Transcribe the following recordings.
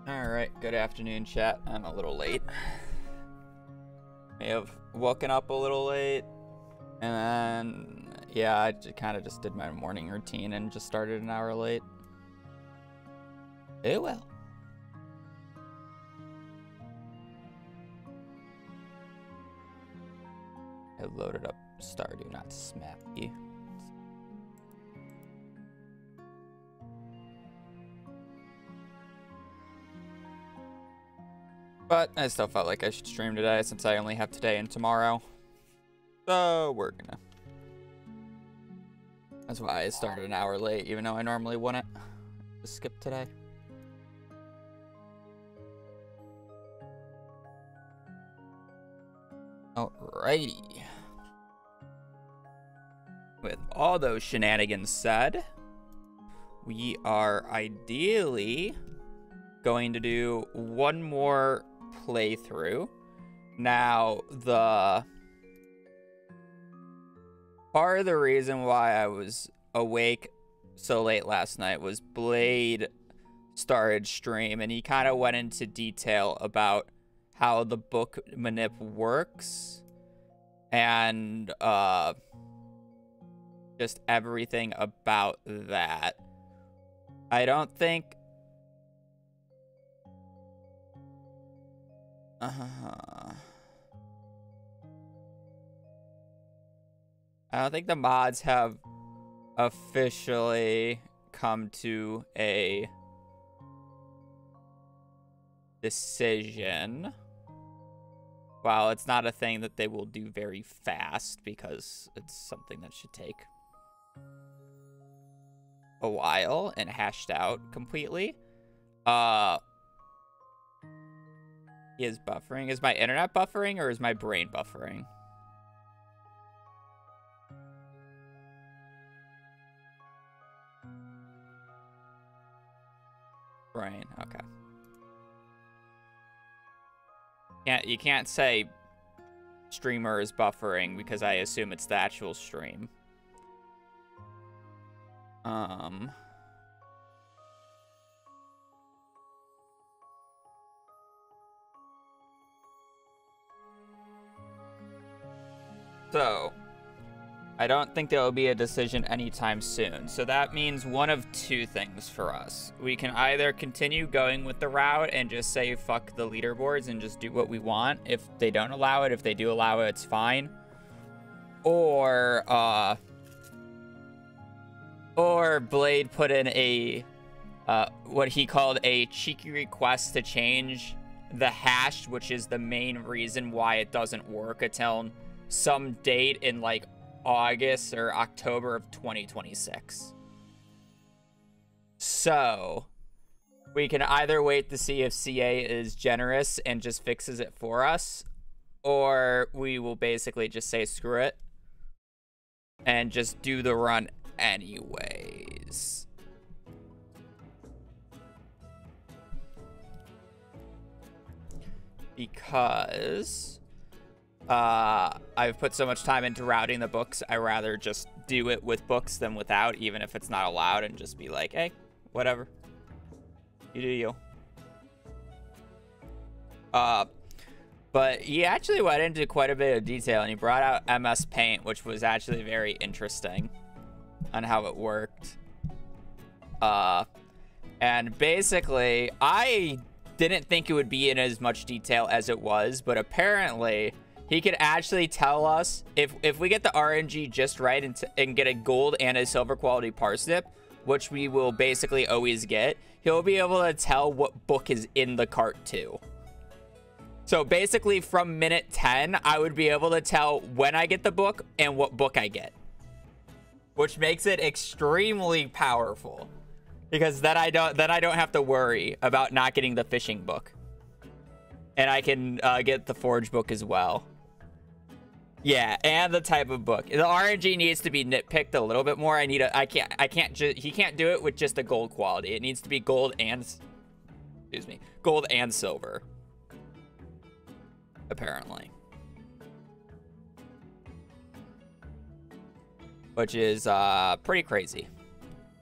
Alright, good afternoon, chat. I'm a little late. May have woken up a little late. And then, yeah, I kind of just did my morning routine and just started an hour late. Oh well. I loaded up Stardew, not Smappy. But I still felt like I should stream today since I only have today and tomorrow. So we're gonna. That's why I started an hour late, even though I normally wouldn't. Just skip today. Alrighty. With all those shenanigans said, we are ideally going to do one more playthrough. Now, the part of the reason why I was awake so late last night was Blade started stream, and he kind of went into detail about how the book manip works and just everything about that. I don't think the mods have officially come to a decision. Well, it's not a thing that they will do very fast because it's something that should take a while and hashed out completely. He is buffering. Is my internet buffering or is my brain buffering? Brain, okay. You can't say streamer is buffering because I assume it's the actual stream. So, I don't think there will be a decision anytime soon. So that means one of two things for us. We can either continue going with the route and just say fuck the leaderboards and just do what we want. If they don't allow it, if they do allow it, it's fine. Or Blade put in a, what he called a cheeky request to change the hash, which is the main reason why it doesn't work until some date in like August or October of 2026. So we can either wait to see if CA is generous and just fixes it for us, or we will basically just say screw it and just do the run anyways. Because I've put so much time into routing the books, I rather just do it with books than without, even if it's not allowed, and just be like, hey, whatever. You do you. But he actually went into quite a bit of detail, and he brought out MS Paint, which was actually very interesting on how it worked. And basically, I didn't think it would be in as much detail as it was, but apparently he could actually tell us if we get the RNG just right and get a gold and a silver quality parsnip, which we will basically always get, he'll be able to tell what book is in the cart too. So basically from minute 10, I would be able to tell when I get the book and what book I get, which makes it extremely powerful because then I don't have to worry about not getting the fishing book, and I can get the forge book as well. Yeah, and the type of book. The RNG needs to be nitpicked a little bit more. He can't do it with just a gold quality. It needs to be gold and, gold and silver, apparently. Which is pretty crazy.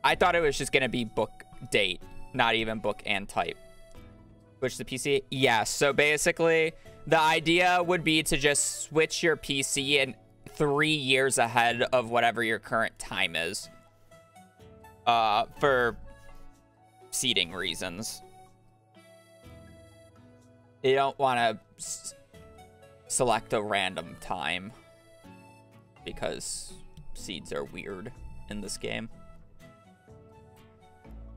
I thought it was just gonna be book date, not even book and type. Switch the PC? Yes. So basically, the idea would be to just switch your PC in 3 years ahead of whatever your current time is. For seating reasons. You don't want to select a random time because seeds are weird in this game.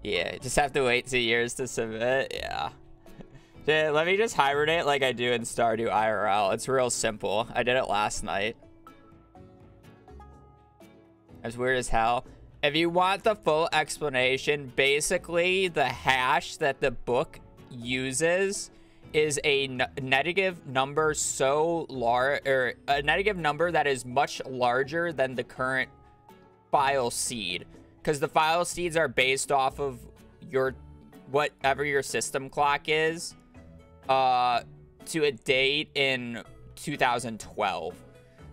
Yeah, just have to wait 2 years to submit. Yeah. Let me just hibernate like I do in Stardew IRL. It's real simple. I did it last night. It's weird as hell. If you want the full explanation, basically the hash that the book uses is a negative number so large, or a negative number that is much larger than the current file seed. Because the file seeds are based off of your, whatever your system clock is, to a date in 2012.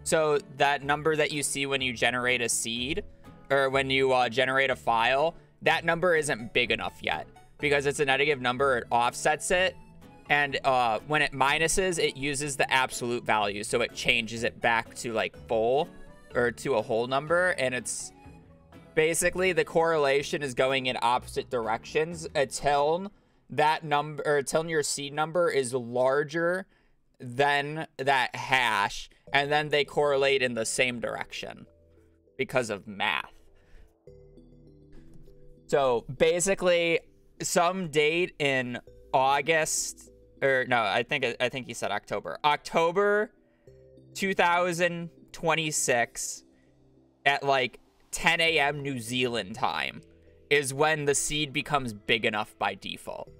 So that number that you see when you generate a seed, or when you generate a file, that number isn't big enough yet. Because it's a negative number, it offsets it. And when it minuses, it uses the absolute value. So it changes it back to like full, or to a whole number. And it's basically the correlation is going in opposite directions until that number, or until your seed number is larger than that hash, and then they correlate in the same direction because of math. So basically, some date in August, or no, I think he said October. October 2026 at like 10 a.m. New Zealand time is when the seed becomes big enough by default.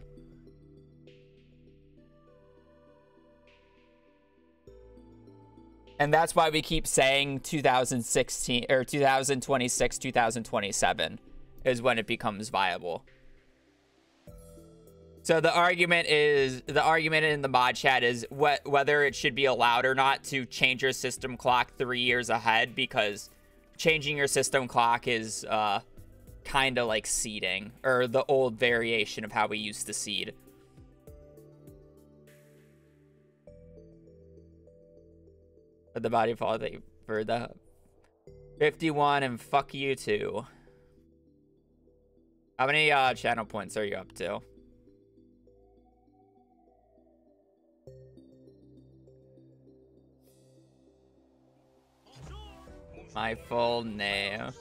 And that's why we keep saying 2016 or 2026, 2027 is when it becomes viable. So the argument in the mod chat is whether it should be allowed or not to change your system clock 3 years ahead, because changing your system clock is kind of like seeding, or the old variation of how we used to seed. For the body fall for the 51, and fuck you too. How many channel points are you up to? My full name.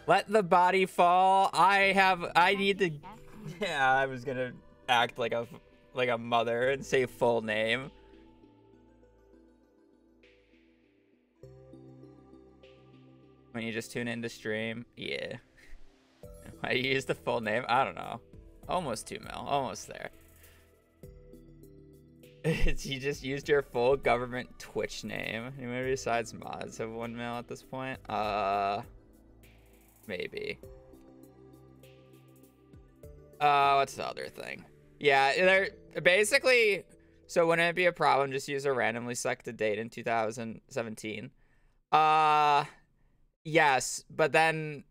Let the body fall. I need to. Yeah, I was gonna act like a mother and say full name. When you just tune into stream, yeah. I use the full name. I don't know. Almost 2 mil. Almost there. You just used your full government Twitch name. Maybe besides mods have 1 mil at this point. Maybe. What's the other thing? Yeah, they're basically. So wouldn't it be a problem just use a randomly selected date in 2017? Yes, but then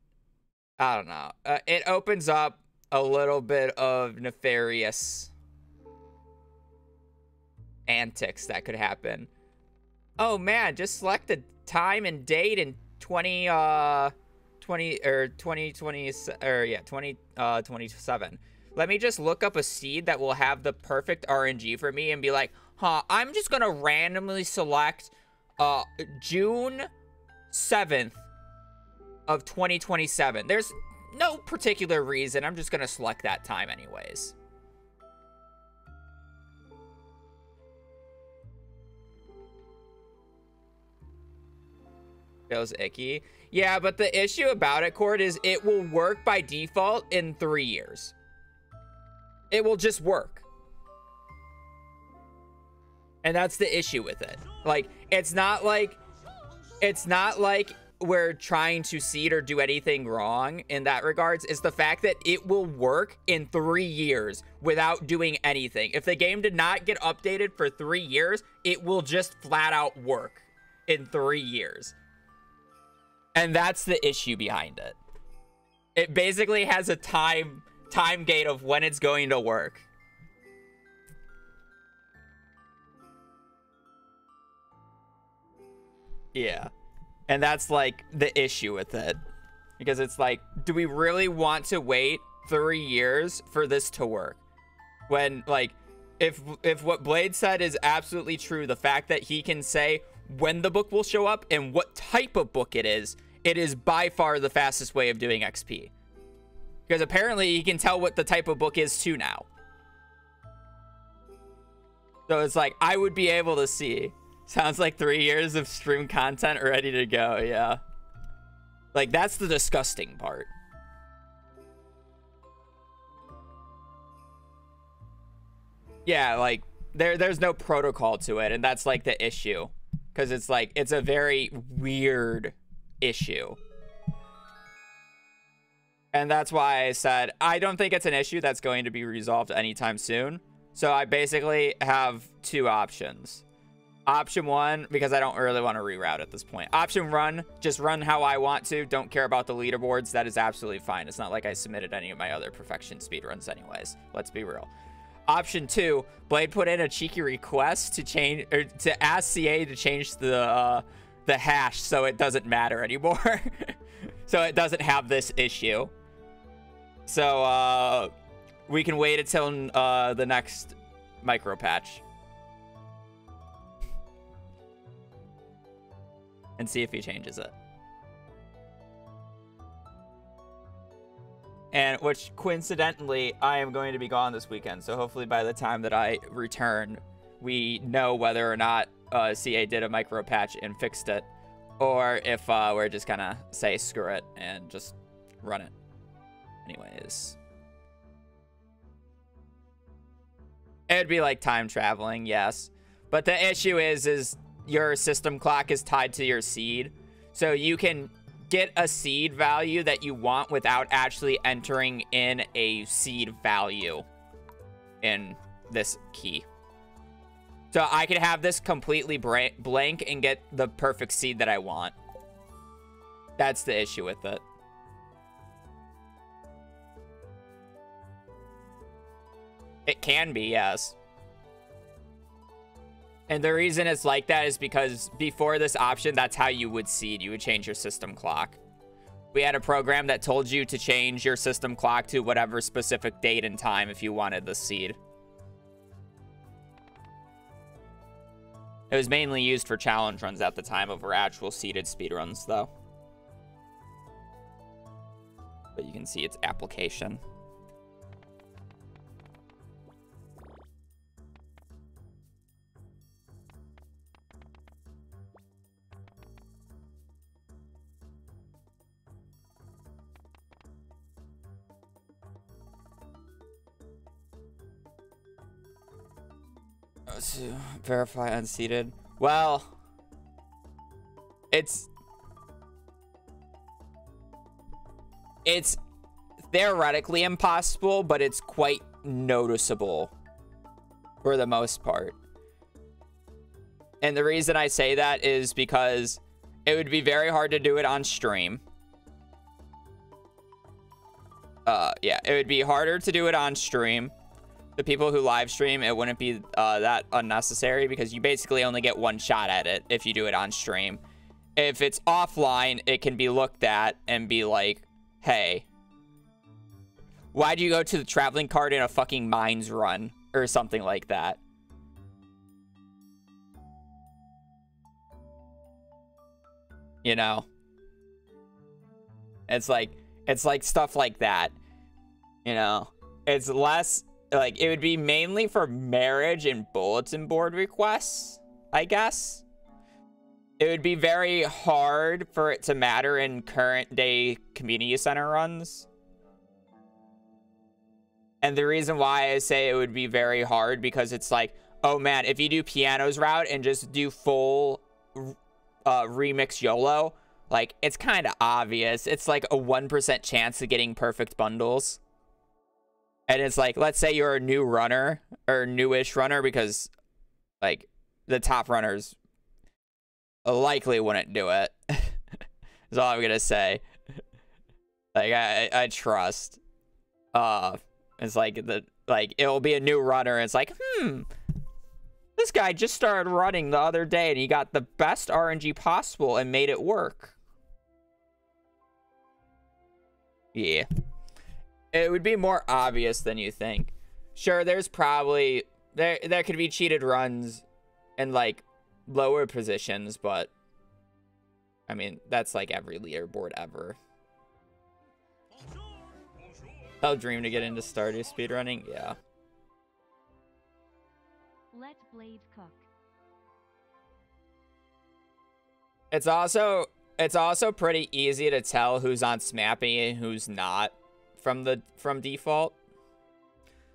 I don't know. It opens up a little bit of nefarious antics that could happen. Oh man, just select the time and date in 2027. Let me just look up a seed that will have the perfect RNG for me and be like, huh, I'm just gonna randomly select June 7th of 2027. There's no particular reason. I'm just gonna select that time anyways. Feels icky. Yeah, but the issue about it, Cord, is it will work by default in 3 years. It will just work. And that's the issue with it. Like, it's not like we're trying to seed or do anything wrong in that regards. Is the fact that it will work in 3 years without doing anything. If the game did not get updated for 3 years, it will just flat out work in 3 years. And that's the issue behind it. It basically has a time gate of when it's going to work. Yeah. And that's like the issue with it. Because it's like, do we really want to wait 3 years for this to work? When, like, if what Blade said is absolutely true, the fact that he can say when the book will show up and what type of book it is by far the fastest way of doing XP. Because apparently he can tell what the type of book is too now. So it's like, I would be able to see. Sounds like 3 years of stream content ready to go, yeah. Like, that's the disgusting part. Yeah, like, there's no protocol to it, and that's, like, the issue. Because it's, like, it's a very weird issue. And that's why I said, I don't think it's an issue that's going to be resolved anytime soon. So I basically have 2 options. Option 1, because I don't really want to reroute at this point. Option 1, just run how I want to. Don't care about the leaderboards. That is absolutely fine. It's not like I submitted any of my other perfection speedruns anyways. Let's be real. Option 2, Blade put in a cheeky request to change, or to ask CA to change the hash so it doesn't matter anymore. So it doesn't have this issue. So we can wait until the next micro patch. And see if he changes it. And which, coincidentally, I am going to be gone this weekend. So hopefully by the time that I return, we know whether or not CA did a micro patch and fixed it. Or if we're just gonna say screw it and just run it. Anyways. It'd be like time traveling, yes. But the issue is your system clock is tied to your seed. So you can get a seed value that you want without actually entering in a seed value in this key. So I could have this completely blank and get the perfect seed that I want. That's the issue with it. It can be, yes. And the reason it's like that is because before this option, that's how you would seed. You would change your system clock. We had a program that told you to change your system clock to whatever specific date and time if you wanted the seed. It was mainly used for challenge runs at the time over actual seeded speedruns, though. But you can see its application. To verify unseated. Well, it's theoretically impossible, but it's quite noticeable for the most part. And the reason I say that is because it would be very hard to do it on stream. Yeah, it would be harder to do it on stream. The people who live stream, it wouldn't be that unnecessary because you basically only get one shot at it if you do it on stream. If it's offline, it can be looked at and be like, hey, why'd you go to the traveling card in a fucking mines run or something like that? You know? It's like stuff like that. You know? It's less... Like, it would be mainly for marriage and bulletin board requests, I guess. It would be very hard for it to matter in current day community center runs. And the reason why I say it would be very hard because it's like, oh man, if you do piano's route and just do full remix YOLO, like, it's kind of obvious. It's like a 1% chance of getting perfect bundles. And it's like, let's say you're a new runner or newish runner because like the top runners likely wouldn't do it. Is all I'm going to say. Like I trust. It's like it'll be a new runner. And it's like, this this guy just started running the other day and he got the best RNG possible and made it work. Yeah. It would be more obvious than you think. Sure, there's probably... There could be cheated runs in, like, lower positions, but... I mean, that's like every leaderboard ever. I'll dream to get into Stardew speedrunning? Yeah. Let blade cook. It's also pretty easy to tell who's on Smappy and who's not from default.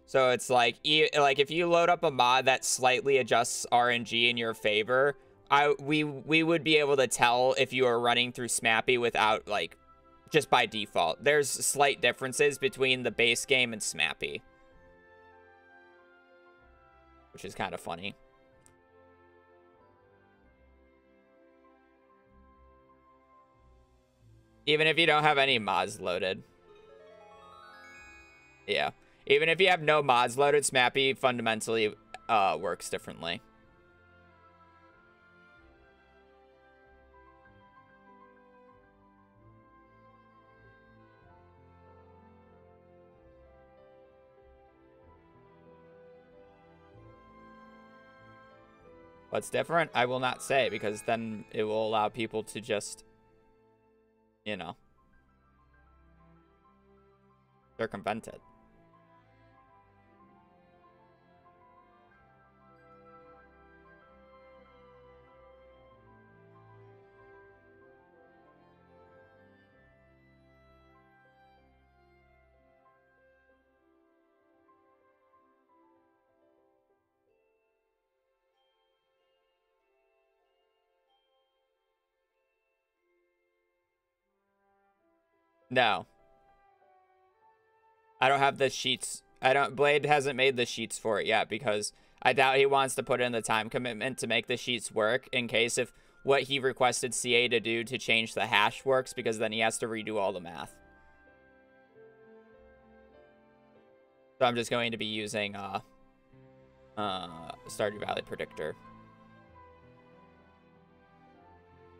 So it's like if you load up a mod that slightly adjusts RNG in your favor, we would be able to tell if you are running through Smappy without, like, just by default. There's slight differences between the base game and Smappy, which is kind of funny. Even if you don't have any mods loaded. Yeah. Even if you have no mods loaded, Smappy fundamentally works differently. What's different? I will not say, because then it will allow people to just, you know, circumvent it. No. I don't have the sheets. Blade hasn't made the sheets for it yet because I doubt he wants to put in the time commitment to make the sheets work in case if what he requested CA to do to change the hash works, because then he has to redo all the math. So I'm just going to be using Stardew Valley Predictor.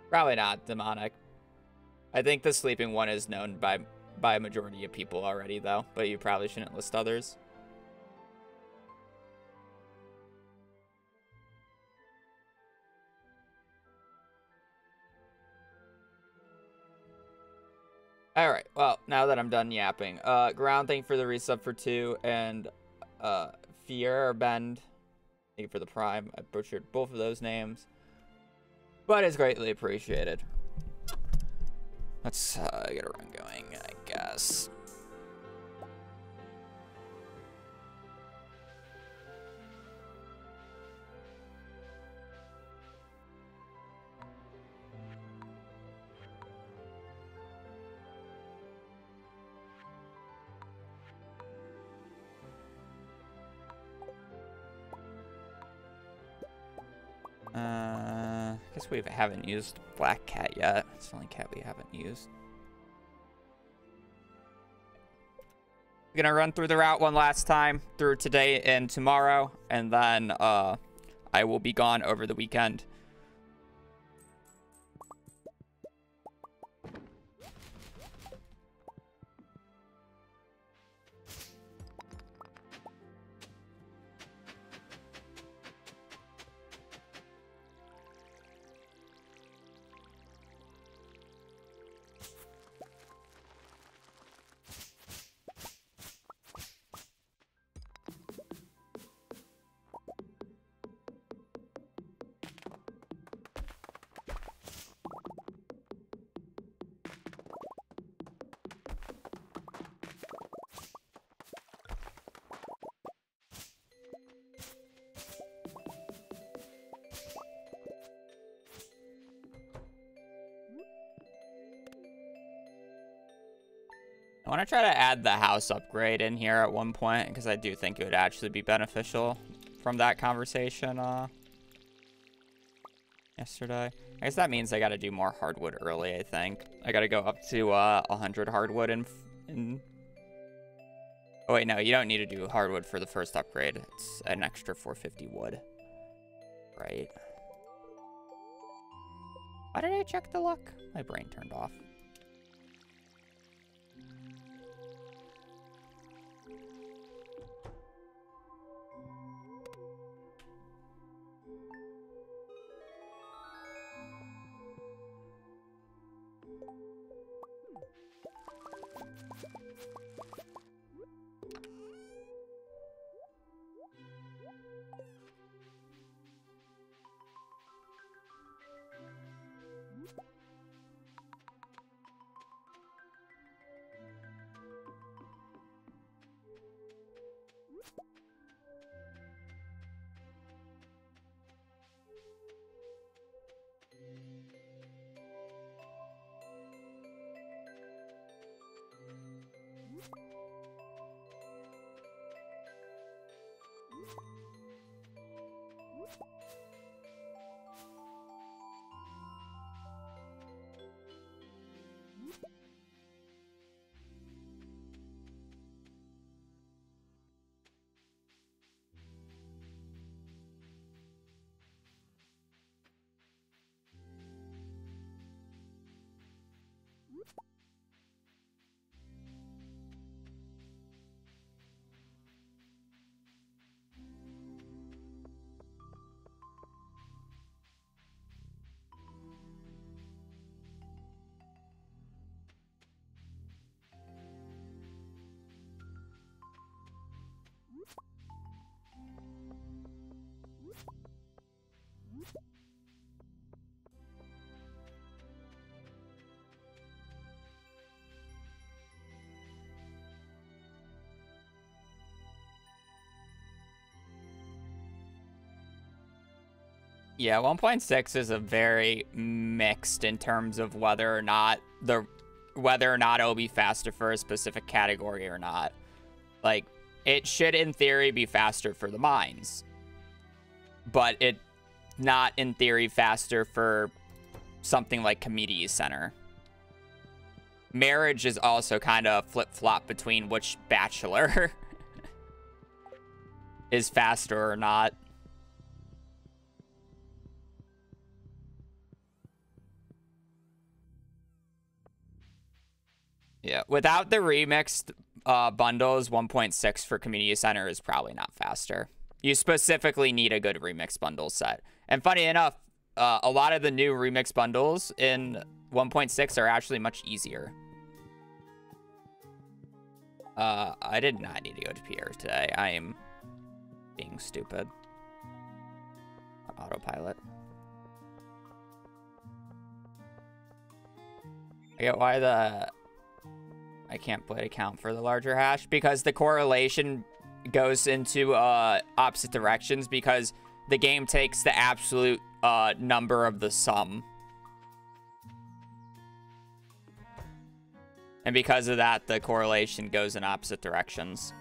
Probably not demonic. I think the sleeping one is known by a majority of people already, though, but you probably shouldn't list others. Alright, well, now that I'm done yapping. Ground, thank you for the resub for 2, and Fierbend, thank you for the prime. I butchered both of those names, but it's greatly appreciated. Let's get a run going, I guess. I guess we haven't used Black Cat yet. It's the only cat we haven't used. We're gonna run through the route one last time through today and tomorrow, and then I will be gone over the weekend. I want to try to add the house upgrade in here at one point, because I do think it would actually be beneficial from that conversation yesterday. I guess that means I got to do more hardwood early, I think. I got to go up to 100 hardwood in... Oh, wait, no, you don't need to do hardwood for the first upgrade. It's an extra 450 wood. right. Why did I check the luck? My brain turned off. Yeah, 1.6 is a very mixed in terms of whether or not it'll be faster for a specific category or not. Like, it should in theory be faster for the mines, but it not in theory faster for something like community center. Marriage is also kind of flip-flop between which bachelor is faster or not. Yeah, without the remixed bundles, 1.6 for community center is probably not faster. You specifically need a good remix bundle set. And funny enough, a lot of the new remix bundles in 1.6 are actually much easier. I did not need to go to Pierre today. I am being stupid. Autopilot. I get why I can't play account for the larger hash, because the correlation goes into opposite directions, because the game takes the absolute number of the sum. And because of that, the correlation goes in opposite directions.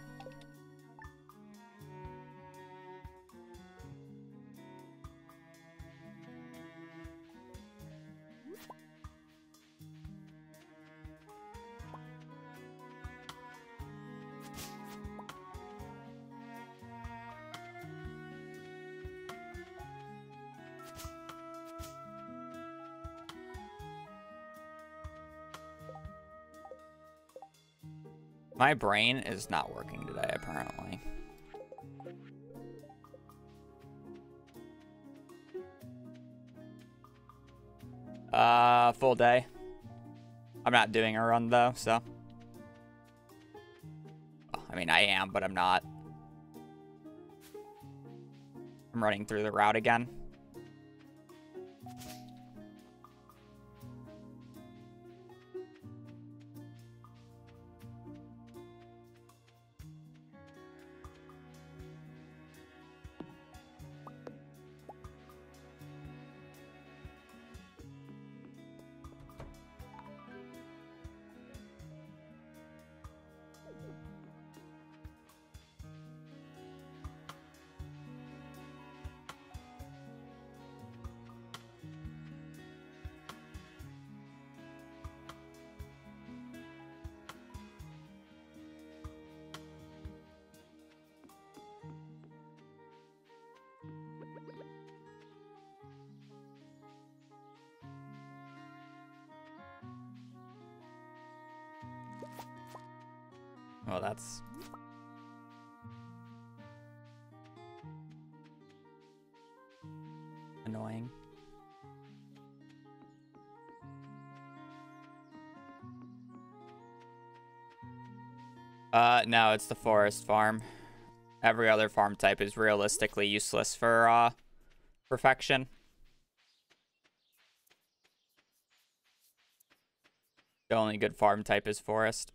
My brain is not working today, apparently. Full day. I'm not doing a run, though, so. I mean, I am, but I'm not. I'm running through the route again. Well, that's... annoying. No, it's the forest farm. Every other farm type is realistically useless for, perfection. The only good farm type is forest.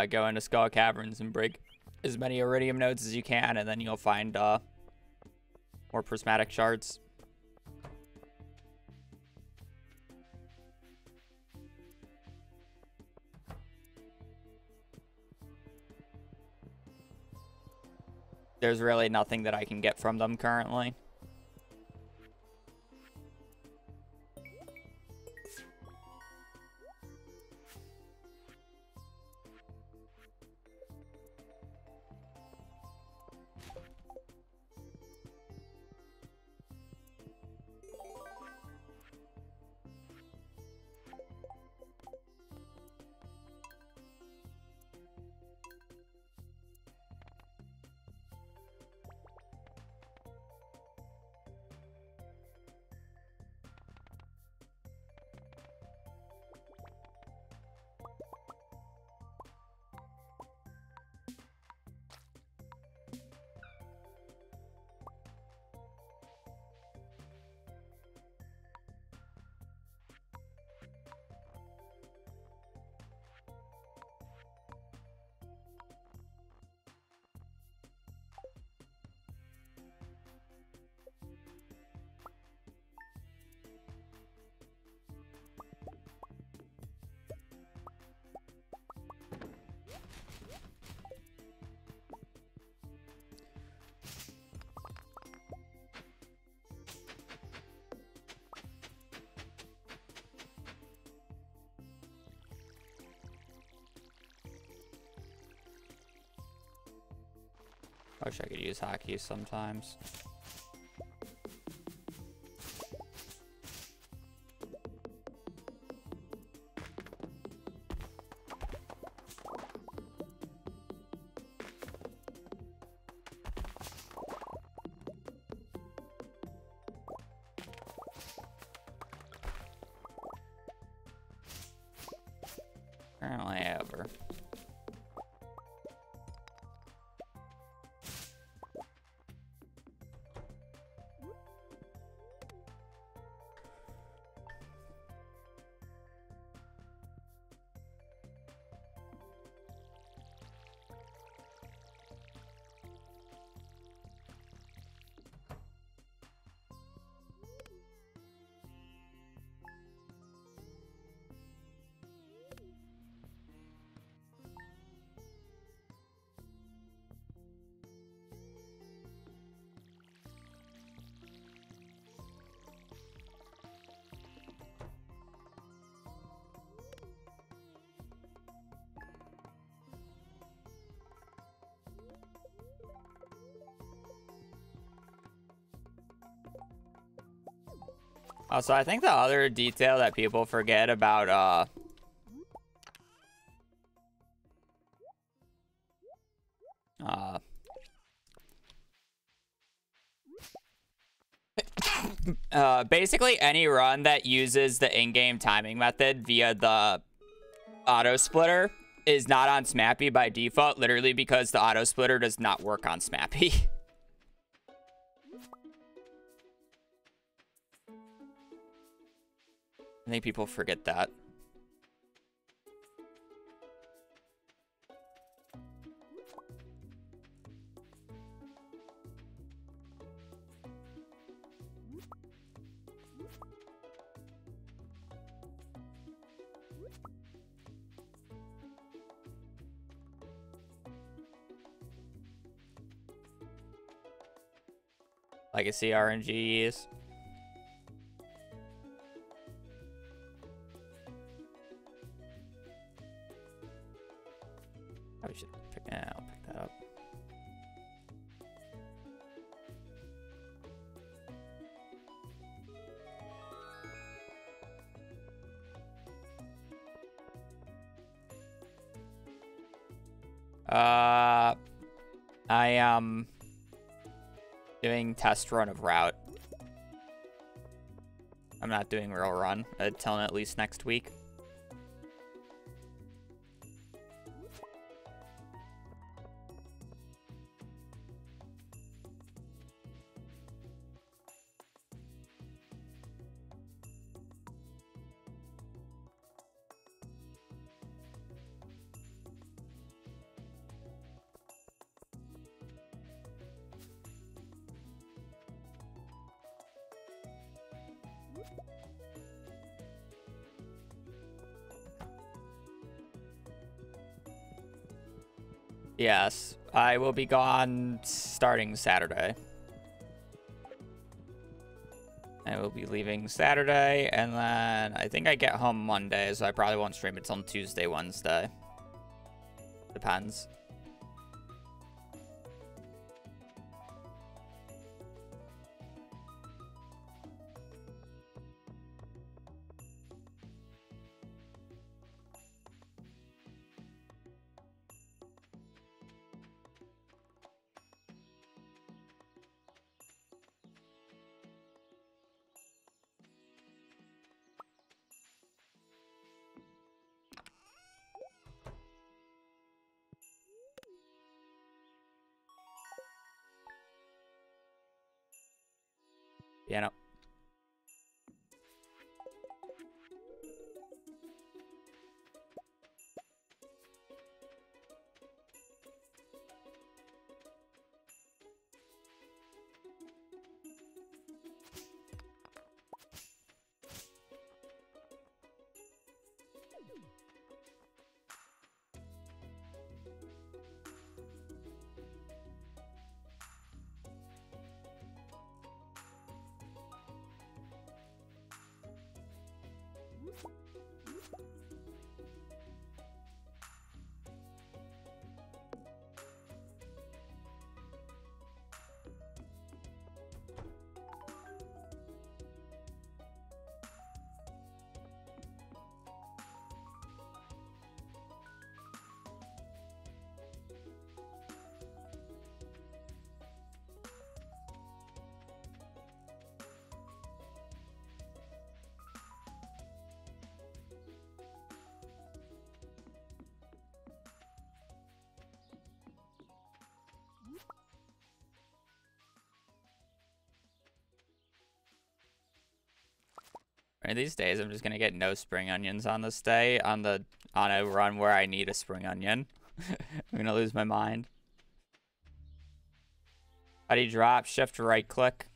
Go into Skull Caverns and break as many iridium nodes as you can, and then you'll find, more prismatic shards. There's really nothing that I can get from them currently. I wish I could use hockey sometimes. Apparently ever. Also, I think the other detail that people forget about, basically any run that uses the in-game timing method via the auto splitter is not on Smappy by default, literally because the auto splitter does not work on Smappy. I think people forget that. Legacy RNGs. I should pick. I'll pick that up. I am doing test run of route. I'm not doing real run until at least next week. Yes, I will be gone starting Saturday. I will be leaving Saturday, and then I think I get home Monday, so I probably won't stream until Tuesday, Wednesday. Depends. You know. One of these days, I'm just gonna get no spring onions on this day on a run where I need a spring onion. I'm gonna lose my mind. How do you drop? Shift right click.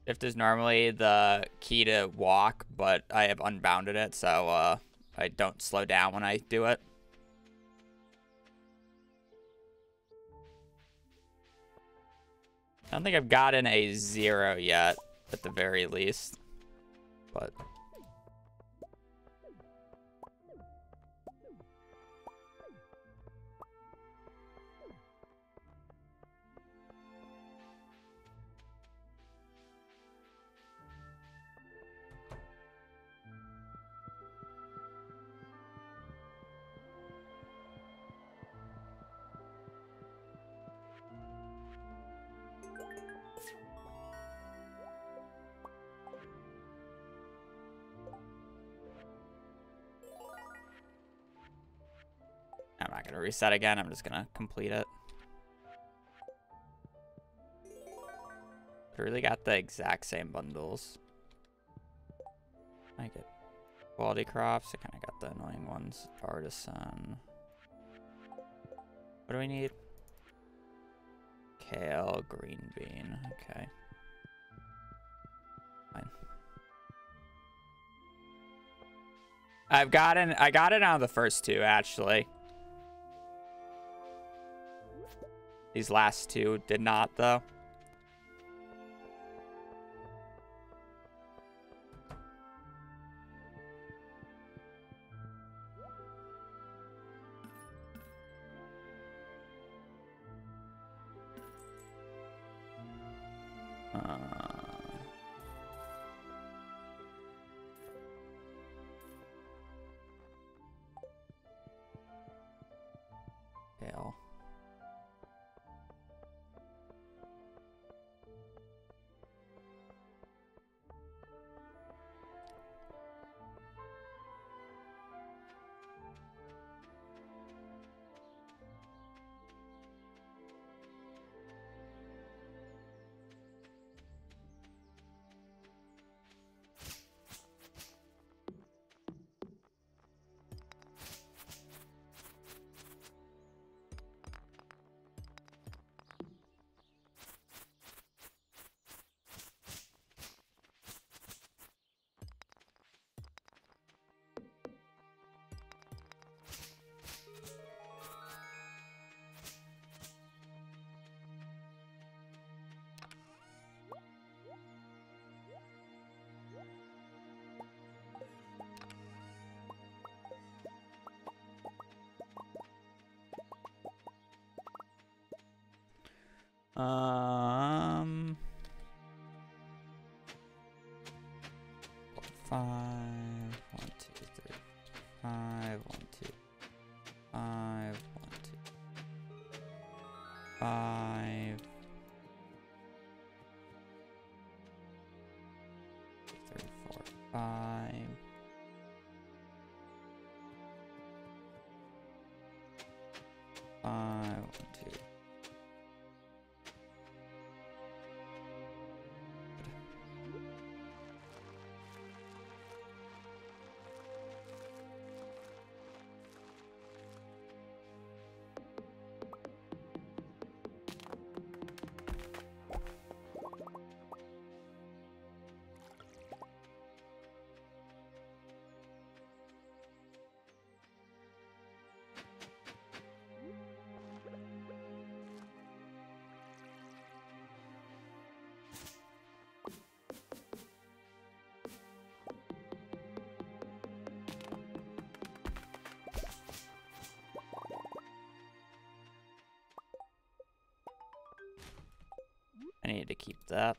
Shift is normally the key to walk, but I have unbounded it, so I don't slow down when I do it. I don't think I've gotten a 0 yet, at the very least. But I'm not gonna reset again, I'm just gonna complete it. I really got the exact same bundles. I get quality crops, I kinda got the annoying ones. Artisan. What do we need? Kale, green bean, okay. Fine. I got it out of the first two, actually. These last two did not, though. Um, 5, 1, 2, 3, 5, 1, 2, 5, 1, 2, 5, 3, 4, 5. 5, 1, 2. I need to keep that.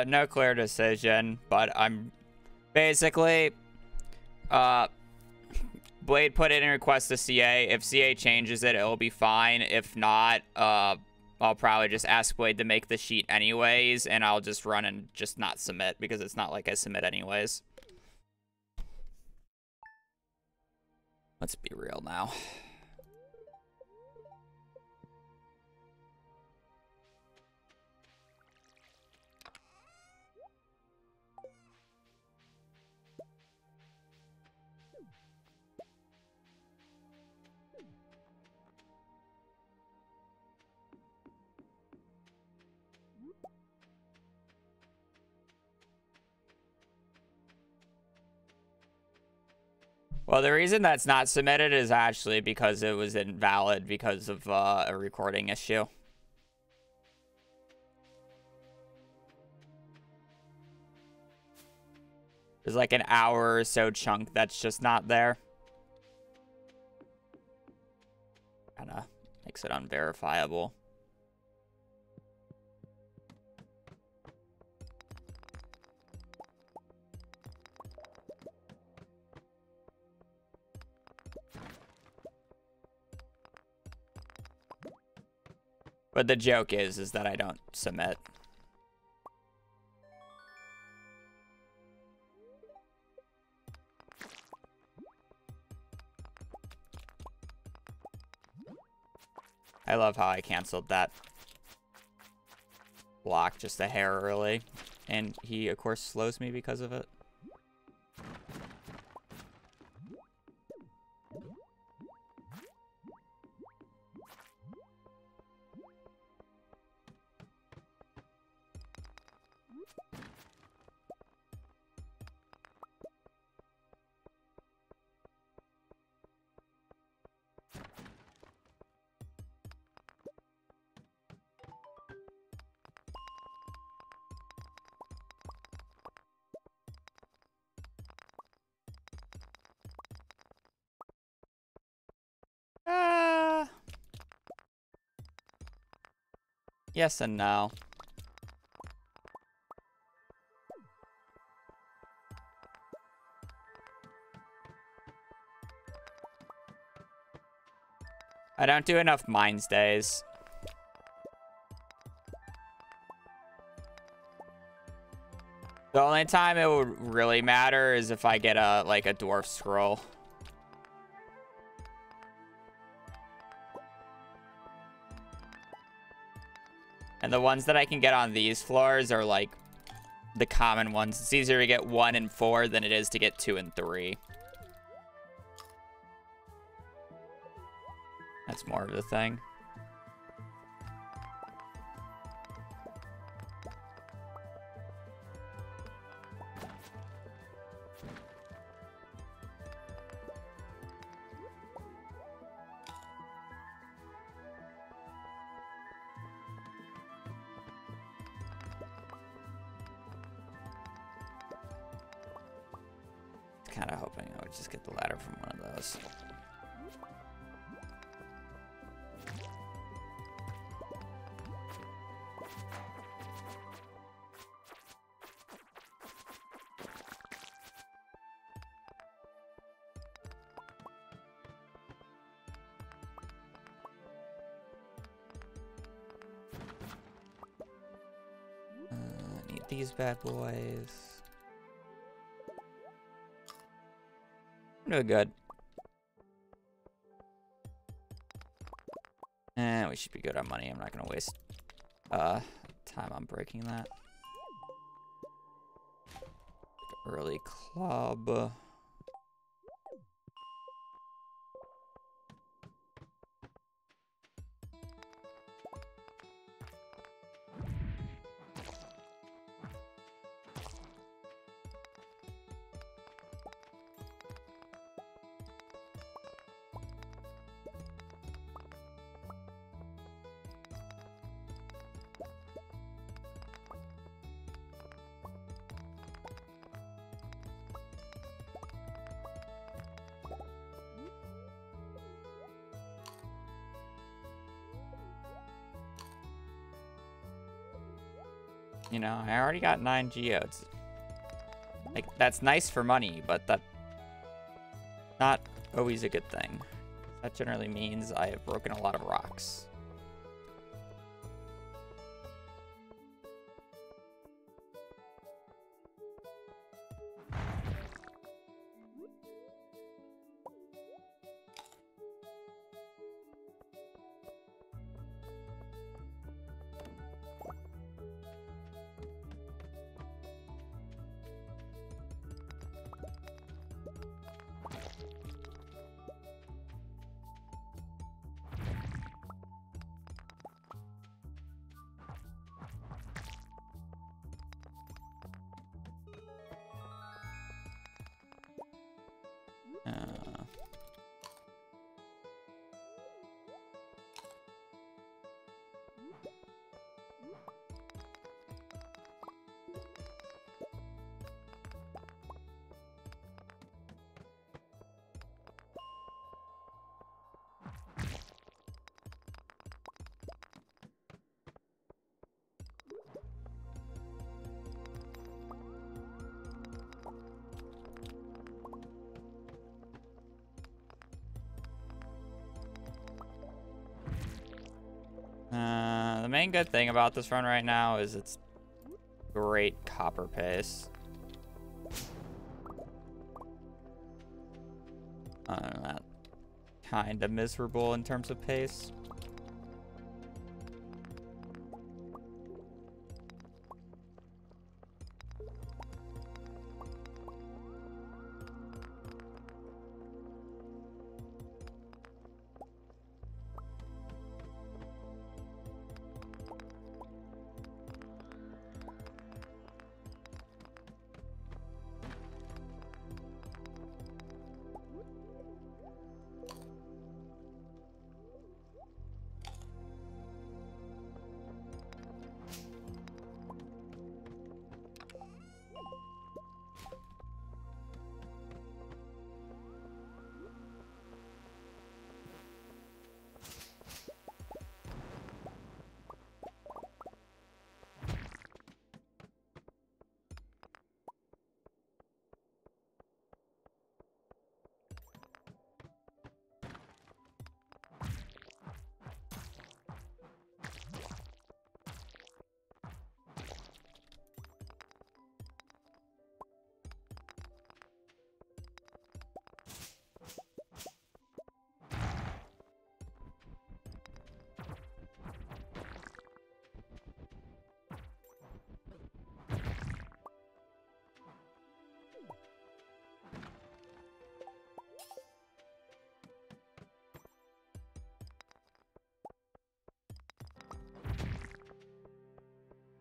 No clear decision, but I'm basically, Blade put in a request to CA. If CA changes it, it'll be fine. If not, I'll probably just ask Blade to make the sheet anyways, and I'll just run and just not submit, because it's not like I submit anyways. Let's be real now. Well, the reason that's not submitted is actually because it was invalid because of a recording issue. There's like an hour or so chunk that's just not there. Kinda makes it unverifiable. But the joke is that I don't submit. I love how I canceled that block just a hair early. And he, of course, slows me because of it. Yes and no. I don't do enough mines days. The only time it would really matter is if I get a like a dwarf scroll. And the ones that I can get on these floors are like the common ones. It's easier to get 1 and 4 than it is to get 2 and 3. That's more of the thing. kind of hoping I would just get the ladder from one of those. Need these bad boys. I'm doing good. And we should be good on money. I'm not gonna waste time on breaking that. Early club. You know, I already got 9 geodes. Like, that's nice for money, but that's not always a good thing. That generally means I have broken a lot of rocks. The main good thing about this run right now is it's great copper pace. That kind of miserable in terms of pace.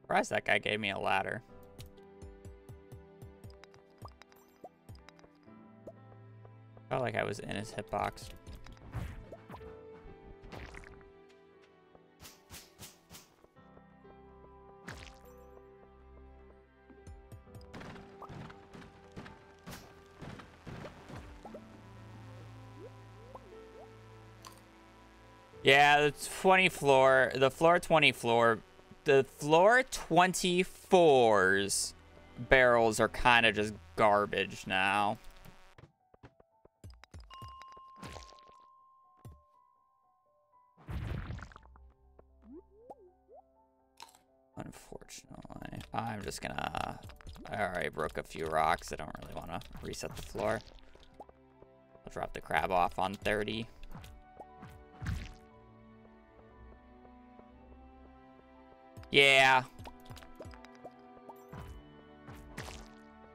Surprised that guy gave me a ladder. Felt like I was in his hitbox. Yeah, the floor 24's barrels are kind of just garbage now. Unfortunately, I'm just gonna... I already broke a few rocks. I don't really want to reset the floor. I'll drop the crab off on 30. Yeah.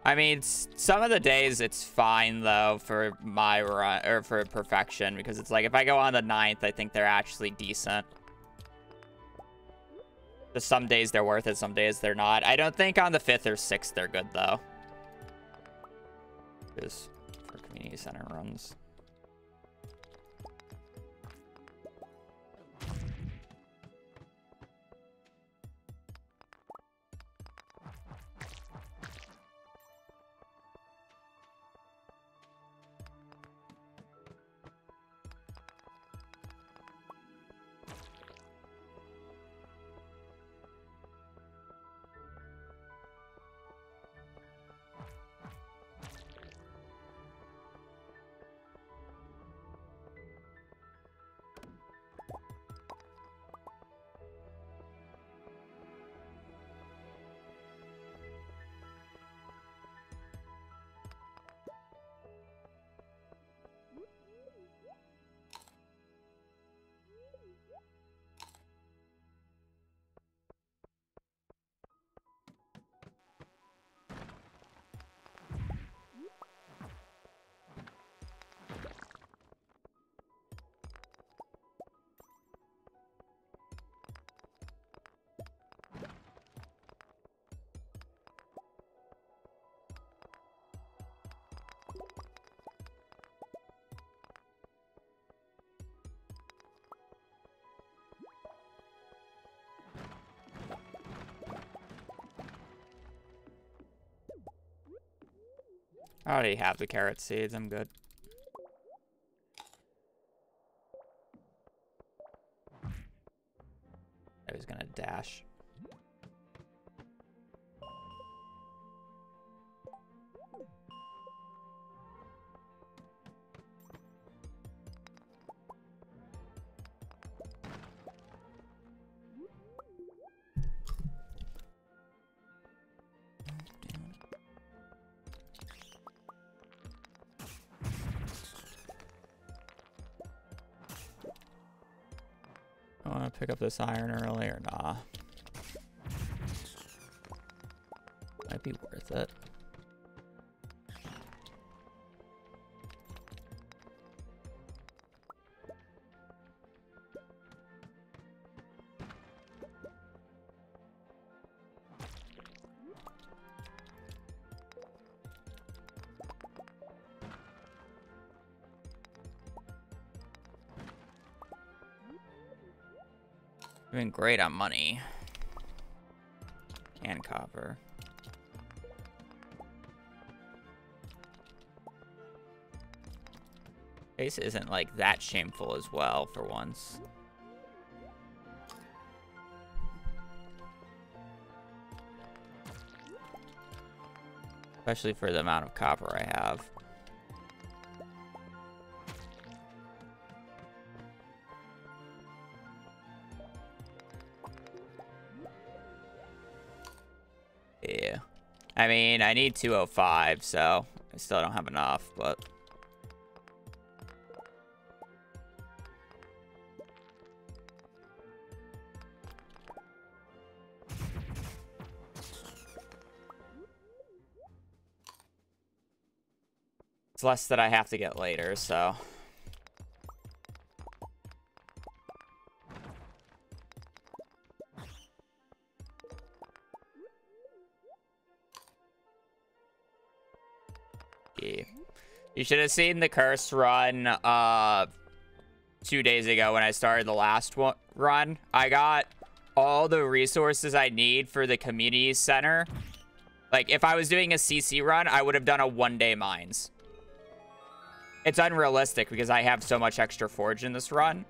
I mean, some of the days it's fine, though, for my run, or for perfection, because it's like, if I go on the 9th, I think they're actually decent. Just some days they're worth it, some days they're not. I don't think on the 5th or 6th they're good, though. Just for community center runs. I already have the carrot seeds. I'm good. I was gonna dash. I want to pick up this iron early or nah. Might be worth it. Doing great on money. And copper. Ace isn't like that shameful as well for once. Especially for the amount of copper I have. Yeah. I mean, I need 205, so I still don't have enough, but... It's less that I have to get later, so... Yeah. You should have seen the curse run 2 days ago when I started the last run. I got all the resources I need for the community center. Like, if I was doing a CC run, I would have done a 1-day mines. It's unrealistic because I have so much extra forge in this run.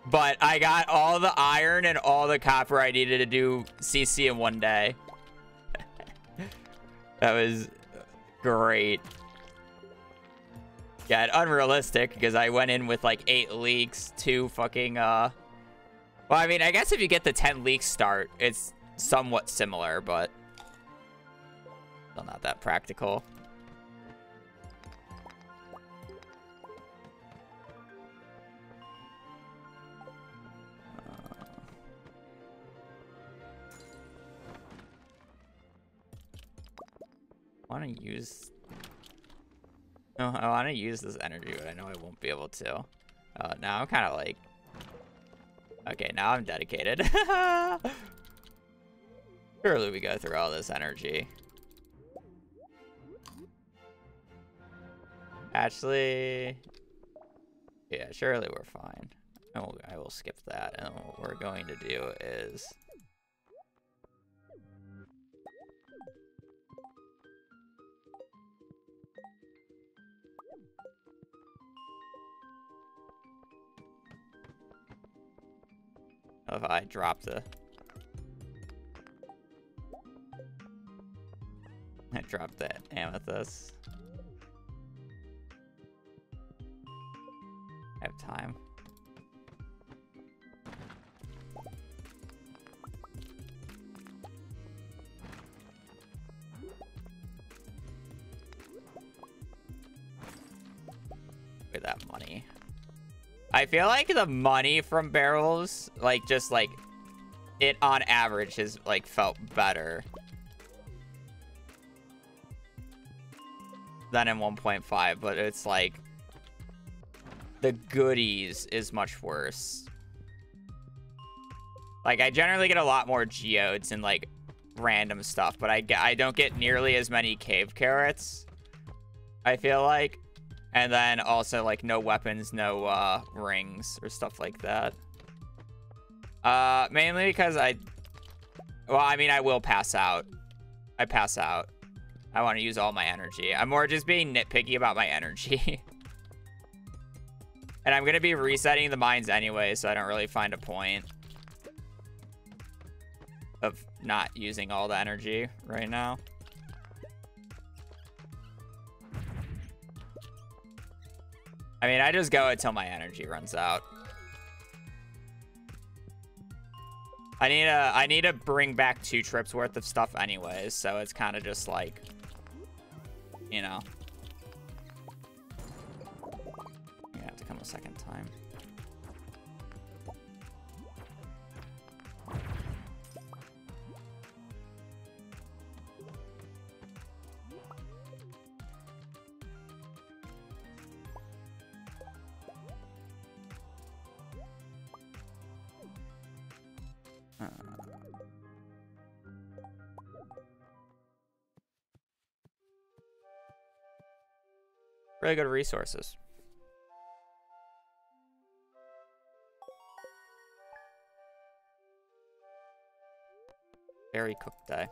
But I got all the iron and all the copper I needed to do CC in one day. That was great. Yeah, unrealistic because I went in with like 8 leaks, 2 fucking well, I mean, I guess if you get the 10 leaks start, it's somewhat similar, but still not that practical. I want to use... No, I want to use this energy, but I know I won't be able to. Now I'm kind of like... Okay, now I'm dedicated. Surely we go through all this energy. Actually... Yeah, surely we're fine. I will skip that, and what we're going to do is... If I drop the... I dropped the amethyst. I have time. Look at that money. I feel like the money from barrels, like, just, like, it on average has, like, felt better than in 1.5, but it's, like, the goodies is much worse. Like, I generally get a lot more geodes and, like, random stuff, but I don't get nearly as many cave carrots, I feel like. And then also, like, no weapons, no rings or stuff like that. Mainly because well, I mean, I will pass out. I pass out. I want to use all my energy. I'm more just being nitpicky about my energy. And I'm going to be resetting the mines anyway, so I don't really find a point of not using all the energy right now. I mean, I just go until my energy runs out. I need to bring back 2 trips worth of stuff anyways, so it's kind of just like, you know. You have to come a second time. Really good resources. Very cooked day.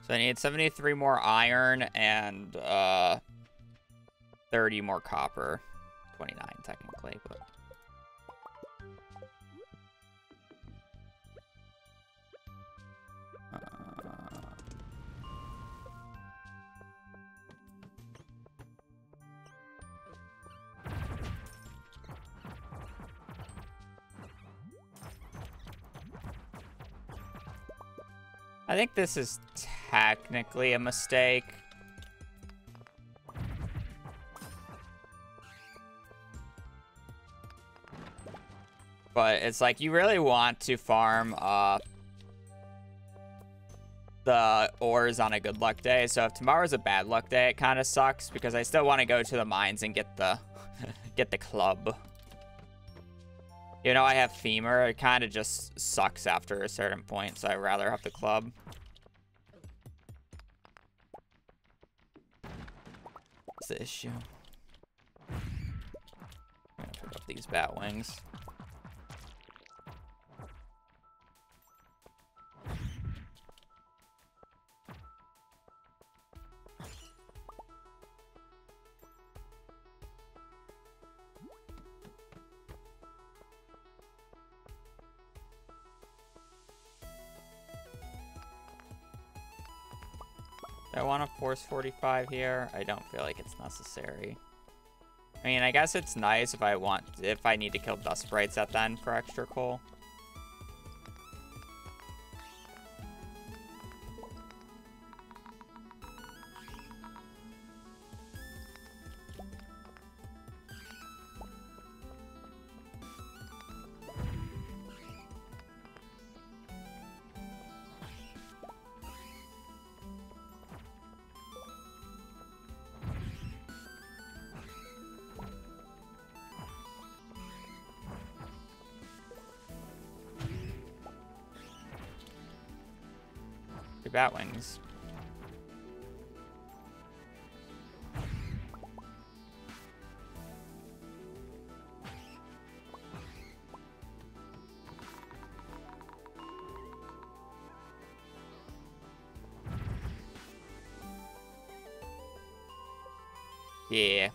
So I need 73 more iron and 30 more copper. 29 technically, but... I think this is technically a mistake. But it's like you really want to farm the ores on a good luck day. So if tomorrow's a bad luck day, it kind of sucks because I still want to go to the mines and get the get the club. You know, I have femur. It kind of just sucks after a certain point, so I'd rather have the club. What's the issue? I'm gonna pick up these bat wings. Do I want to force 45 here? I don't feel like it's necessary. I mean, I guess it's nice if I need to kill dust sprites at the end for extra coal. Bat wings. Yeah.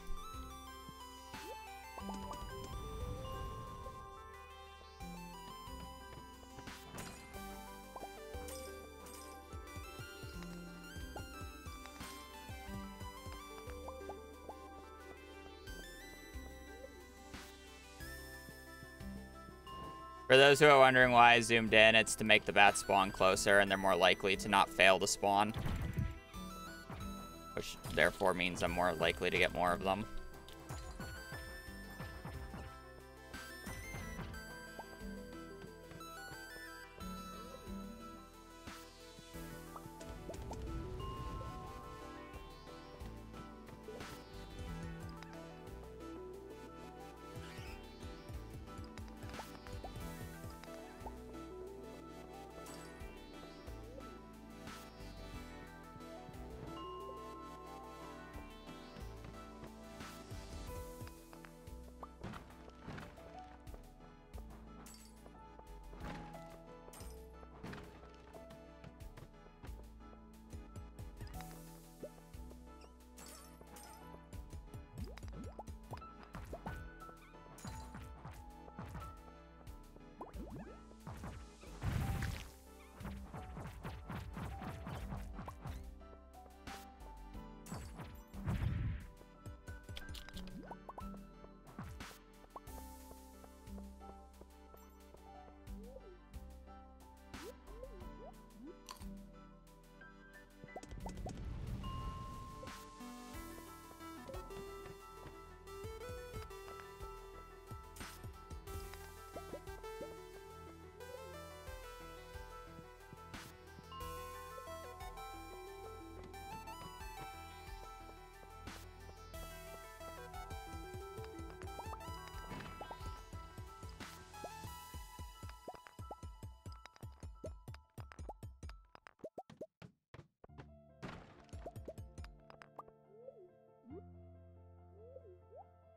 For those who are wondering why I zoomed in, it's to make the bats spawn closer and they're more likely to not fail to spawn. Which therefore means I'm more likely to get more of them.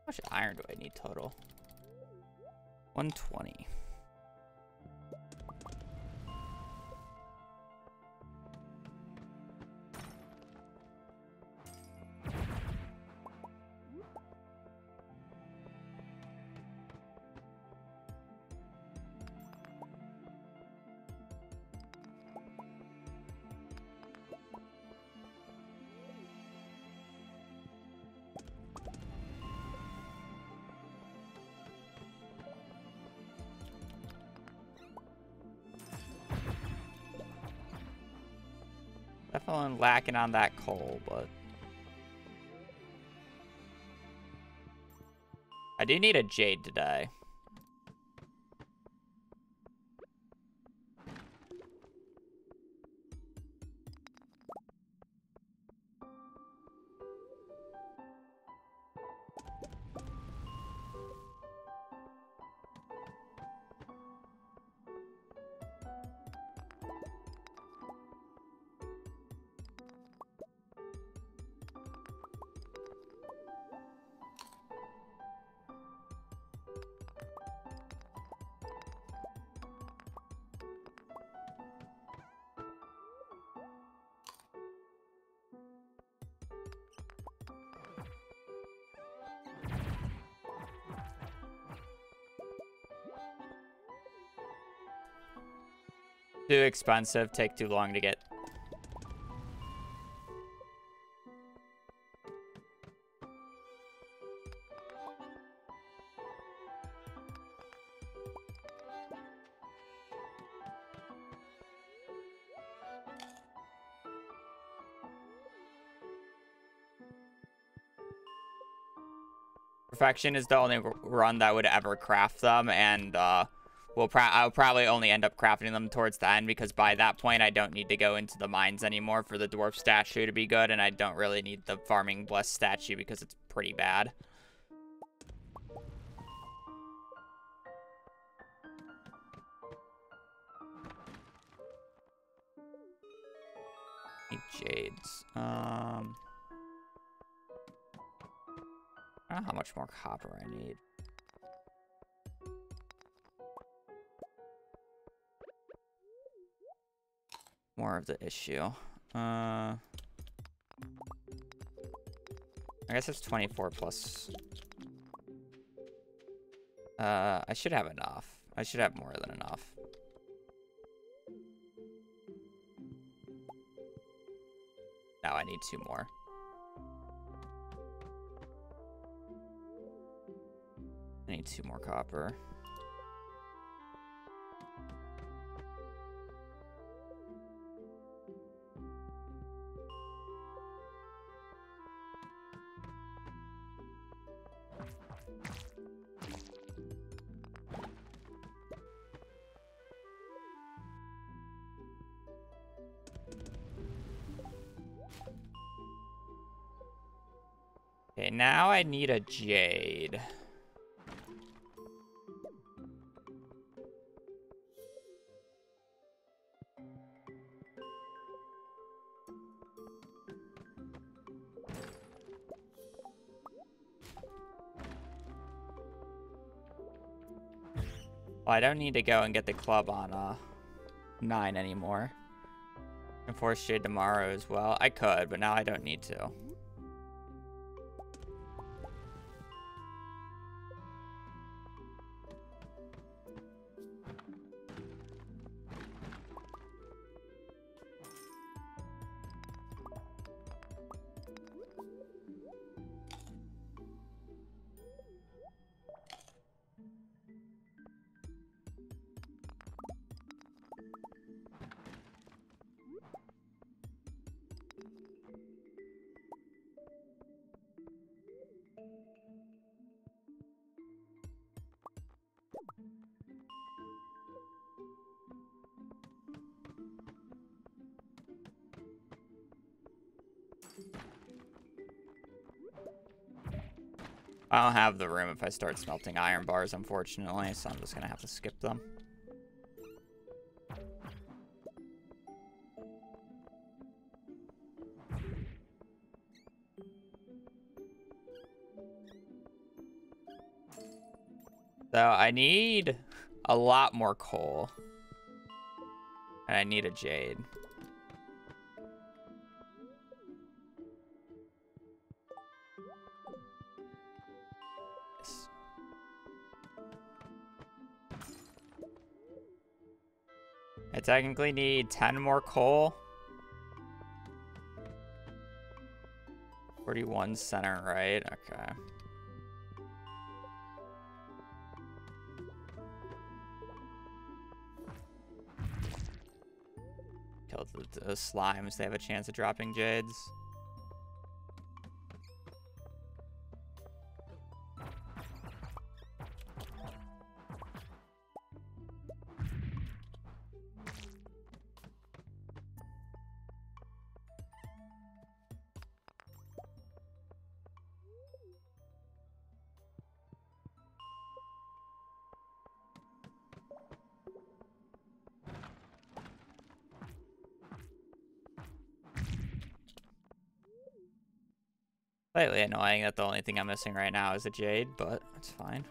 How much iron do I need total? 120. Definitely lacking on that coal, but I do need a jade today. Too expensive, take too long to get. Perfection is the only run that would ever craft them, and I'll probably only end up crafting them towards the end, because by that point I don't need to go into the mines anymore for the dwarf statue to be good, and I don't really need the farming blessed statue because it's pretty bad. Need jades. I don't know how much more copper I need. More of the issue. I guess it's 24 plus. I should have enough. I should have more than enough. No, I need 2 more. I need 2 more copper. Okay, now I need a jade. Well, I don't need to go and get the club on 9 anymore. I can force shade tomorrow as well. I could, but now I don't need to. I don't have the room if I start smelting iron bars, unfortunately, so I'm just gonna have to skip them. So I need a lot more coal. And I need a jade. I technically need 10 more coal. 41 center, right? Okay. Kill the slimes. They have a chance of dropping jades. Slightly annoying that the only thing I'm missing right now is a jade, but it's fine.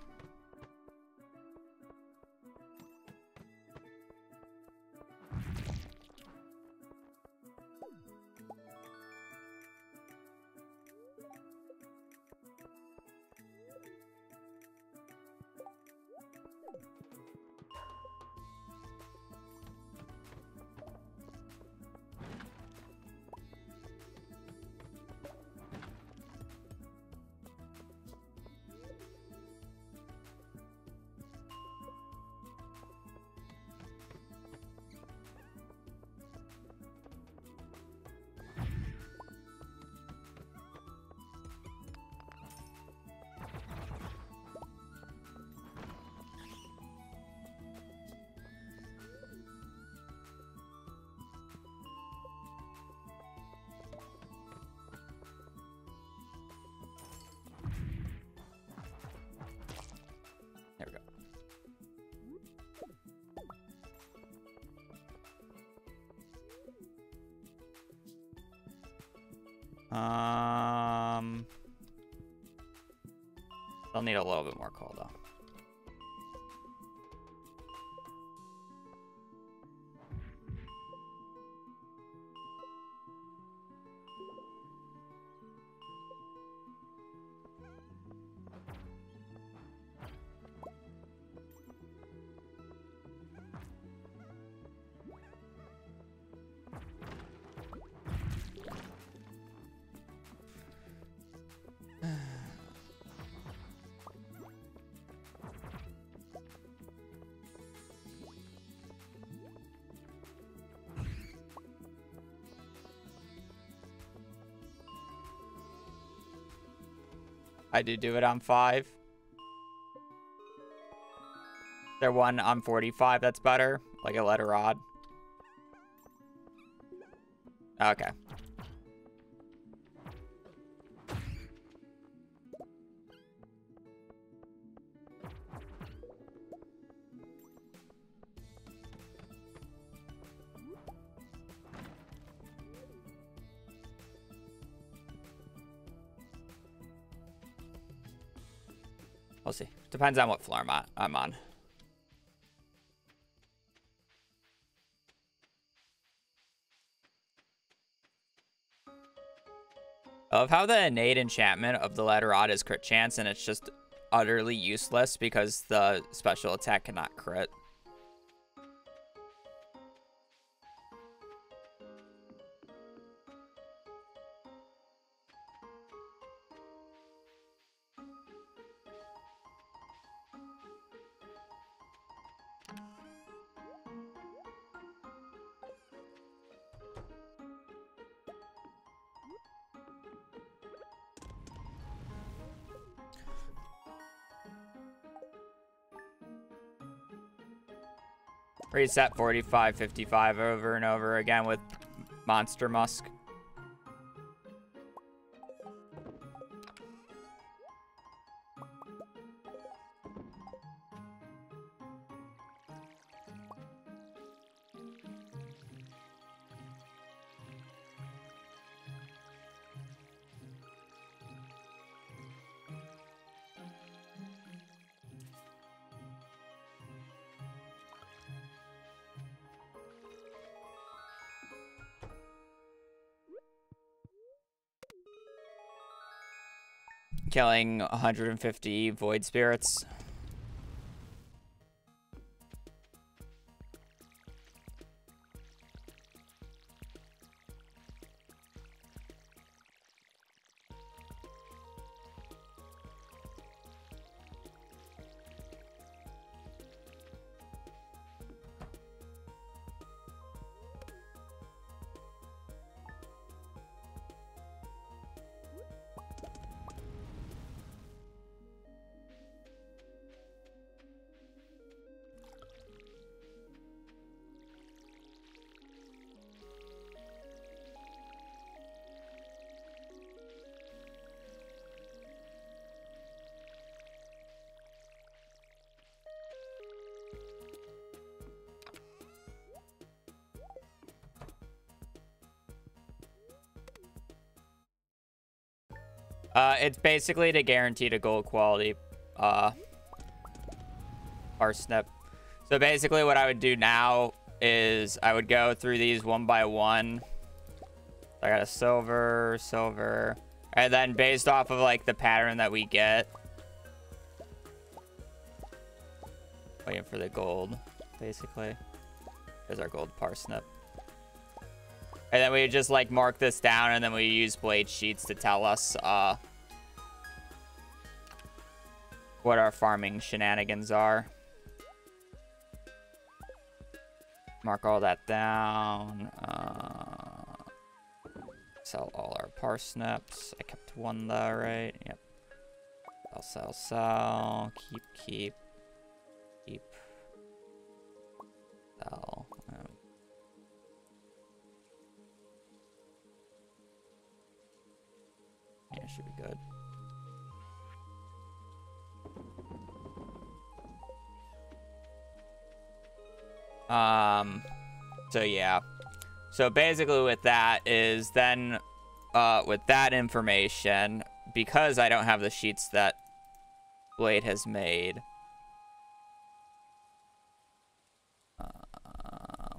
I'll need a little bit more coal though. I do it on 5. There one on 45 that's better, like a letter rod. Okay. We'll see. Depends on what floor I'm on. I love how the innate enchantment of the ladder rod is crit chance, and it's just utterly useless because the special attack cannot crit. Reset 45, 55 over and over again with Monster Musk. Killing 150 void spirits. It's basically to guarantee the gold quality parsnip. So basically what I would do now is I would go through these one by one. I got a silver, silver, and then based off of like the pattern that we get, waiting for the gold, basically. There's our gold parsnip. And then we just like mark this down, and then we use blade sheets to tell us what our farming shenanigans are. Mark all that down. Sell all our parsnips. I kept one though, right? Yep. Sell. Keep. Sell. Yeah, should be good. So yeah. So basically with that is then with that information, because I don't have the sheets that Blade has made.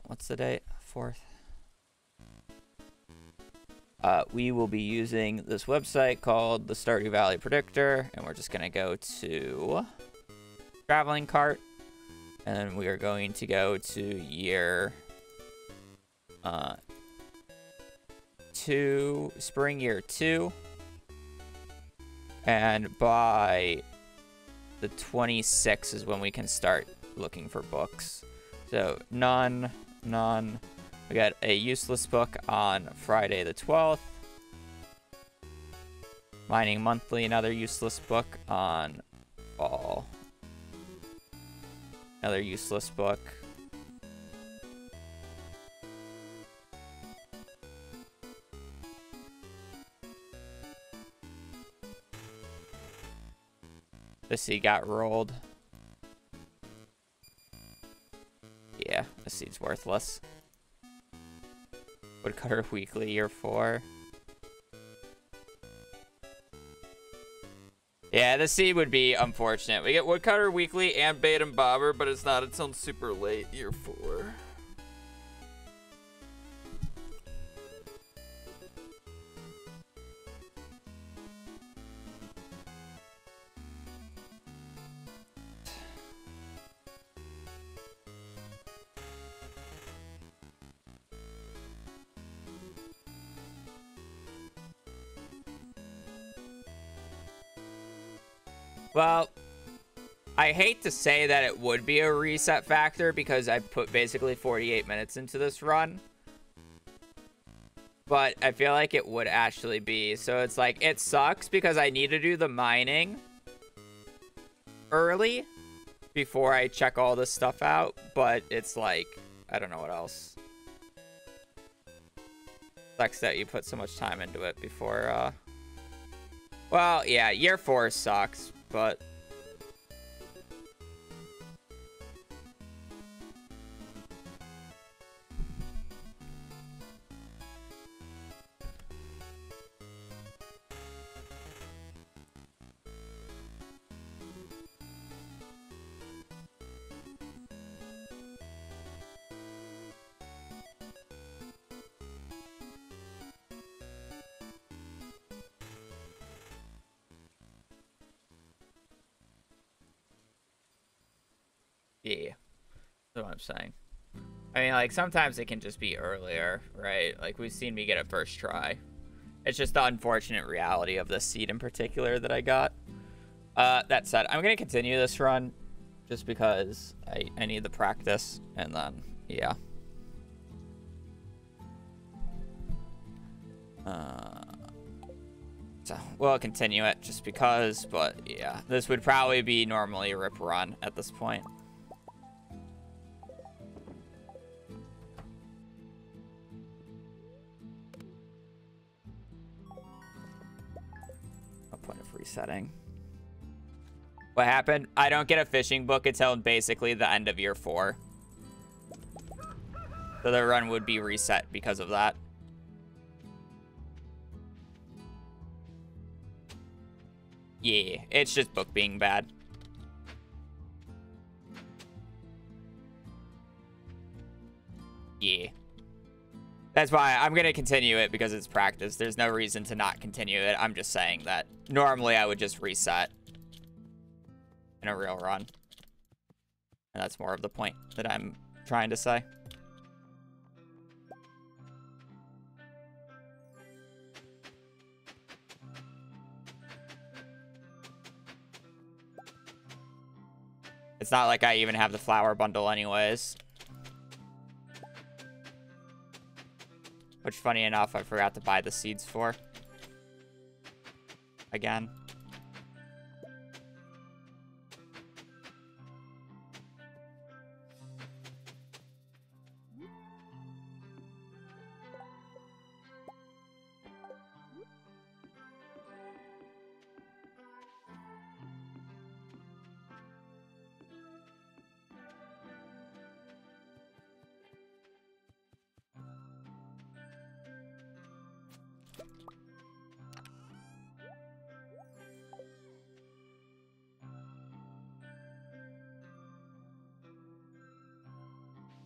What's the date? 4th. We will be using this website called the Stardew Valley Predictor, and we're just going to go to Traveling Cart, and we are going to go to year 2, spring year 2, and by the 26th is when we can start looking for books. So none. We got a useless book on Friday the 12th. Mining Monthly, another useless book on fall. Another useless book. The seed got rolled. Yeah, the seed's worthless. Woodcutter Weekly, year 4. Yeah, the seed would be unfortunate. We get Woodcutter Weekly and Bait and Bobber, but it's not until super late, year 4. Well, I hate to say that it would be a reset factor because I put basically 48 minutes into this run. But I feel like it would actually be. So it's like, it sucks because I need to do the mining early before I check all this stuff out. But it's like, I don't know what else. Sucks that you put so much time into it before, well, yeah, year 4 sucks. But yeah, that's what I'm saying. I mean, like, sometimes it can just be earlier, right? Like, we've seen me get it first try. It's just the unfortunate reality of this seed in particular that I got. That said, I'm going to continue this run just because I need the practice. And then, yeah. So, we'll continue it just because, but yeah. This would probably be normally a rip run at this point. Point of resetting. What happened? I don't get a fishing book until basically the end of year 4. So the run would be reset because of that. Yeah, it's just book being bad. Yeah. That's why I'm going to continue it because it's practice. There's no reason to not continue it. I'm just saying that normally I would just reset in a real run. And that's more of the point that I'm trying to say. It's not like I even have the flower bundle anyways. Which, funny enough, I forgot to buy the seeds for. Again.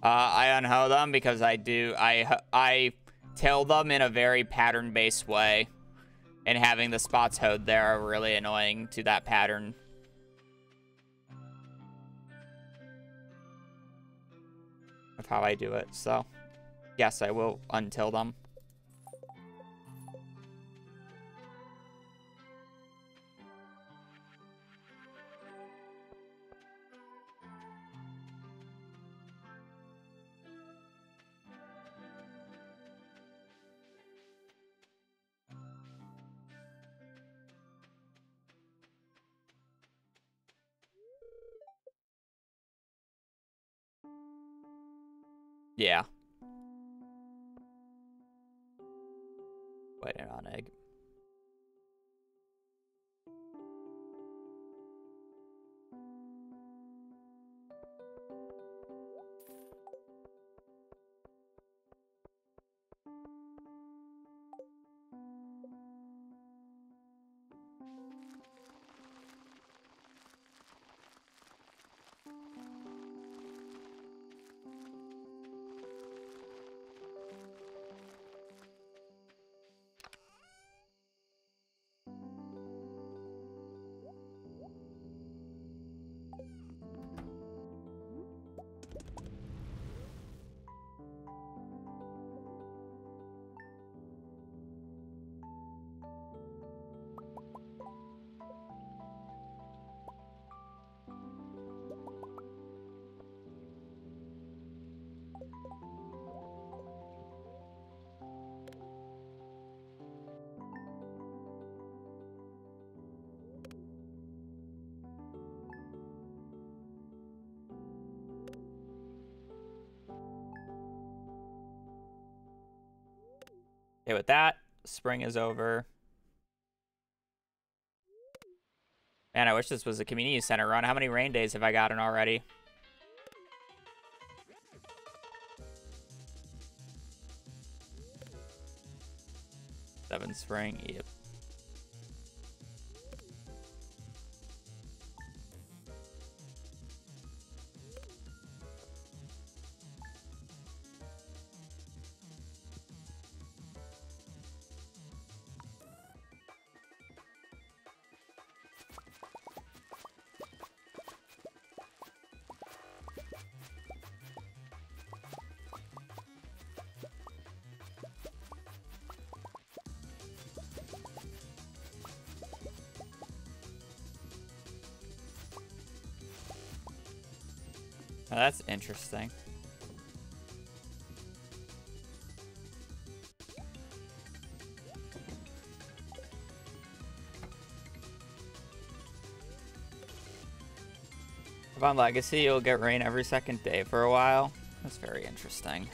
I unho them because I till them in a very pattern-based way, and having the spots hoed there are really annoying to that pattern. Of how I do it, so yes, I will untill them. Yeah. Waiting on egg. Okay, with that, spring is over. Man, I wish this was a community center run. How many rain days have I gotten already? Seven spring, yep. Oh, that's interesting. If on Legacy, you'll get rain every second day for a while. That's very interesting.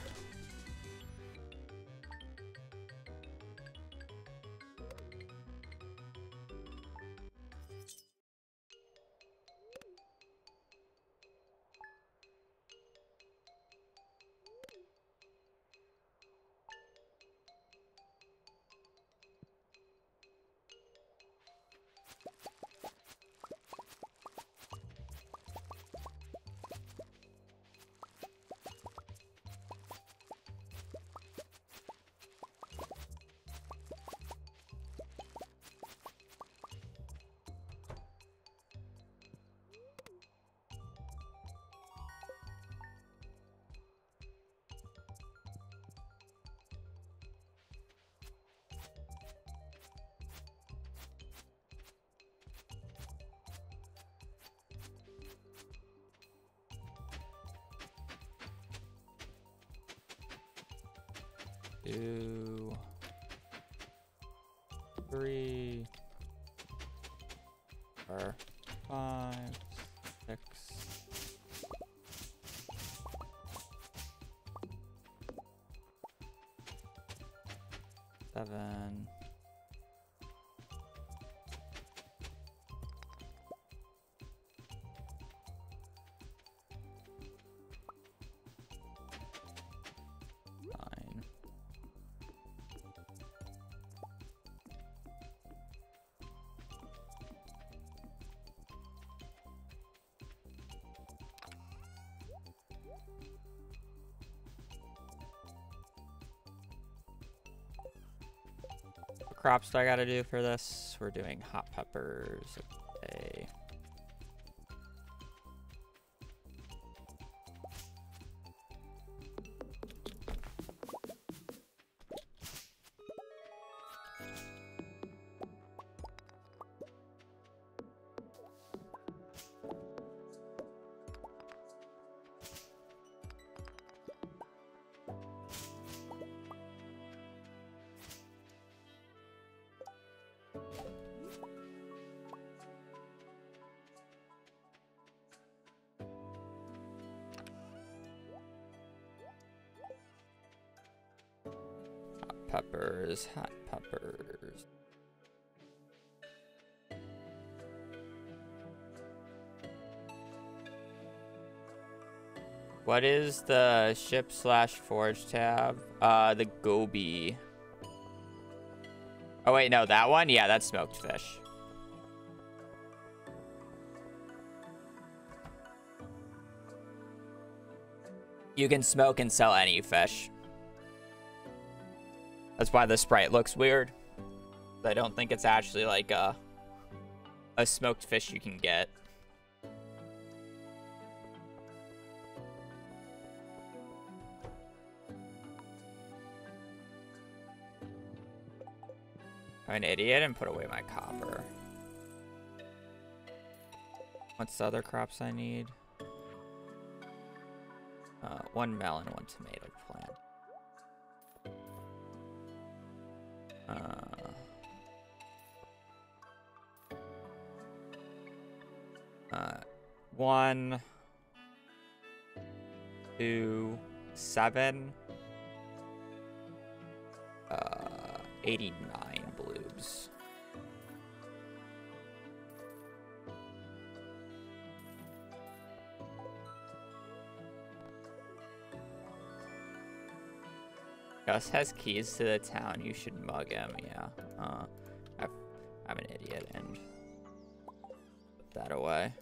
Two, three, 4, 5, 6, 7. crops do I gotta do for this? We're doing hot peppers. Okay. Peppers, hot peppers. What is the ship/forage tab? The goby. Oh wait, no, that one? Yeah, that's smoked fish. You can smoke and sell any fish. That's why the sprite looks weird. I don't think it's actually like a smoked fish you can get. I'm an idiot and put away my copper. What's the other crops I need? 1 melon, 1 tomato plant. 1, 2, 7, 89 bloobs. Gus has keys to the town. You should mug him. Yeah. I'm an idiot and put that away.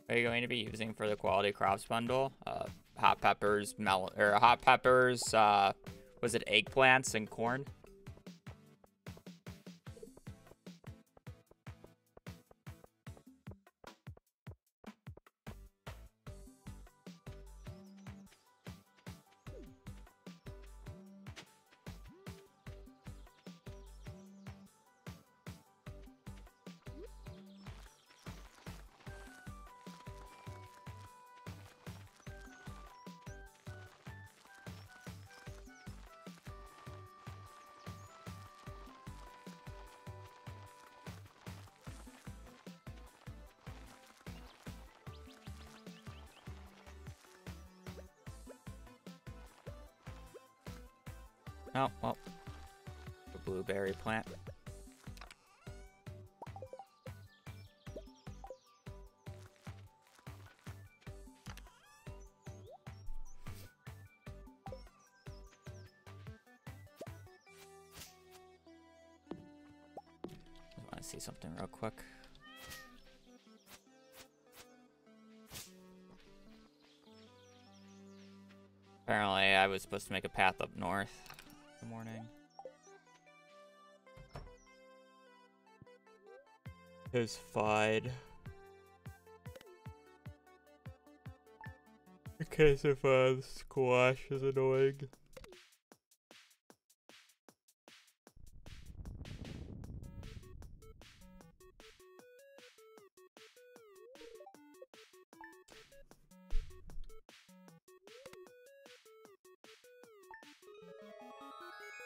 Are you going to be using for the quality crops bundle? Hot peppers, melon, or hot peppers, was it eggplants and corn? Oh, well, the blueberry plant. I want to see something real quick. Apparently, I was supposed to make a path up north. Good morning. It's fine. In case if squash is annoying.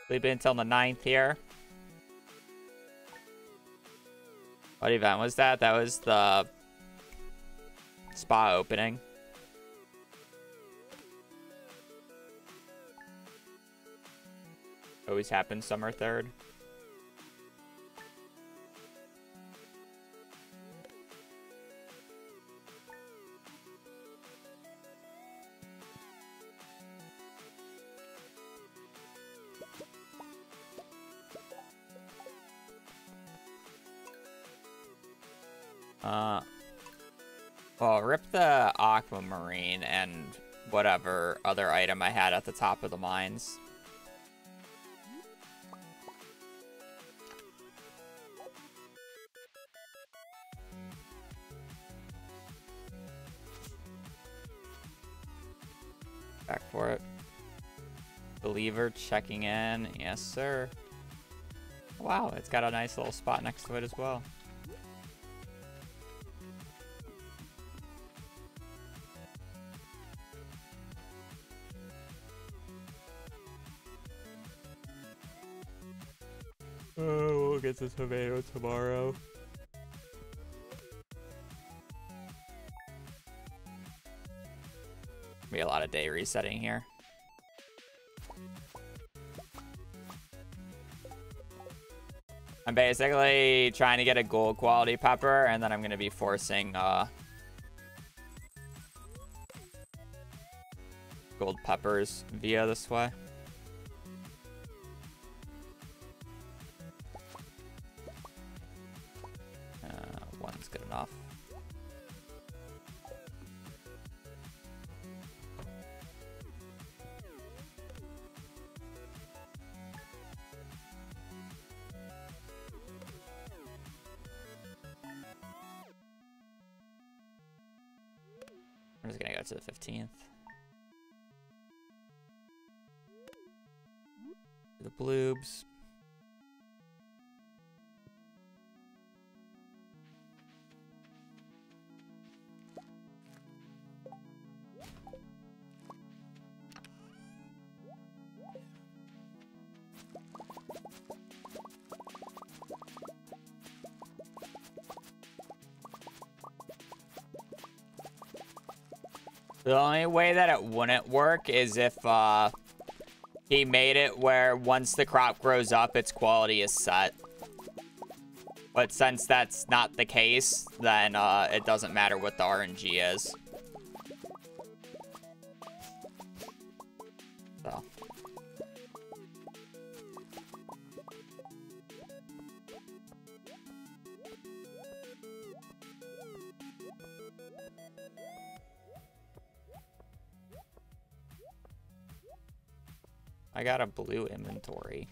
We've been until the 9th here. What event was that? That was the spa opening. Always happens summer 3rd. Well, rip the aquamarine and whatever other item I had at the top of the mines. Back for it. Believer checking in. Yes, sir. Wow, it's got a nice little spot next to it as well. Oh, we'll get the tomato tomorrow. Be a lot of day resetting here. I'm basically trying to get a gold quality pepper, and then I'm going to be forcing gold peppers via this way. One's good enough. I'm just gonna go to the 15th. The bloobs. The only way that it wouldn't work is if he made it where once the crop grows up, its quality is set. But since that's not the case, then it doesn't matter what the RNG is. So. I got a blue inventory.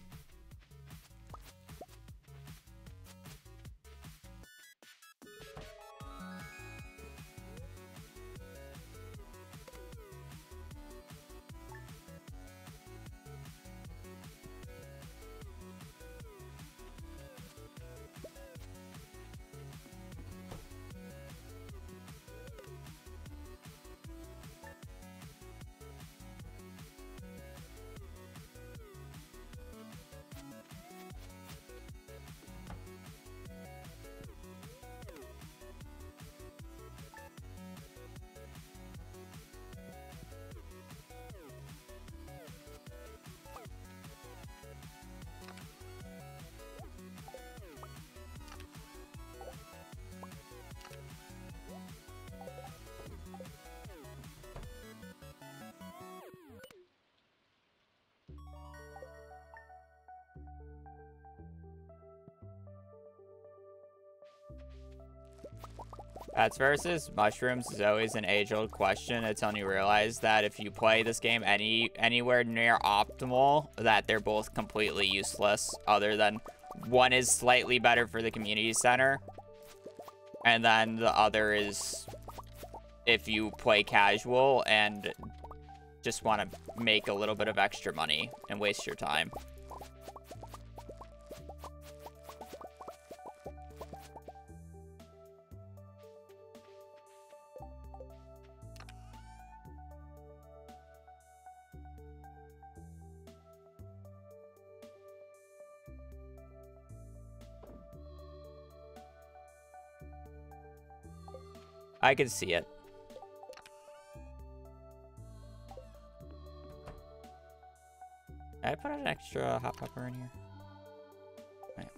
Bats versus mushrooms is always an age-old question until you realize that if you play this game anywhere near optimal, that they're both completely useless, other than one is slightly better for the community center, and then the other is if you play casual and just want to make a little bit of extra money and waste your time. I can see it. I put an extra hot pepper in here? Right.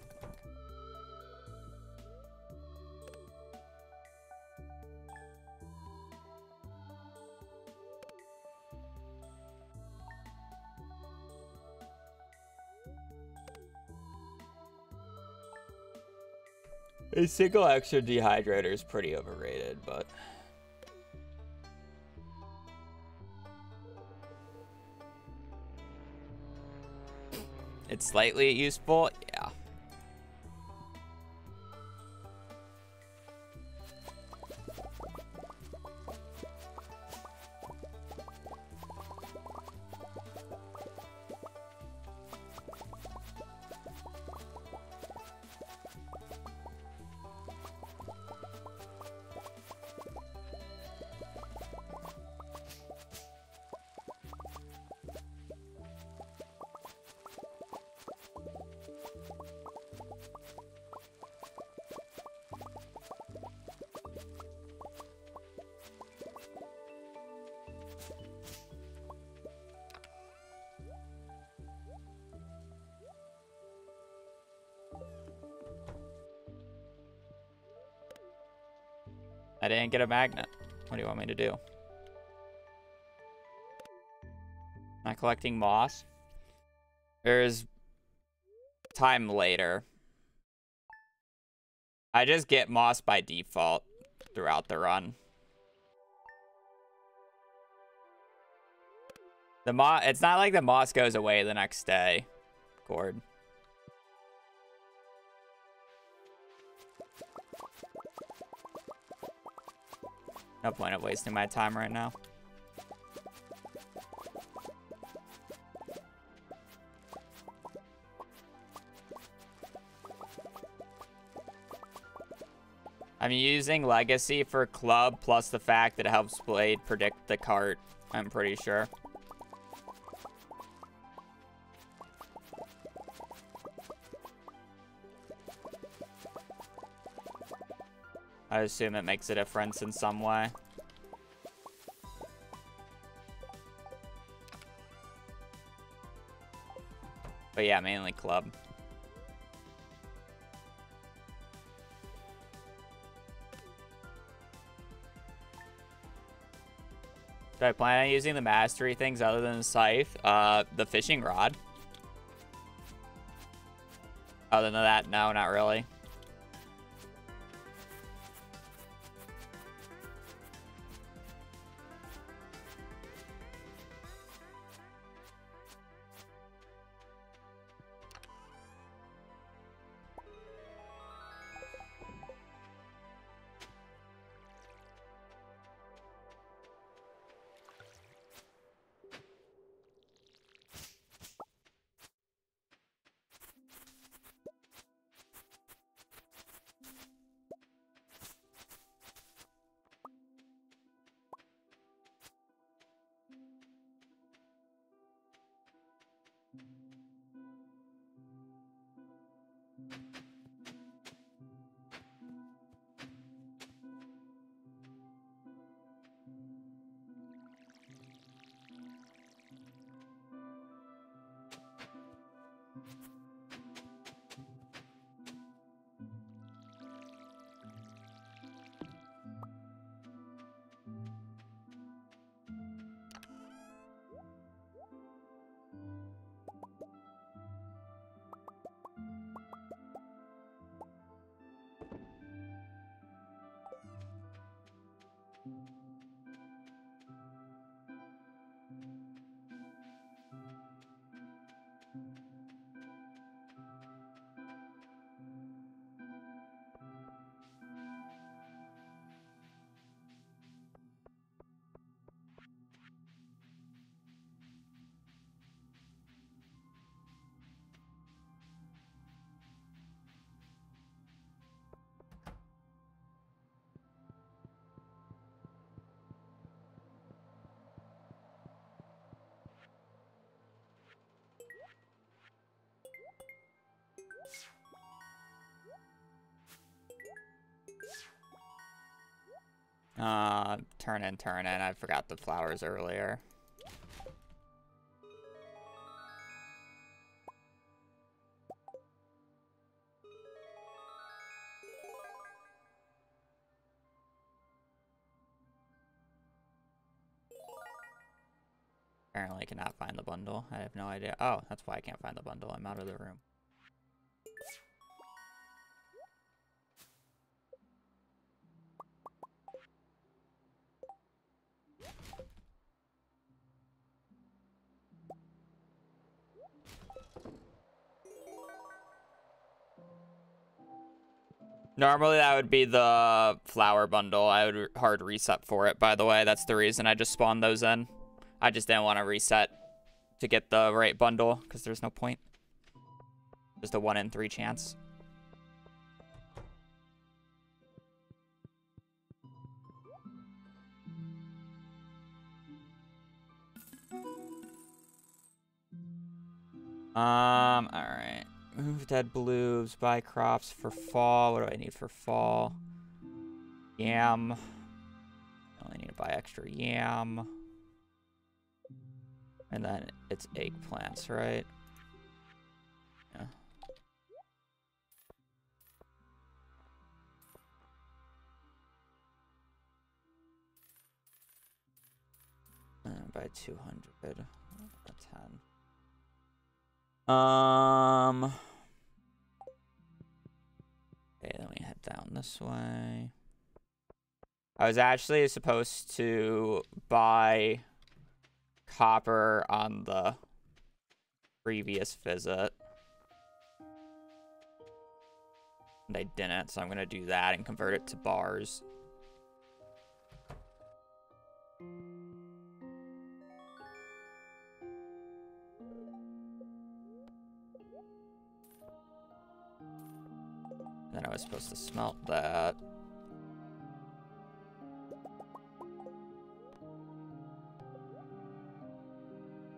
A single extra dehydrator is pretty overrated, but it's slightly useful. Yeah. I didn't get a magnet. What do you want me to do? Am I collecting moss? There's time later. I just get moss by default throughout the run. It's not like the moss goes away the next day, Cord. No point of wasting my time right now. I'm using Legacy for Club, plus the fact that it helps Blade predict the cart, I'm pretty sure. I assume it makes a difference in some way. But yeah, mainly Club. Do I plan on using the mastery things other than the scythe? The fishing rod. Other than that, no, not really. Turn in, turn in. I forgot the flowers earlier. apparently cannot find the bundle. I have no idea. Oh, that's why I can't find the bundle. I'm out of the room. Normally that would be the flower bundle. I would hard reset for it, by the way. That's the reason I just spawned those in. I just didn't want to reset to get the right bundle because there's no point. Just a 1 in 3 chance. Alright. Move dead blues, buy crops for fall. What do I need for fall? Yam. I only need to buy extra yam. And then it's eggplants, right? Yeah. And buy 200. A 10. Okay, then we head down this way. I was actually supposed to buy copper on the previous visit. And I didn't, so I'm gonna do that and convert it to bars. Then I was supposed to smelt that.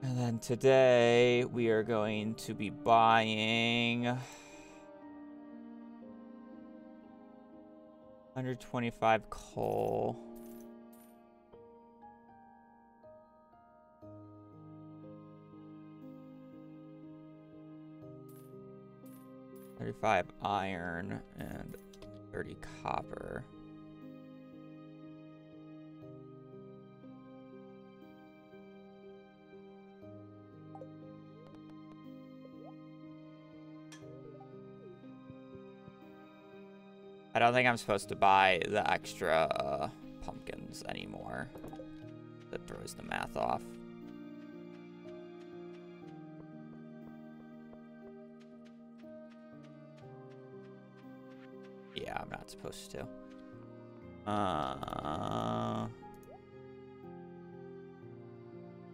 And then today we are going to be buying 125 coal. $35 iron and 30 copper. I don't think I'm supposed to buy the extra pumpkins anymore. That throws the math off. Yeah, I'm not supposed to.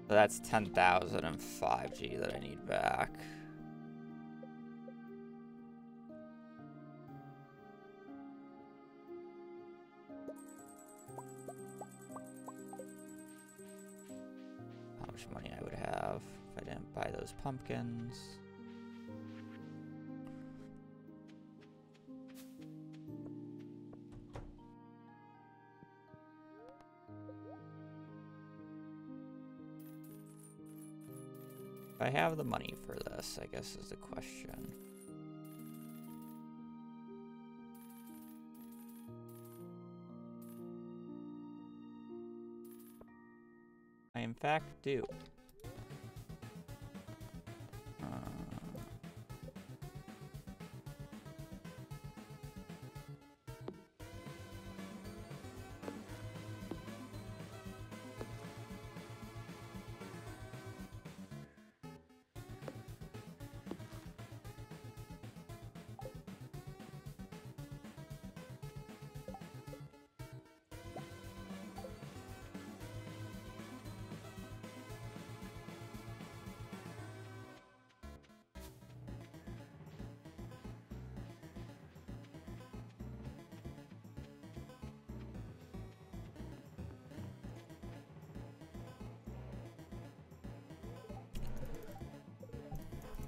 So that's 10,005 G that I need back. How much money I would have if I didn't buy those pumpkins. If I have the money for this, I guess is the question. I in fact do.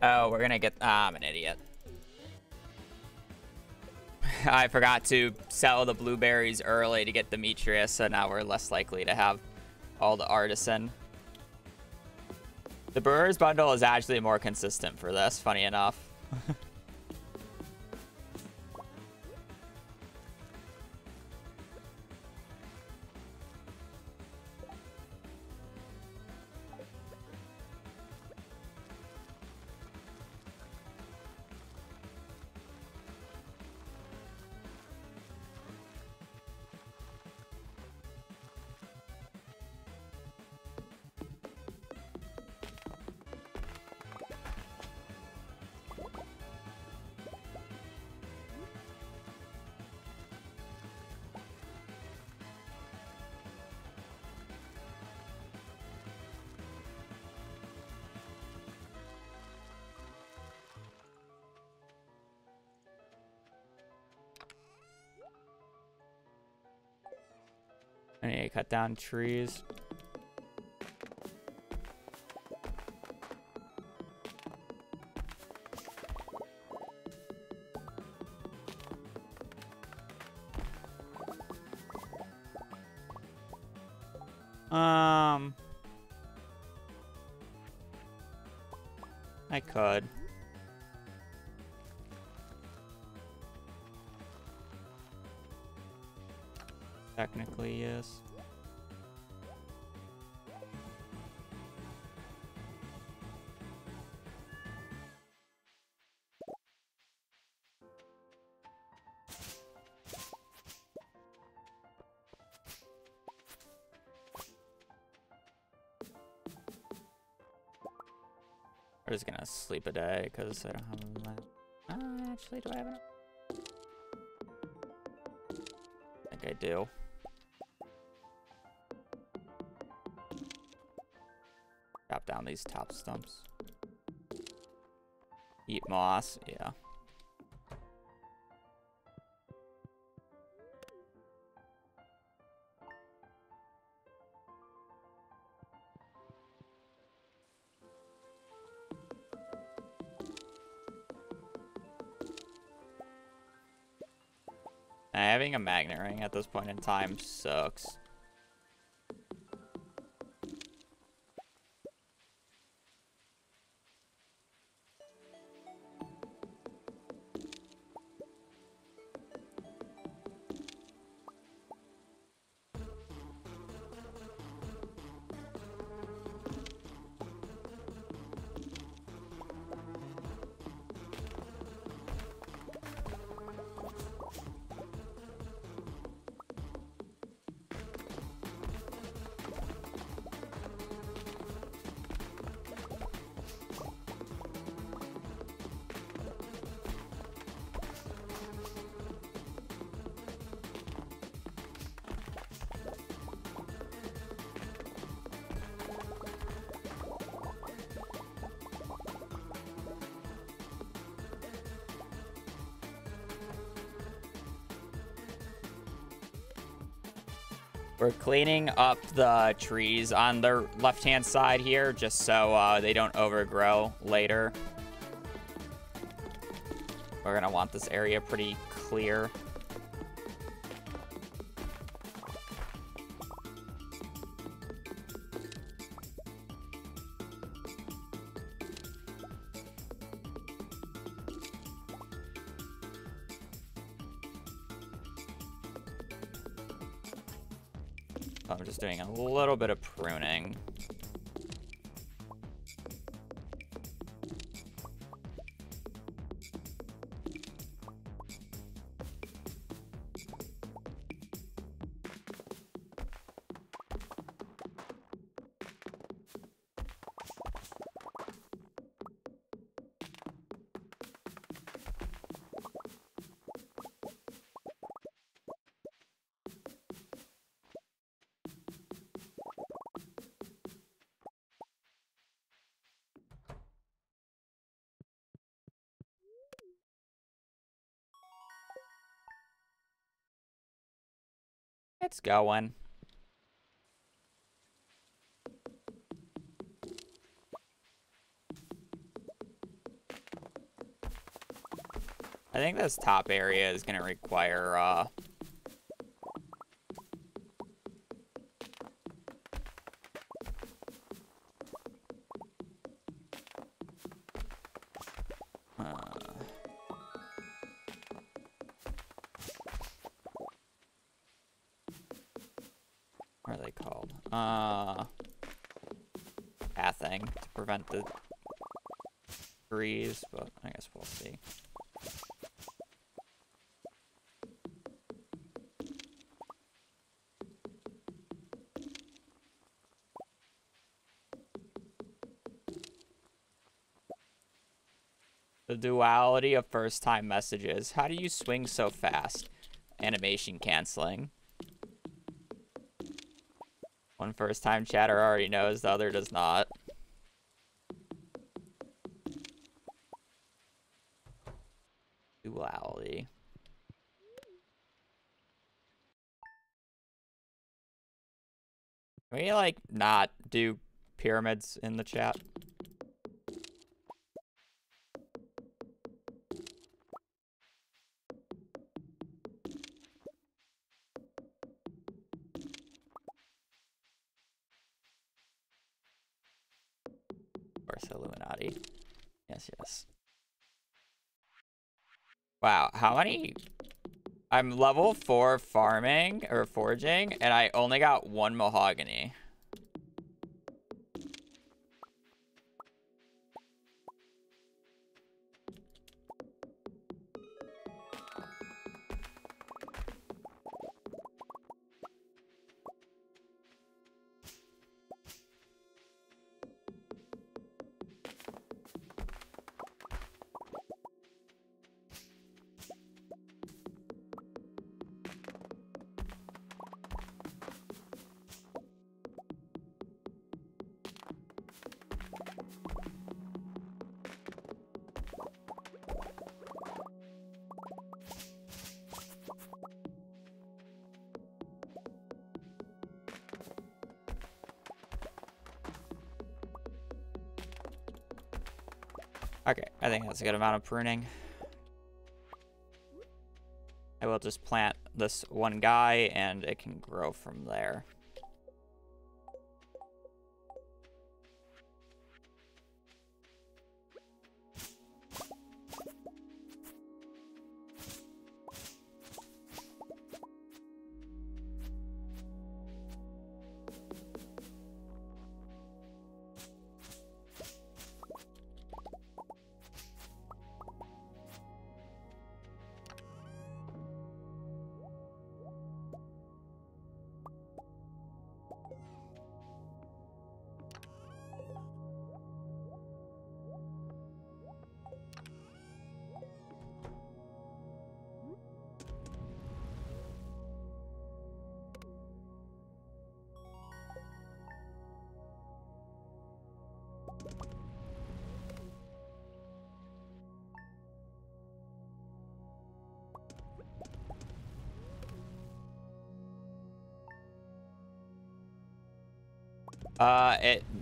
Oh, we're gonna get... I'm an idiot. I forgot to sell the blueberries early to get Demetrius, so now we're less likely to have all the artisan. The brewer's bundle is actually more consistent for this, funny enough. I need to cut down trees. I could. Technically, yes. I'm just gonna sleep a day because I don't have enough. Actually, do I have enough? I think I do. Chop down these top stumps. Eat moss, yeah. Having a magnet ring at this point in time sucks. We're cleaning up the trees on the left-hand side here, just so they don't overgrow later. We're gonna want this area pretty clear. I'm just doing a little bit of pruning. It's going. I think this top area is going to require, what are they called? Pathing to prevent the trees, but I guess we'll see. The duality of first-time messages. How do you swing so fast? Animation canceling. One first-time chatter already knows, the other does not. Duality. Can we, like, not do pyramids in the chat? Of course, Illuminati. Yes, yes. Wow, how many... I'm level 4 farming, or foraging, and I only got 1 mahogany. Okay, I think that's a good amount of pruning. I will just plant this one guy, and it can grow from there.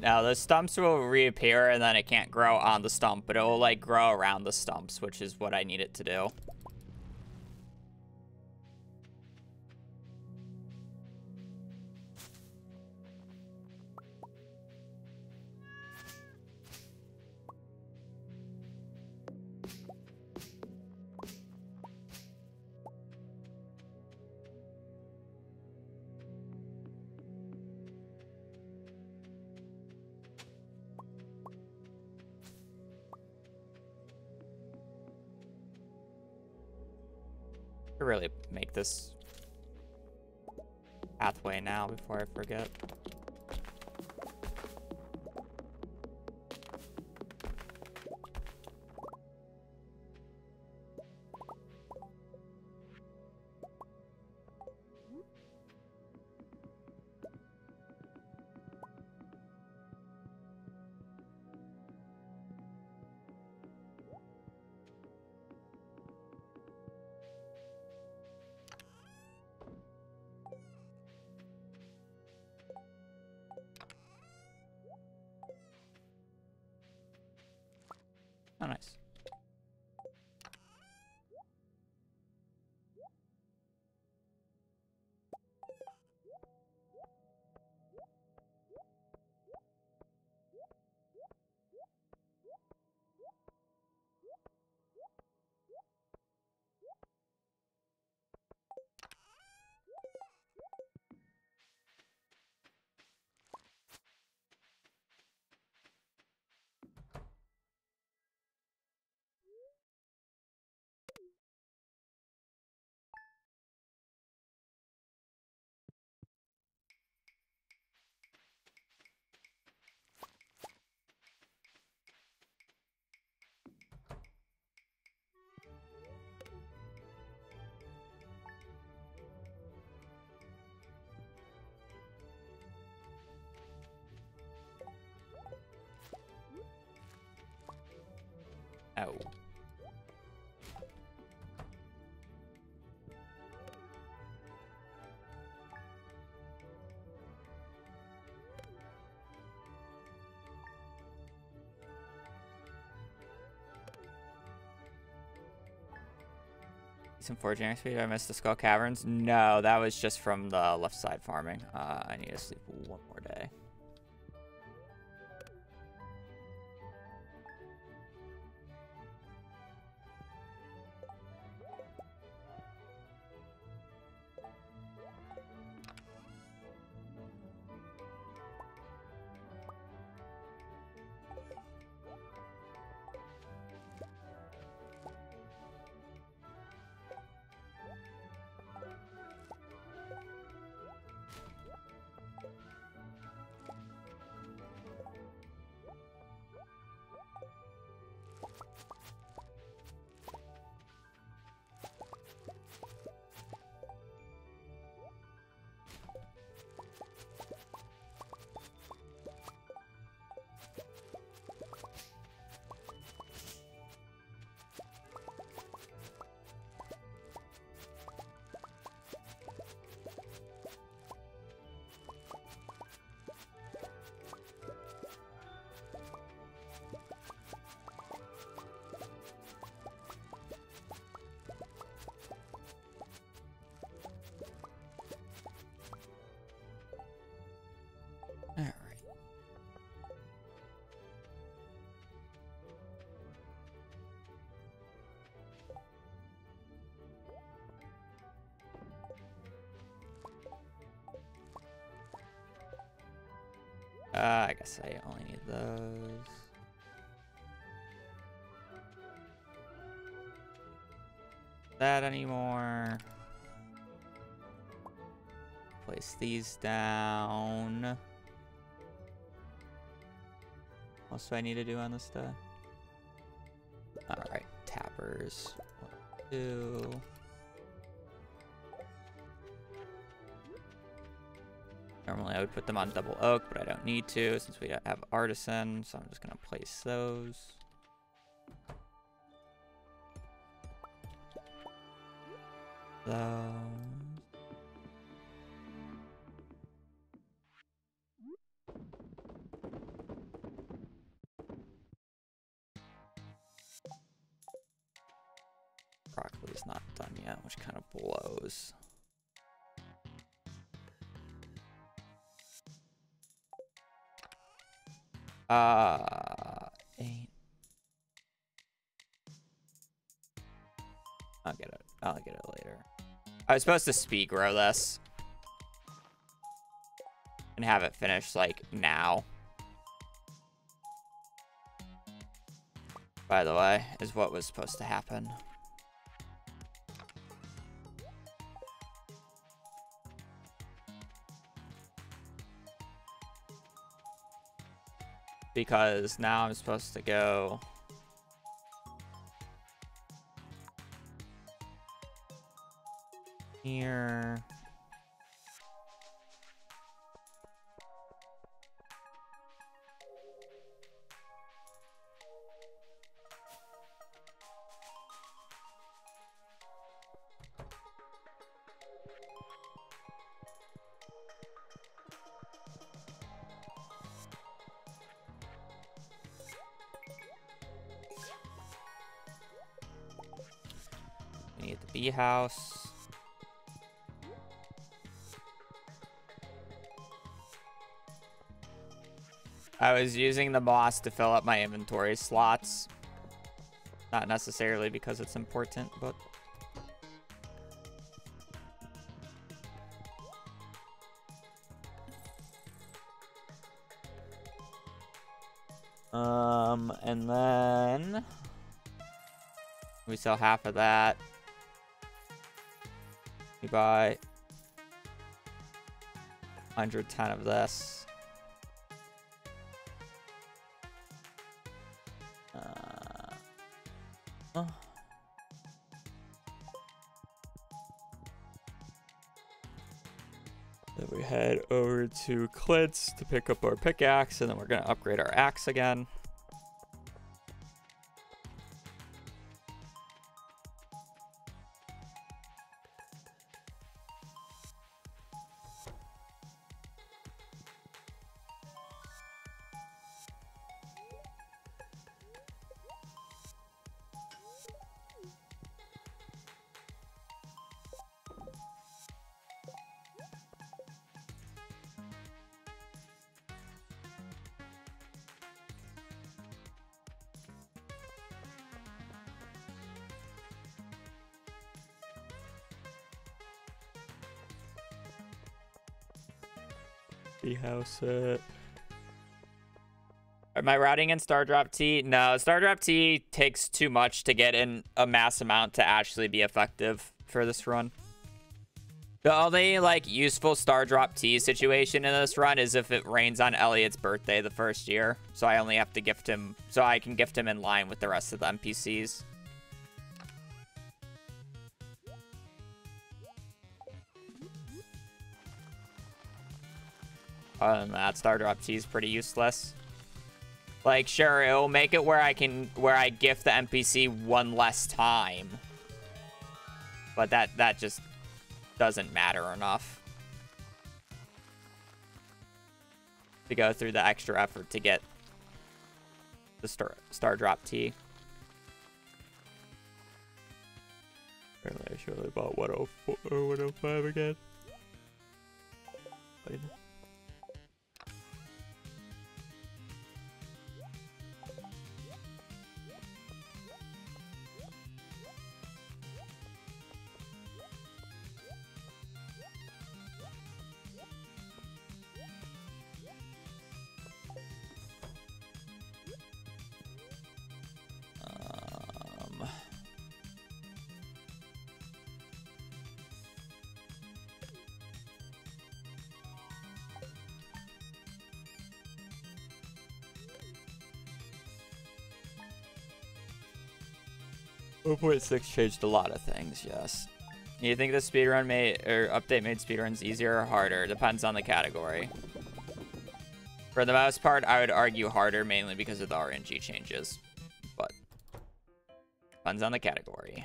Now the stumps will reappear and then it can't grow on the stump, but it will like grow around the stumps, which is what I need it to do. To really make this pathway now before I forget. Oh, nice. Oh. Some foraging speed. I missed the Skull Caverns. No, that was just from the left side farming. I need to sleep one more day. All right. I guess I only need those. That anymore. Place these down. What else do I need to do on this stuff? Alright, tappers. 1, 2. Normally I would put them on double oak, but I don't need to since we have artisan, so I'm just gonna place those. So broccoli's not done yet, which kind of blows. Ain't. I'll get it. I'll get it later. I was supposed to speed grow this and have it finished like now. By the way, is what was supposed to happen. Because now I'm supposed to go here. We need the bee house. I was using the moss to fill up my inventory slots. Not necessarily because it's important, but and then we sell half of that. We buy 110 of this. Then we head over to Clint's to pick up our pickaxe, and then we're gonna upgrade our axe again. See house it. Am I routing in Star Drop T? No, Star Drop T takes too much to get in a mass amount to actually be effective for this run. The only, like, useful Star Drop T situation in this run is if it rains on Elliot's birthday the first year. So I only have to gift him, so I can gift him in line with the rest of the NPCs. Other than that, Star Drop T is pretty useless. Like, sure, it'll make it where I gift the NPC one less time. But that just doesn't matter enough to go through the extra effort to get the Star Drop T. Apparently I should have bought 104 or 105 again. Wait. One point 6 changed a lot of things, yes. You think the speedrun update made speedruns easier or harder? Depends on the category. For the most part, I would argue harder, mainly because of the RNG changes. But depends on the category.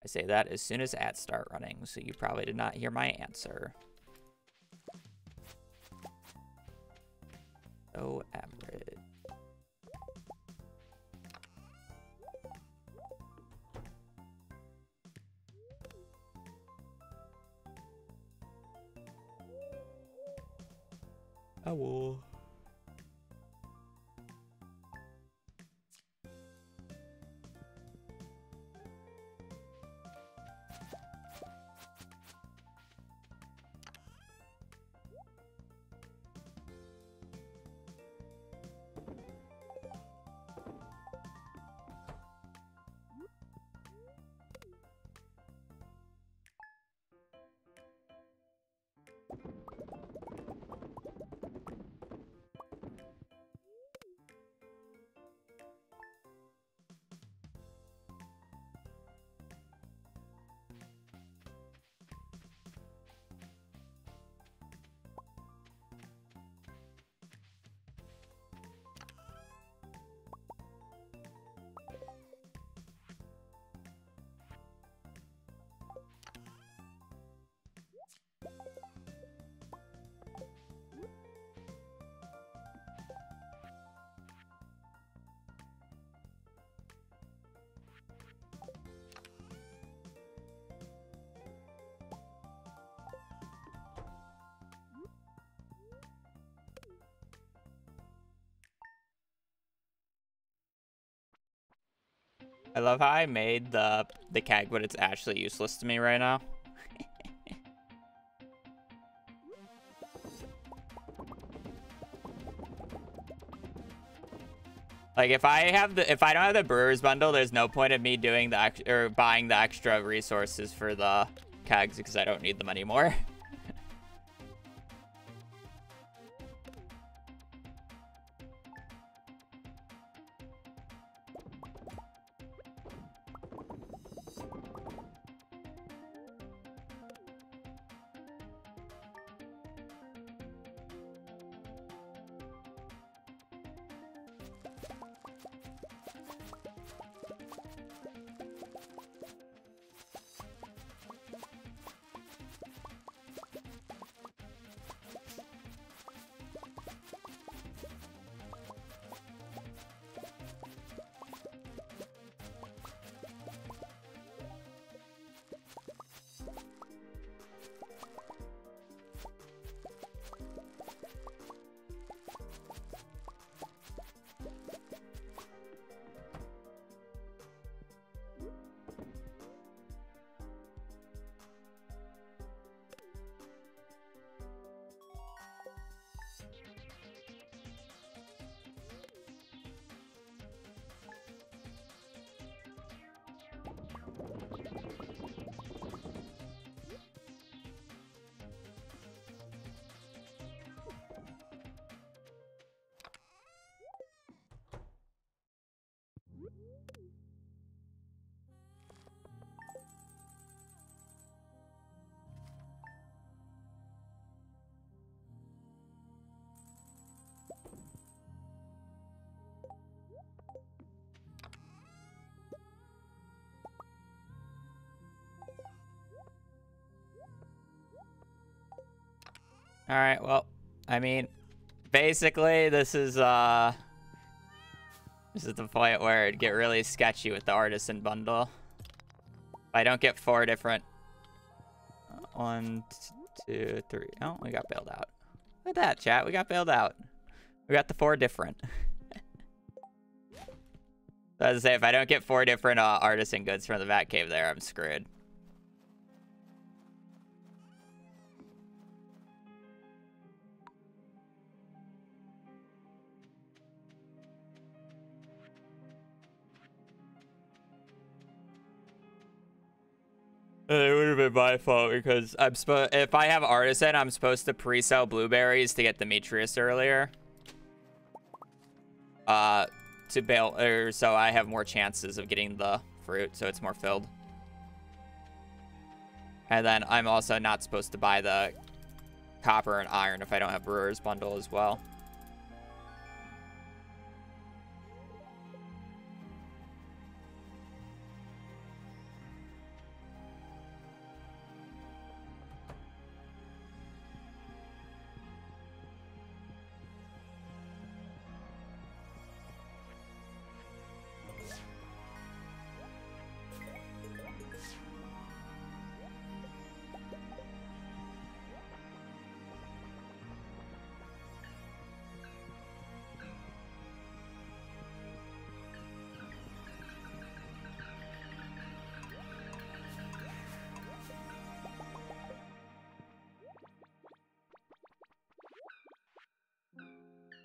I say that as soon as ads start running, so you probably did not hear my answer. So average. I will. I love how I made the keg, but it's actually useless to me right now. Like if I don't have the brewer's bundle, there's no point of me doing buying the extra resources for the kegs because I don't need them anymore. All right, well, I mean, basically, this is the point where it'd get really sketchy with the artisan bundle. If I don't get 4 different... 1, 2, 3... Oh, we got bailed out. Look at that, chat. We got bailed out. We got the 4 different. So as I say, if I don't get 4 different artisan goods from the Vat Cave there, I'm screwed. It would have been my fault because I'm supposed. If I have artisan, I'm supposed to pre-sell blueberries to get Demetrius earlier. To bail, or so I have more chances of getting the fruit, so it's more filled. And then I'm also not supposed to buy the copper and iron if I don't have brewer's bundle as well.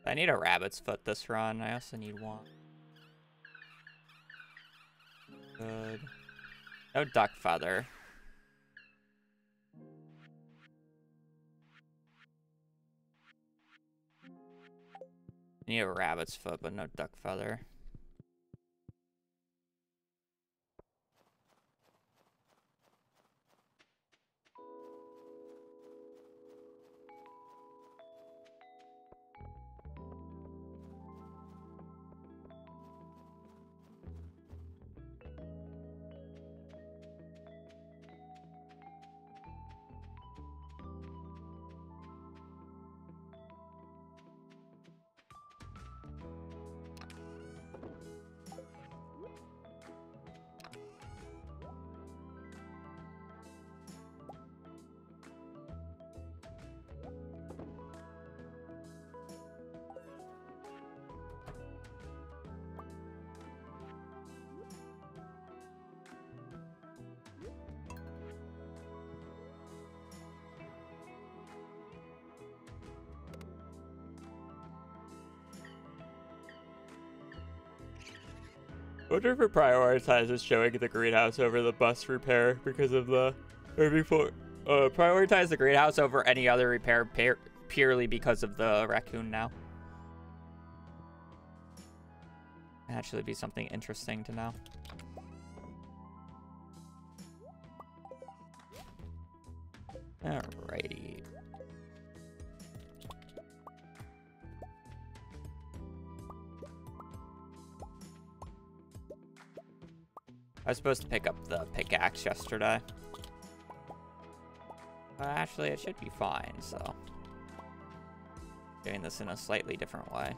I need a rabbit's foot this run. I also need one. Good. No duck feather. I need a rabbit's foot, but no duck feather. I wonder if it prioritizes showing the greenhouse over the bus repair because of the... Or before... prioritize the greenhouse over any other repair purely because of the raccoon now. Actually be something interesting to know. Alrighty. I was supposed to pick up the pickaxe yesterday. Actually, it should be fine, so... Doing this in a slightly different way.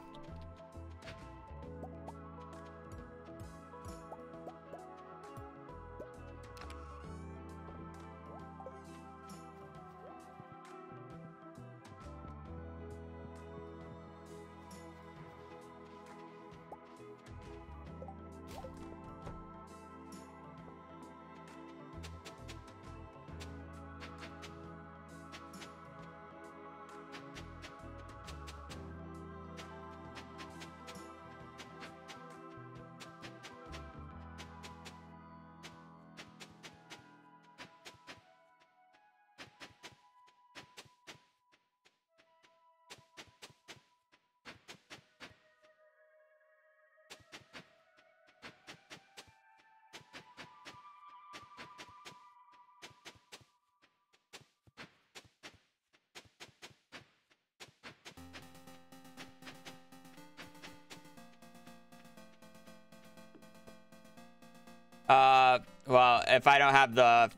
Well, if I don't have the...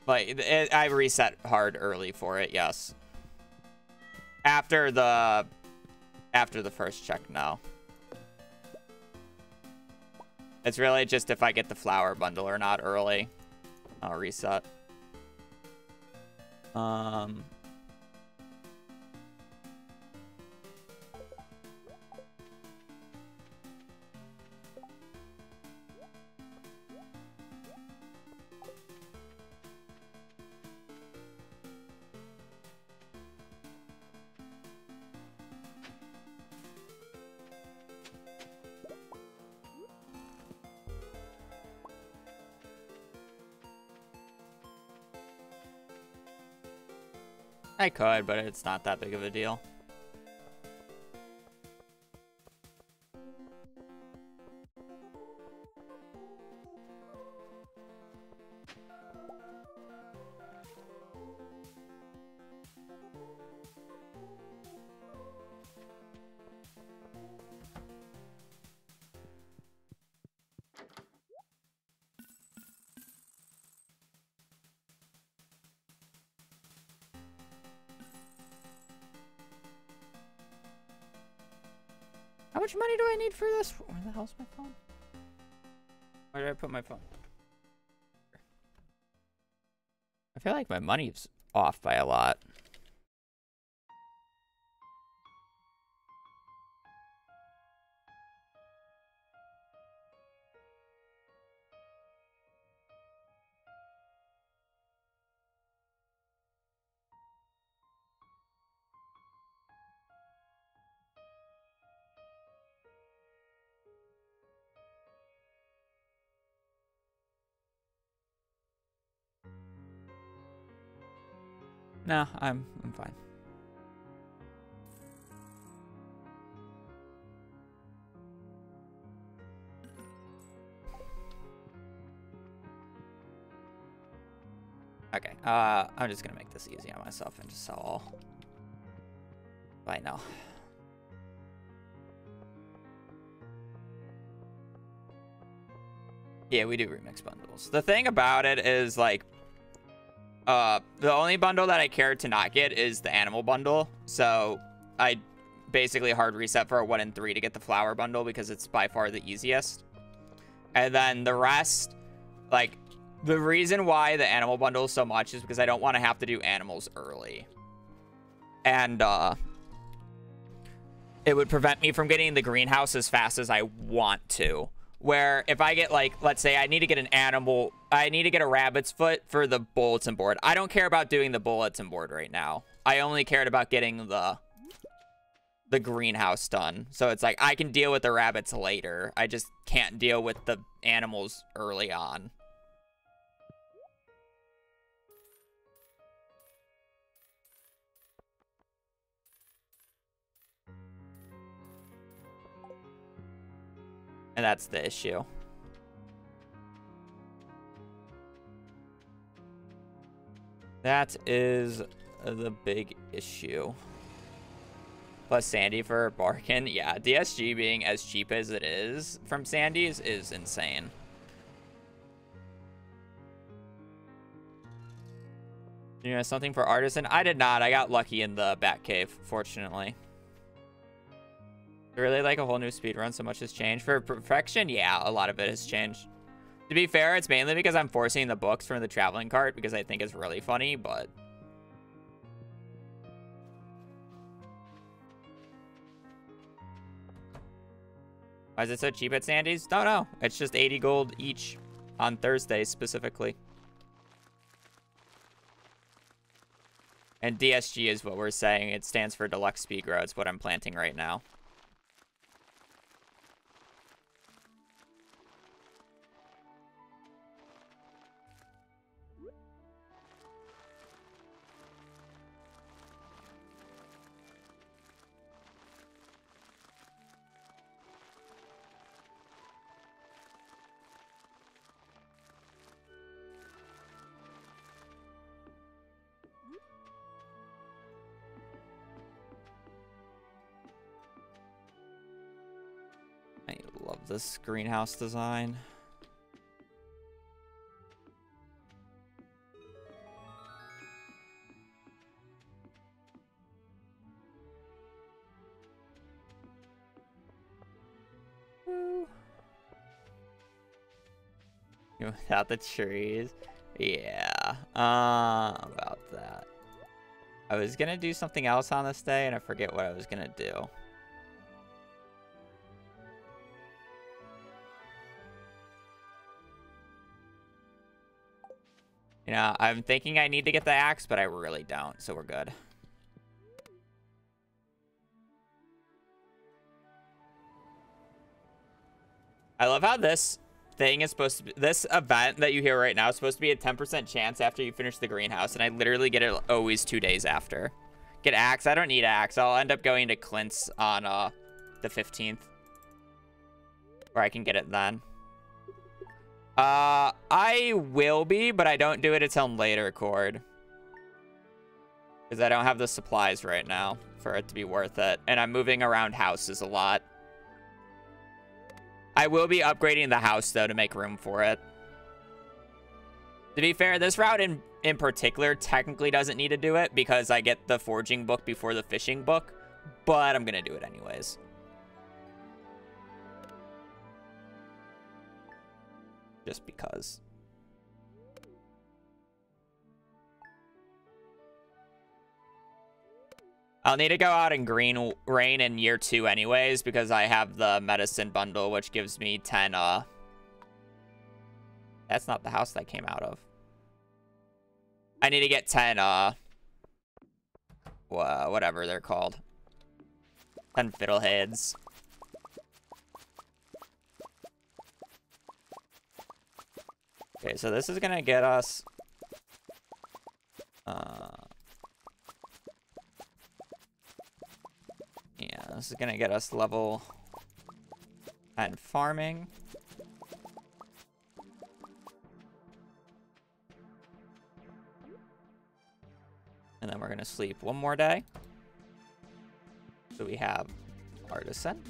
Like, I reset hard early for it, yes. After the first check, no. It's really just if I get the flower bundle or not early, I'll reset. I could, but it's not that big of a deal. How much money do I need for this? Where the hell's my phone? Where did I put my phone? I feel like my money's off by a lot. No, I'm fine. Okay, I'm just gonna make this easy on myself and just sell all. Bye now. Yeah, we do remix bundles. The thing about it is, like, the only bundle that I care to not get is the animal bundle. So I basically hard reset for a 1 and 3 to get the flower bundle because it's by far the easiest. And then the rest, like, the reason why the animal bundle is so much is because I don't want to have to do animals early. And it would prevent me from getting the greenhouse as fast as I want to. Where if I get, like, let's say I need to get an animal, I need to get a rabbit's foot for the bulletin board. I don't care about doing the bulletin board right now. I only cared about getting the greenhouse done. So it's like I can deal with the rabbits later. I just can't deal with the animals early on. And that's the issue. That is the big issue. Plus Sandy for a bargain. Yeah, DSG being as cheap as it is from Sandy's is insane. You know, something for artisan? I did not. I got lucky in the Batcave, fortunately. Really like a whole new speedrun, so much has changed. For perfection, yeah, a lot of it has changed. To be fair, it's mainly because I'm forcing the books from the traveling cart because I think it's really funny, but... Why is it so cheap at Sandy's? Don't know. It's just 80 gold each on Thursdays specifically. And DSG is what we're saying. It stands for Deluxe Speed Grow. It's what I'm planting right now. I love this greenhouse design. Without the trees. Yeah. About that. I was gonna do something else on this day, and I forget what I was gonna do. You know, I'm thinking I need to get the axe, but I really don't, so we're good. I love how this thing is supposed to be, this event that you hear right now is supposed to be a 10% chance after you finish the greenhouse, and I literally get it always 2 days after. Get axe. I don't need axe. I'll end up going to Clint's on the 15th, where I can get it then. I will be, but I don't do it until later, Cord. Because I don't have the supplies right now for it to be worth it. And I'm moving around houses a lot. I will be upgrading the house, though, to make room for it. To be fair, this route in particular technically doesn't need to do it because I get the forging book before the fishing book. But I'm going to do it anyways. Just because. I'll need to go out in green rain in year 2 anyways, because I have the medicine bundle, which gives me 10, That's not the house that I came out of. I need to get 10, whatever they're called. 10 fiddleheads. Okay, so this is gonna get us... yeah, this is gonna get us level 10 farming. And then we're gonna sleep 1 more day. So we have artisan.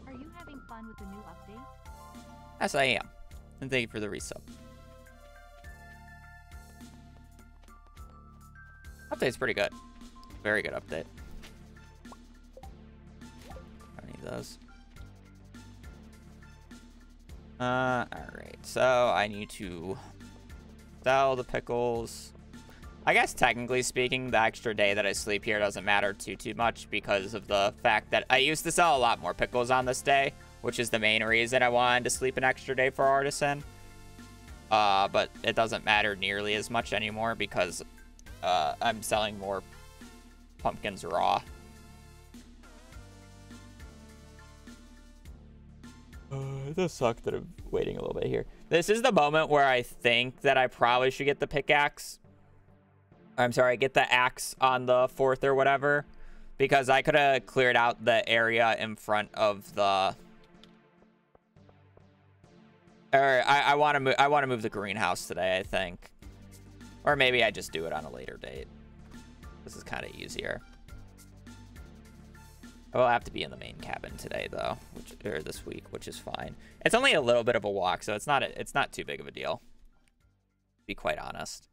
Are you having fun with the new update? Yes, I am. And thank you for the resub. Update's pretty good. Very good update. I need those. Alright. So I need to sell the pickles. I guess technically speaking, the extra day that I sleep here doesn't matter too much because of the fact that I used to sell a lot more pickles on this day, which is the main reason I wanted to sleep an extra day for artisan. But it doesn't matter nearly as much anymore because I'm selling more pumpkins raw. It does suck that I'm waiting a little bit here. This is the moment where I think that I probably should get the pickaxe. I'm sorry, get the axe on the 4th or whatever. Because I could have cleared out the area in front of the... Or I want to move the greenhouse today, I think. Or maybe I just do it on a later date. This is kind of easier. I will have to be in the main cabin today, though, or this week, which is fine. It's only a little bit of a walk, so it's not too big of a deal. To be quite honest.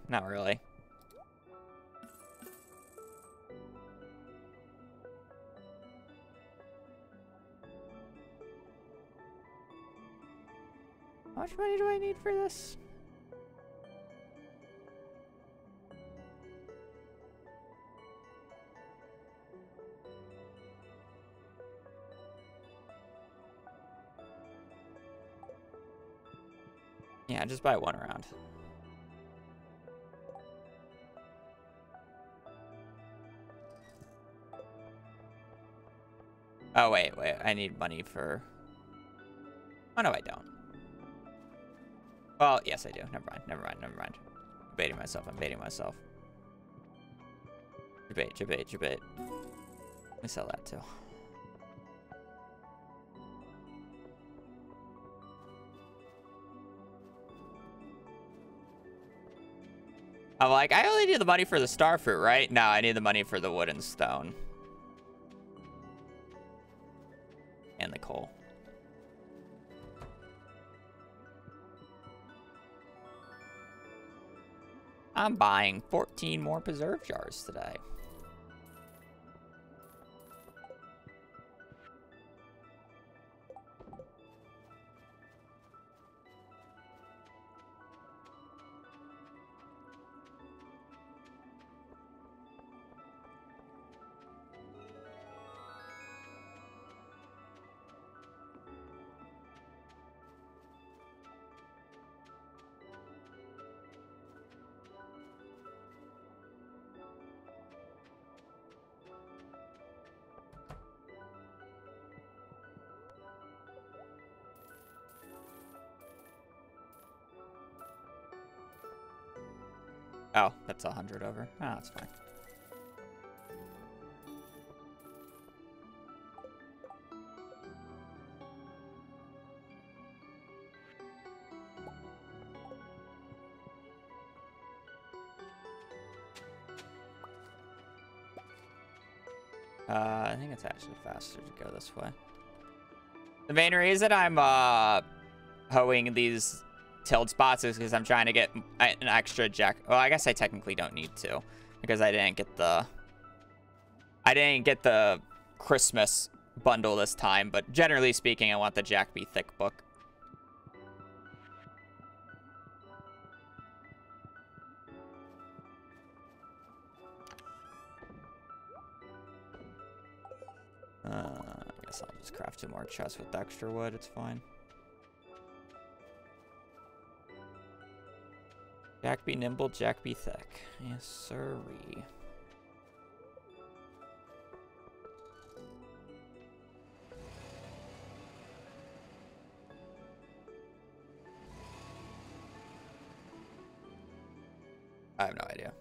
Not really. much money do I need for this? Yeah, just buy one round. Oh, wait. I need money for... Oh, no, I don't. Well, yes, I do. Never mind. I'm baiting myself. Debate. Let me sell that, too. I'm like, I only need the money for the star fruit, right? No, I need the money for the wood and stone. And the coal. I'm buying 14 more preserve jars today. Oh, that's 100 over. Oh, that's fine. I think it's actually faster to go this way. The main reason I'm hoeing these tilled spots is because I'm trying to get an extra jack. Well, I guess I technically don't need to because I didn't get the Christmas bundle this time. But generally speaking, I want the Jack B. Thick book. I guess I'll just craft 2 more chests with extra wood. It's fine. Jack be nimble, Jack be thick. Yes, sirree. I have no idea.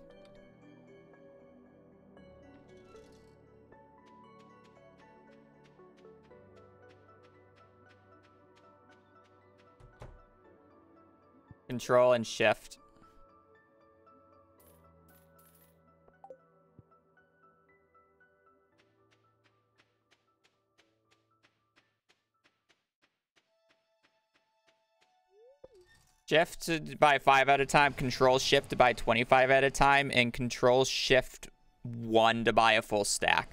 Control and shift. Shift to buy 5 at a time, control shift to buy 25 at a time, and control shift 1 to buy a full stack.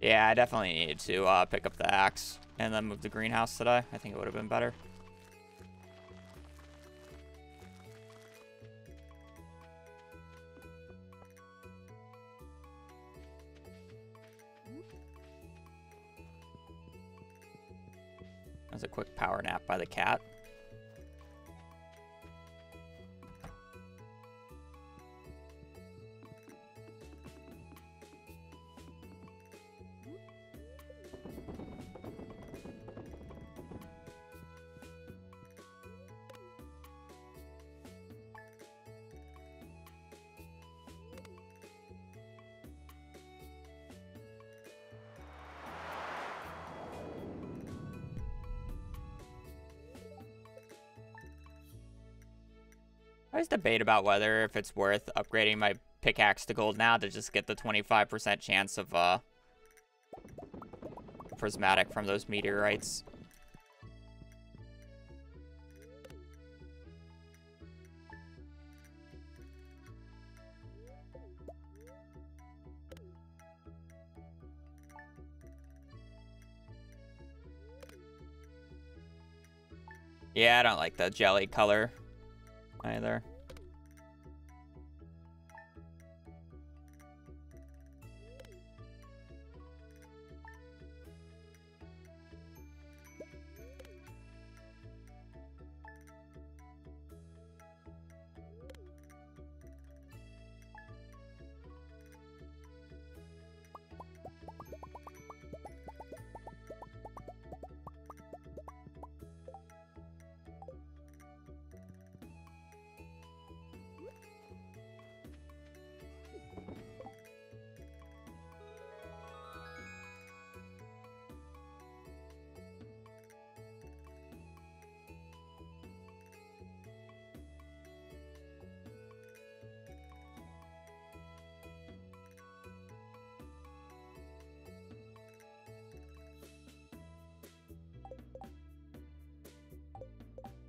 Yeah, I definitely needed to pick up the axe and then move the greenhouse today. I think it would have been better. That was a quick power nap by the cat. I always debate about whether if it's worth upgrading my pickaxe to gold now to just get the 25% chance of prismatic from those meteorites. Yeah, I don't like the jelly color either.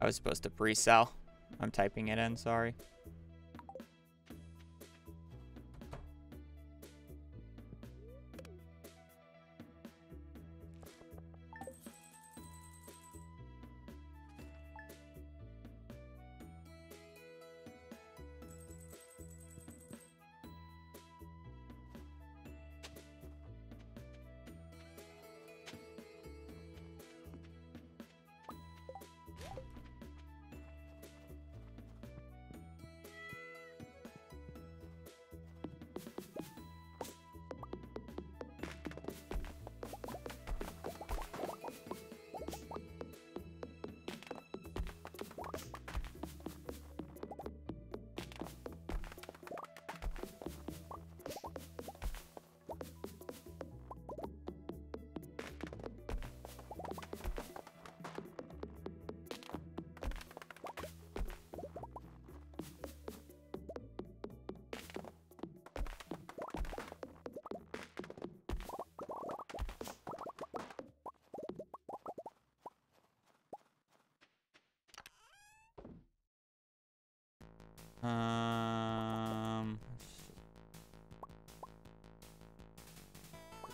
I was supposed to pre-sell. I'm typing it in, sorry.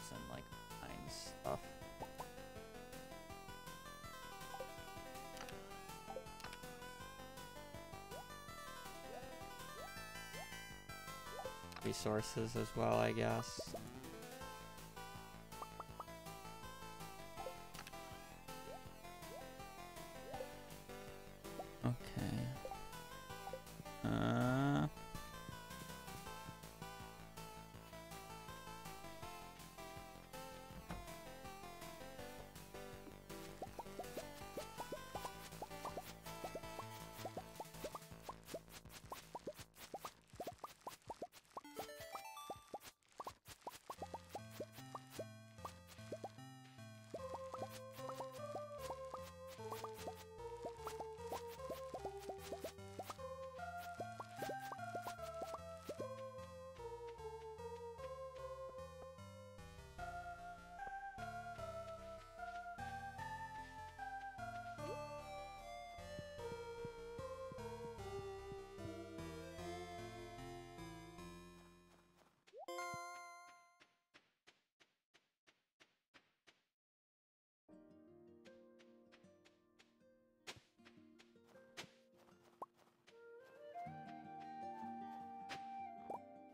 Some like mine stuff. Resources as well, I guess. Okay.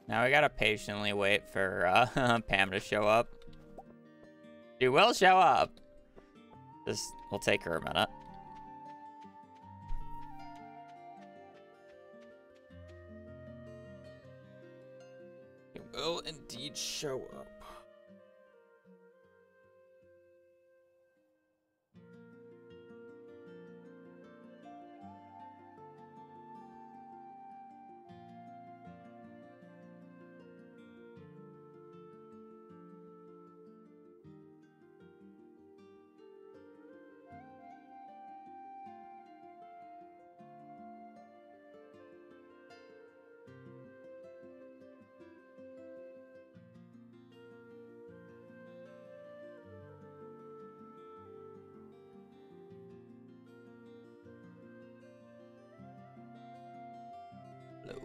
Now we gotta patiently wait for Pam to show up. She will show up. Just, we'll take her a minute. She will indeed show up. Hello.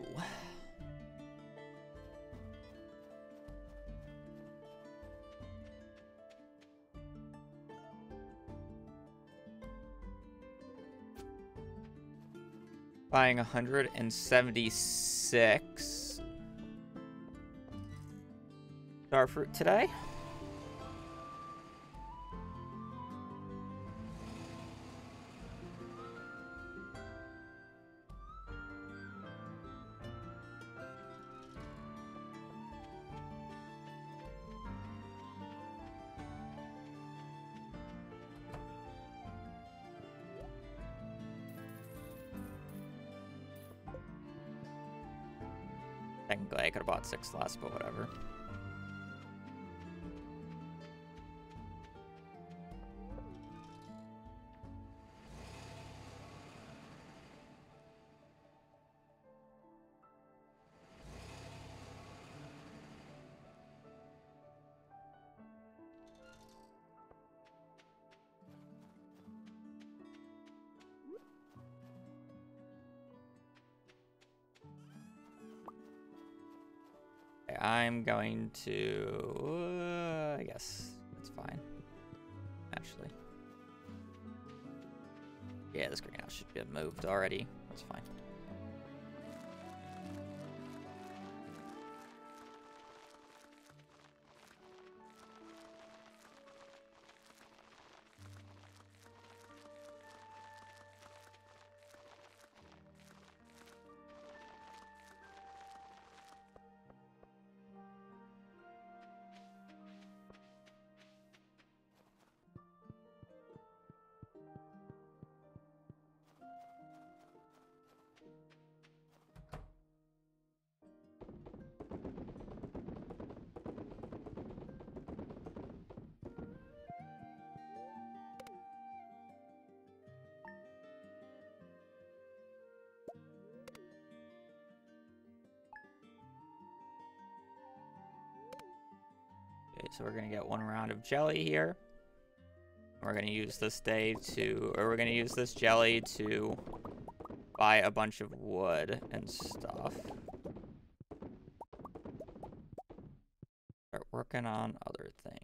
Buying 176 starfruit today. Technically, I could have bought 6 less, but whatever. I'm going to, I guess that's fine, actually. Yeah, this greenhouse should be moved already. That's fine. Okay, so we're gonna get 1 round of jelly here. We're gonna use this we're gonna use this jelly to buy a bunch of wood and stuff. Start working on other things.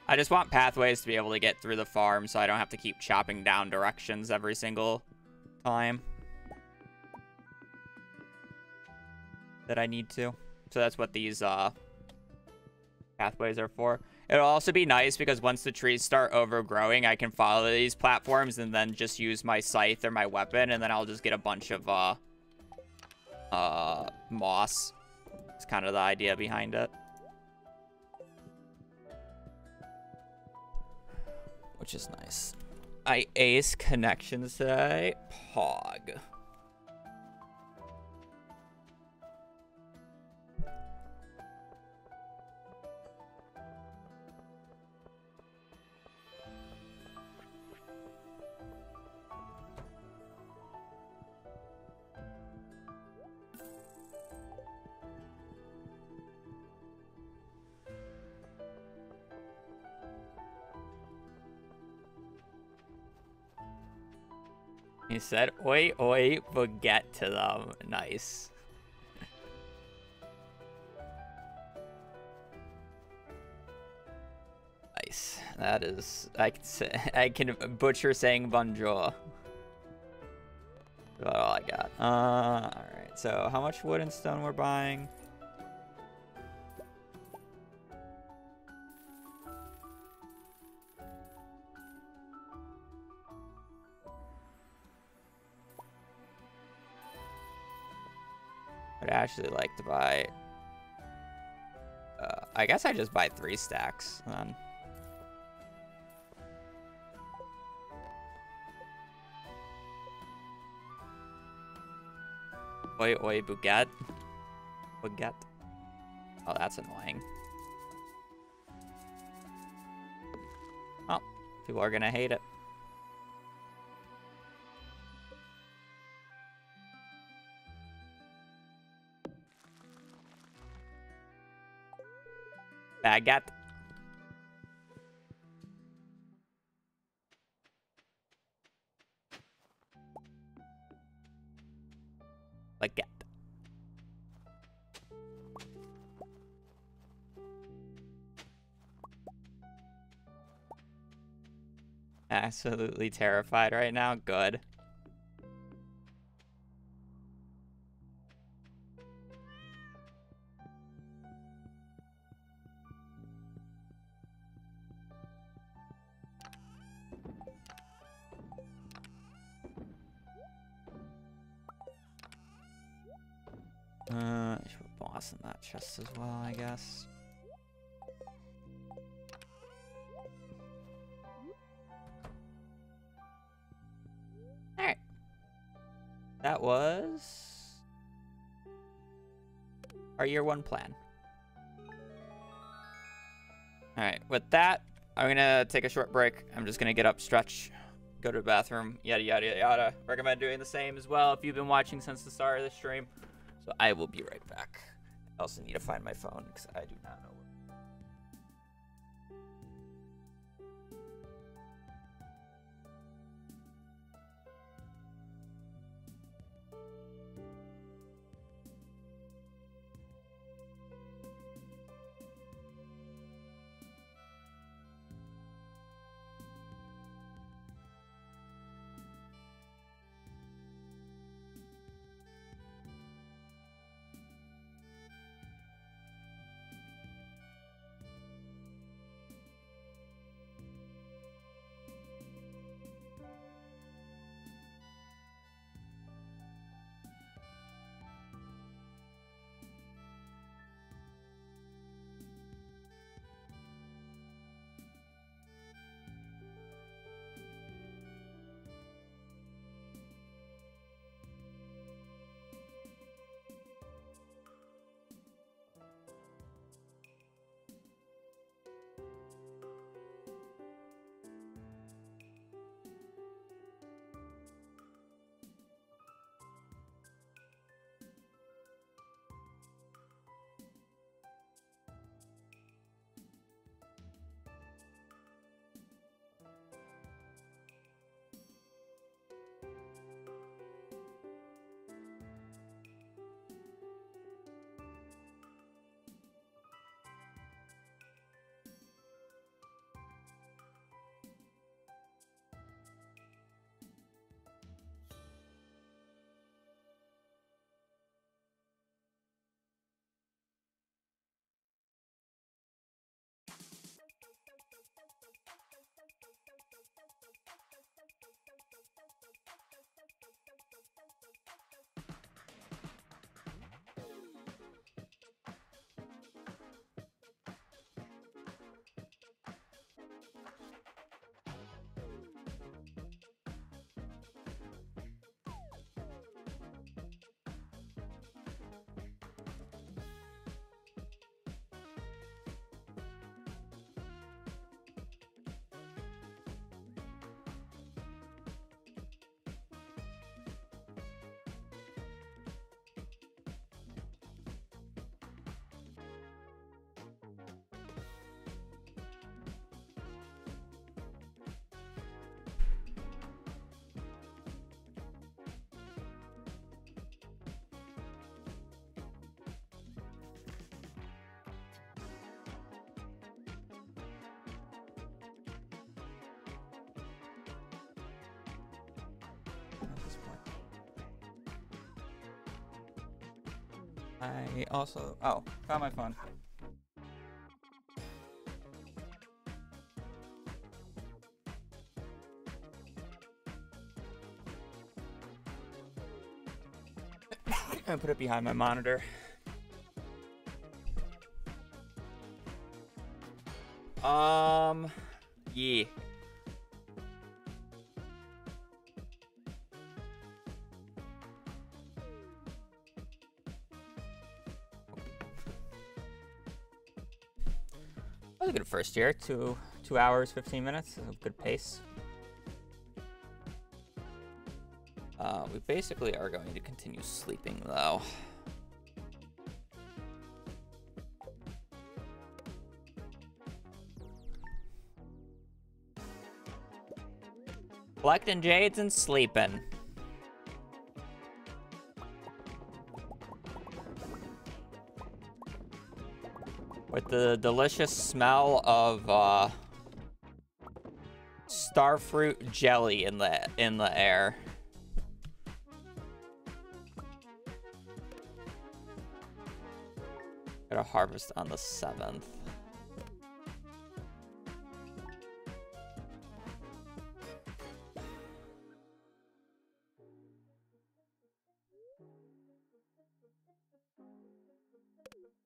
I just want pathways to be able to get through the farm so I don't have to keep chopping down directions every single time that I need to. So that's what these pathways are for. It'll also be nice because once the trees start overgrowing, I can follow these platforms and then just use my scythe or my weapon, and then I'll just get a bunch of moss. It's kind of the idea behind it. which is nice. I ace connections today. Pog. He said, oi, oi, but get to them. Nice. Nice. That is, I can butcher saying bonjour. That's all I got. Alright, so how much wood and stone we're buying? I'd actually like to buy... I guess I just buy 3 stacks, then. Oi, oi, baguette. Baguette. Oh, that's annoying. Oh, people are gonna hate it. Baguette. Baguette. Absolutely terrified right now. Good. I should put boss in that chest as well, I guess. Alright. That was our year 1 plan. Alright, with that, I'm gonna take a short break. I'm just gonna get up, stretch, go to the bathroom, yada yada yada. Recommend doing the same as well if you've been watching since the start of the stream. So I will be right back. I also need to find my phone because I do not know where. I also... Oh, found my phone. I'm gonna put it behind my monitor. Yeah. That was a good first year. 2 hours, 15 minutes. A good pace. We basically are going to continue sleeping, though. Collecting jades and sleeping. With the delicious smell of starfruit jelly in the air. Got a harvest on the 7th.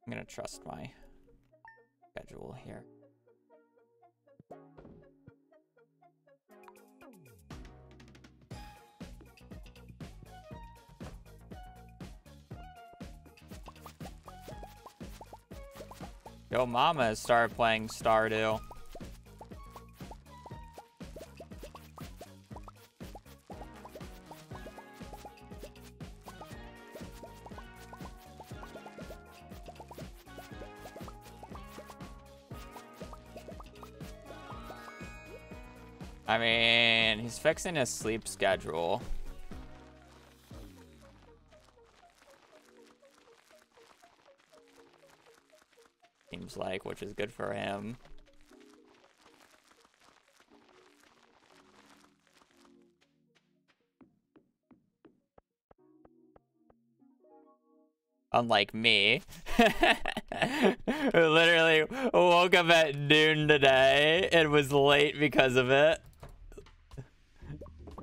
I'm gonna trust my schedule here. Yo, Mama has started playing Stardew. I mean, he's fixing his sleep schedule. Seems like, which is good for him. Unlike me. Literally woke up at noon today and was late because of it.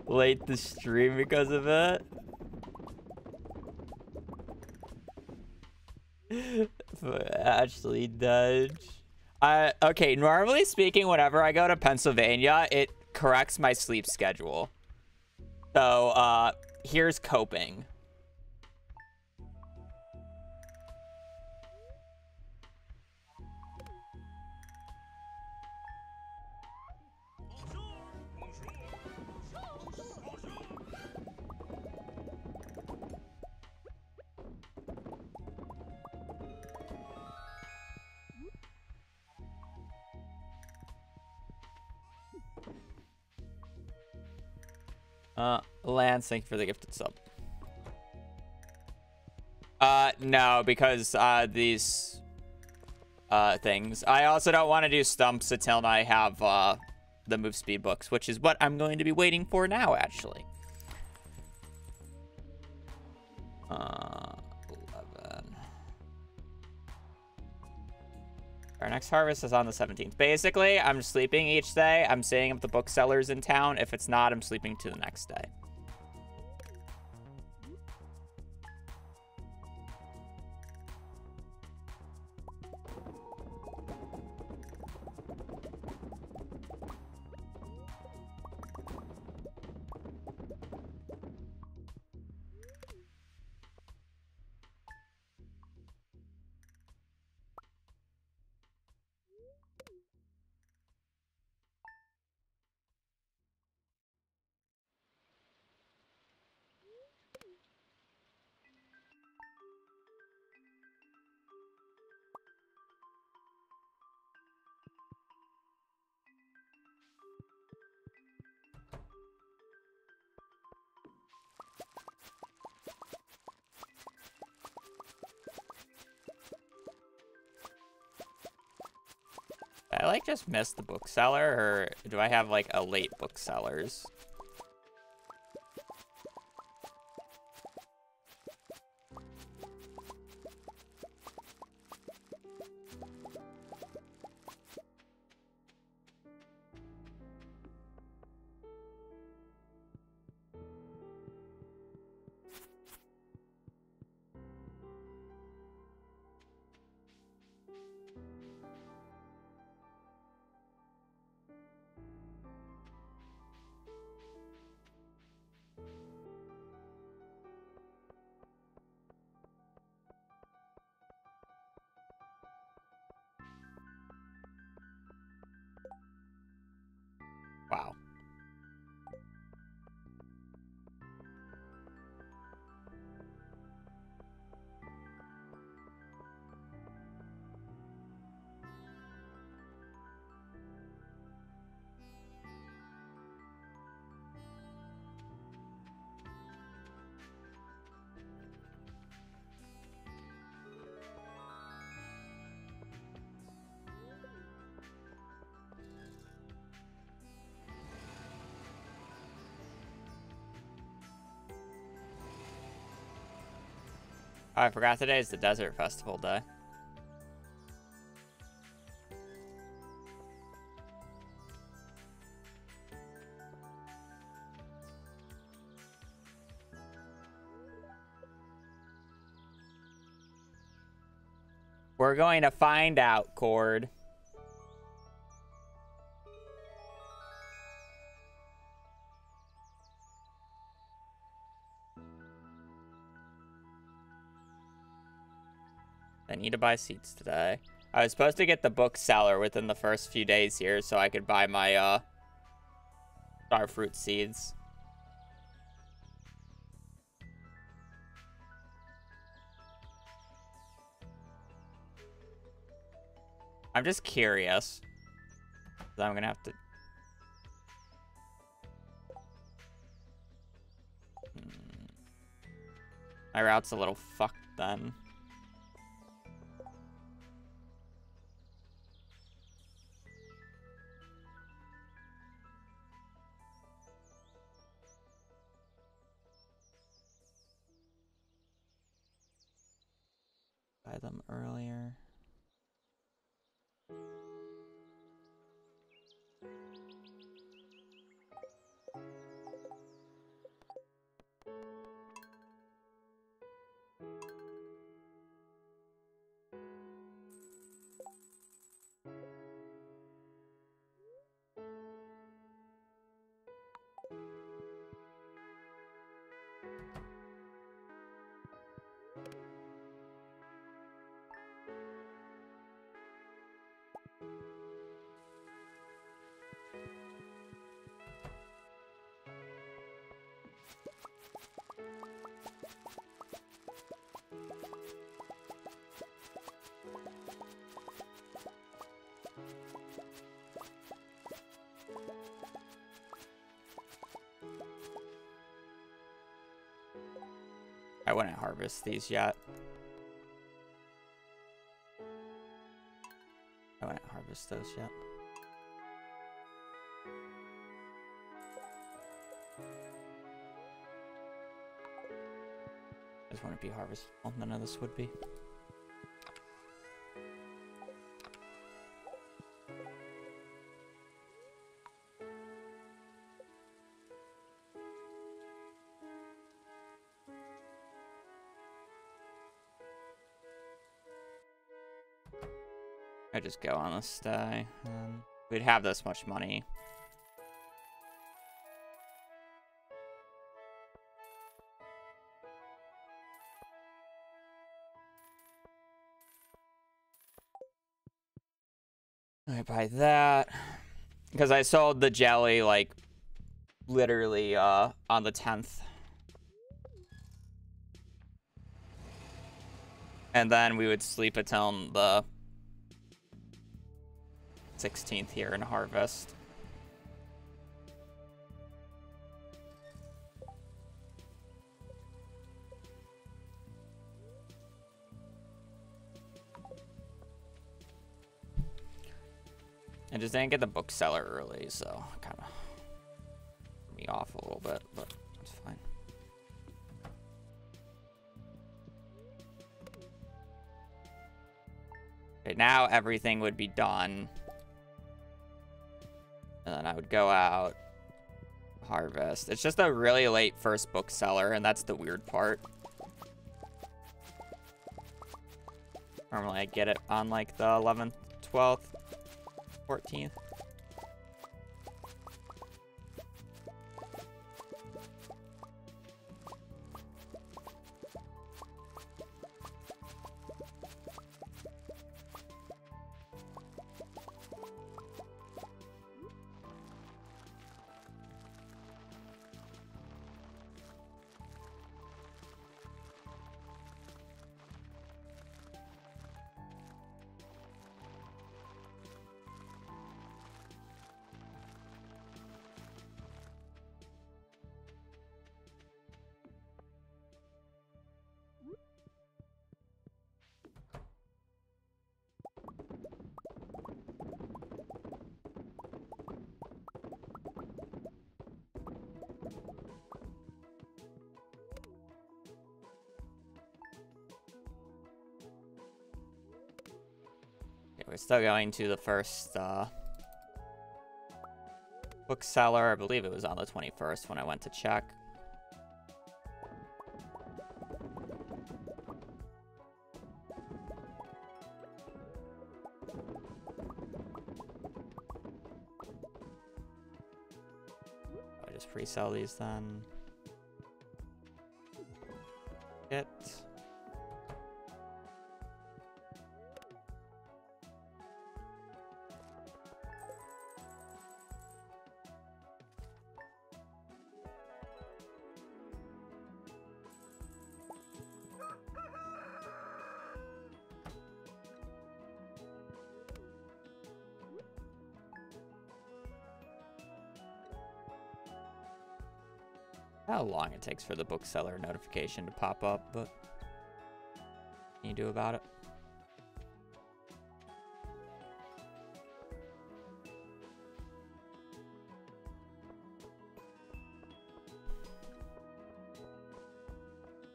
Late to stream because of it. Ashley Dudge. Okay, normally speaking, whenever I go to Pennsylvania, it corrects my sleep schedule. So, here's coping. Lance, thank you for the gifted sub. No, because, these, things. I also don't want to do stumps until I have, the move speed books, which is what I'm going to be waiting for now, actually. 11. Our next harvest is on the 17th. Basically, I'm sleeping each day. I'm staying at the booksellers in town. If it's not, I'm sleeping to the next day. I like just missed the bookseller, or do I have like a late booksellers? Oh, I forgot today is the Desert Festival day. We're going to find out, Cord. I need to buy seeds today. I was supposed to get the bookseller within the first few days here so I could buy my starfruit seeds. I'm just curious. I'm gonna have to... My route's a little fucked then. Buy them earlier. I wouldn't harvest these yet. I wouldn't harvest those yet. This wouldn't be harvestable. None of this would be. I just go on this day. We'd have this much money. I buy that because I sold the jelly like literally on the 10th. And then we would sleep until the 16th here and harvest. I just didn't get the bookseller early, so kind of threw me off a little bit, but it's fine. Okay, now everything would be done. And then I would go out, harvest. It's just a really late first bookseller, and that's the weird part. Normally I get it on like the 11th, 12th, 14th. we're still going to the first bookseller. I believe it was on the 21st when I went to check. I just pre-sell these then. Get. How long it takes for the bookseller notification to pop up, but what can you do about it?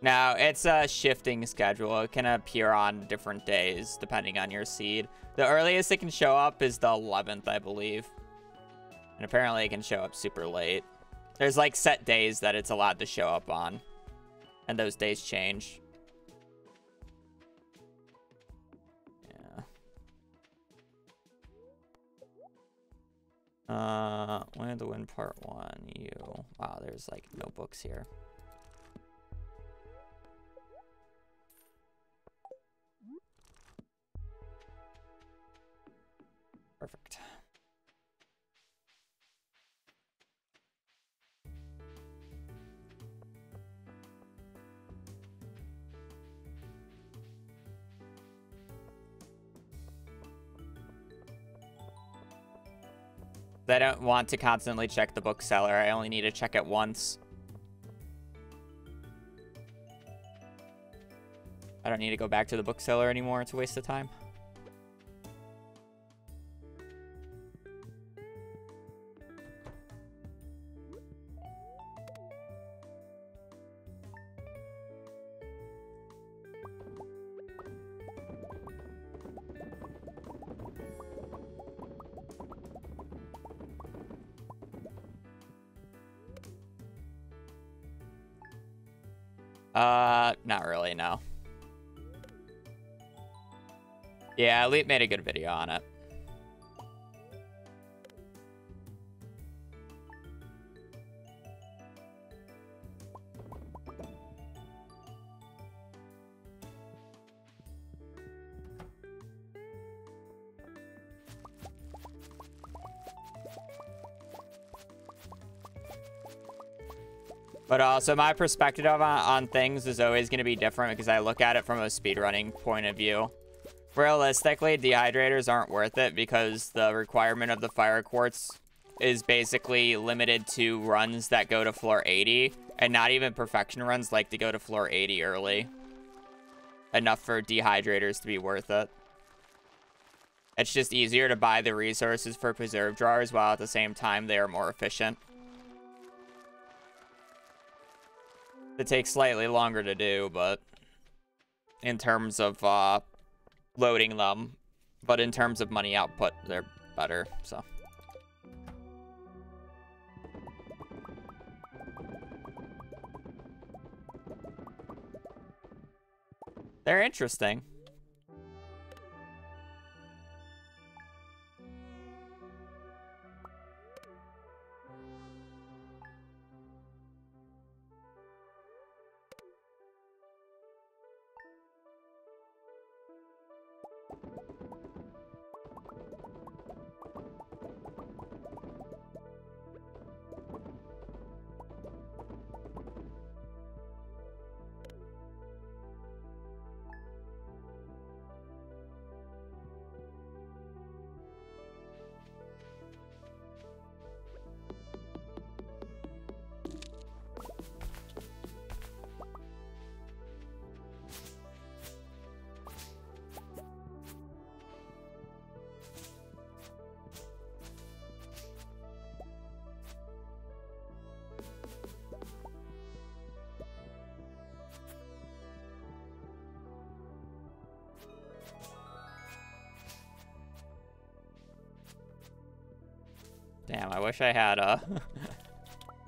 Now, it's a shifting schedule. It can appear on different days depending on your seed. The earliest it can show up is the 11th, I believe. And apparently it can show up super late. There's like set days that it's allowed to show up on. And those days change. Yeah. Win the Win Part 1. You. Wow, there's like no books here. Perfect. I don't want to constantly check the bookseller. I only need to check it once. I don't need to go back to the bookseller anymore. It's a waste of time. Not really, no. Yeah, Elite made a good video on it. But also, my perspective on things is always going to be different because I look at it from a speedrunning point of view. Realistically, dehydrators aren't worth it because the requirement of the fire quartz is basically limited to runs that go to floor 80, and not even perfection runs like to go to floor 80 early. Enough for dehydrators to be worth it. It's just easier to buy the resources for preserve drawers while at the same time they are more efficient. It takes slightly longer to do, but in terms of loading them, but in terms of money output, they're better, so. They're interesting. Damn, I wish I had a...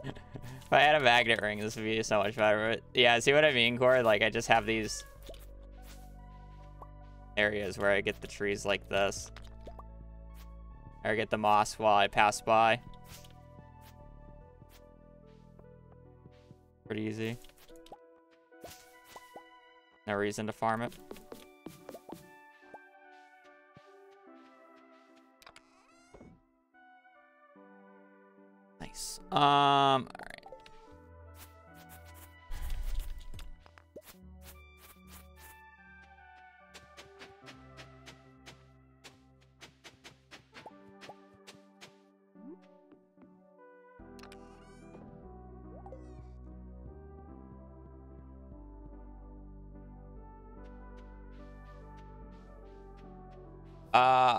If I had a magnet ring, this would be so much better. But yeah, see what I mean, Cord? Like, I just have these areas where I get the trees like this. Or get the moss while I pass by. Pretty easy. No reason to farm it. Nice. All right.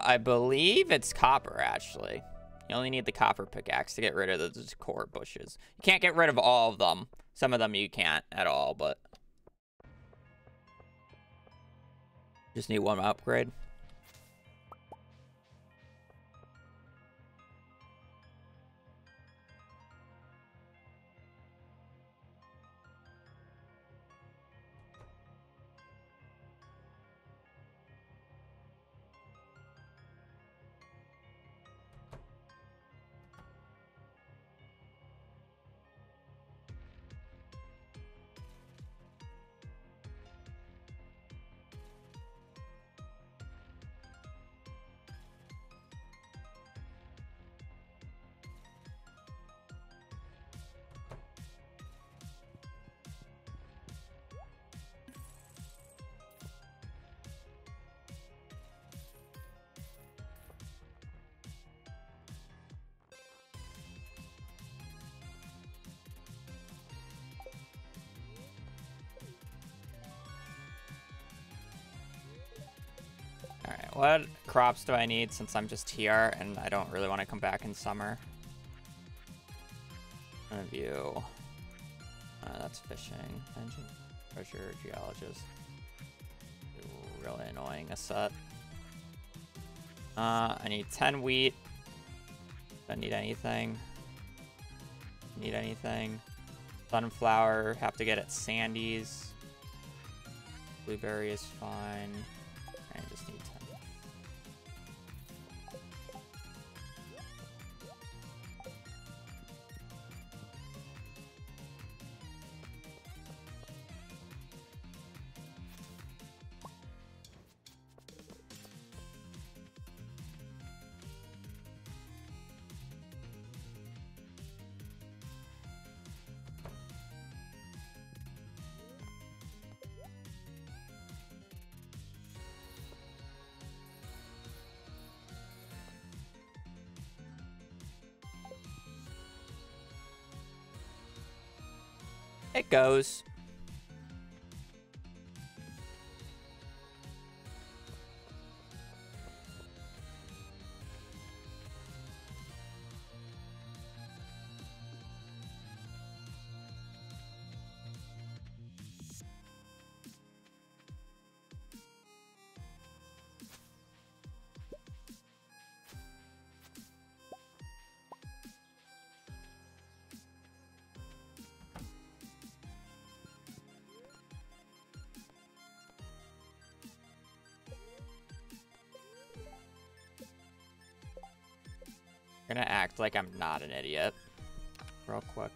I believe it's copper, actually. You only need the copper pickaxe to get rid of those core bushes. You can't get rid of all of them. Some of them you can't at all, but... Just need one upgrade. Alright, what crops do I need since I'm just here and I don't really want to come back in summer? View. That's fishing. Engine, treasure, geologist. Really annoying, a set. I need 10 wheat. Don't need anything. Need anything. Sunflower, have to get at Sandy's. Blueberry is fine. I just need 10. It goes. I'm gonna act like I'm not an idiot. Real quick.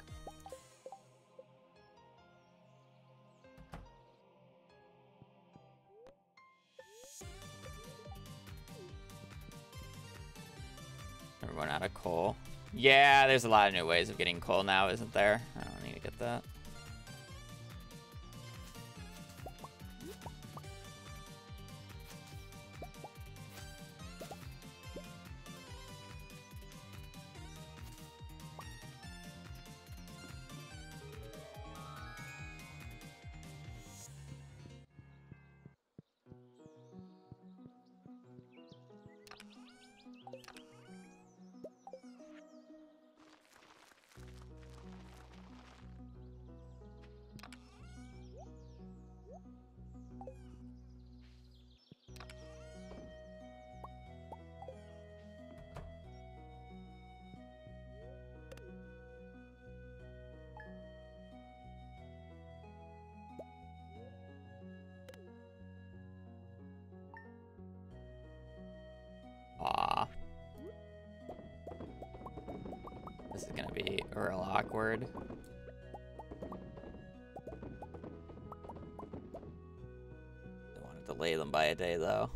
Everyone out of coal. Yeah, there's a lot of new ways of getting coal now, isn't there? I don't need to get that. is gonna be real awkward. Don't want to delay them by a day though.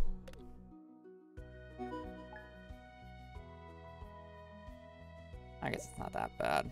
I guess it's not that bad.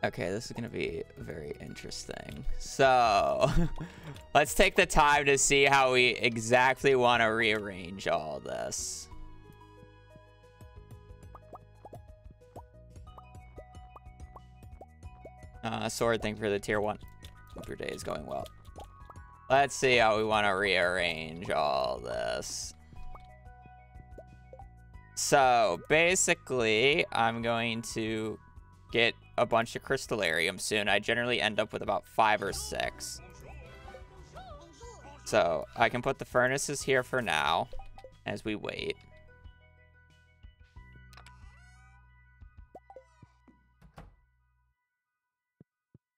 Okay, this is gonna be very interesting. So, let's take the time to see how we exactly want to rearrange all this. Sword thing for the tier 1. Hope your day is going well. Let's see how we want to rearrange all this. So, basically, I'm going to get a bunch of crystallariums soon. I generally end up with about 5 or 6. So I can put the furnaces here for now as we wait.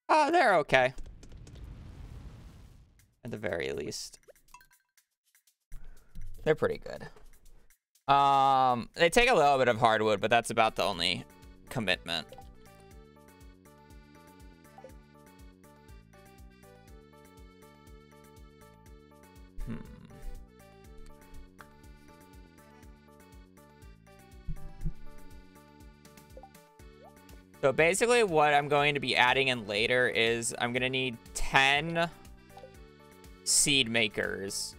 Oh, they're okay. At the very least. They're pretty good. They take a little bit of hardwood, but that's about the only commitment. So basically what I'm going to be adding in later is I'm going to need 10 seed makers.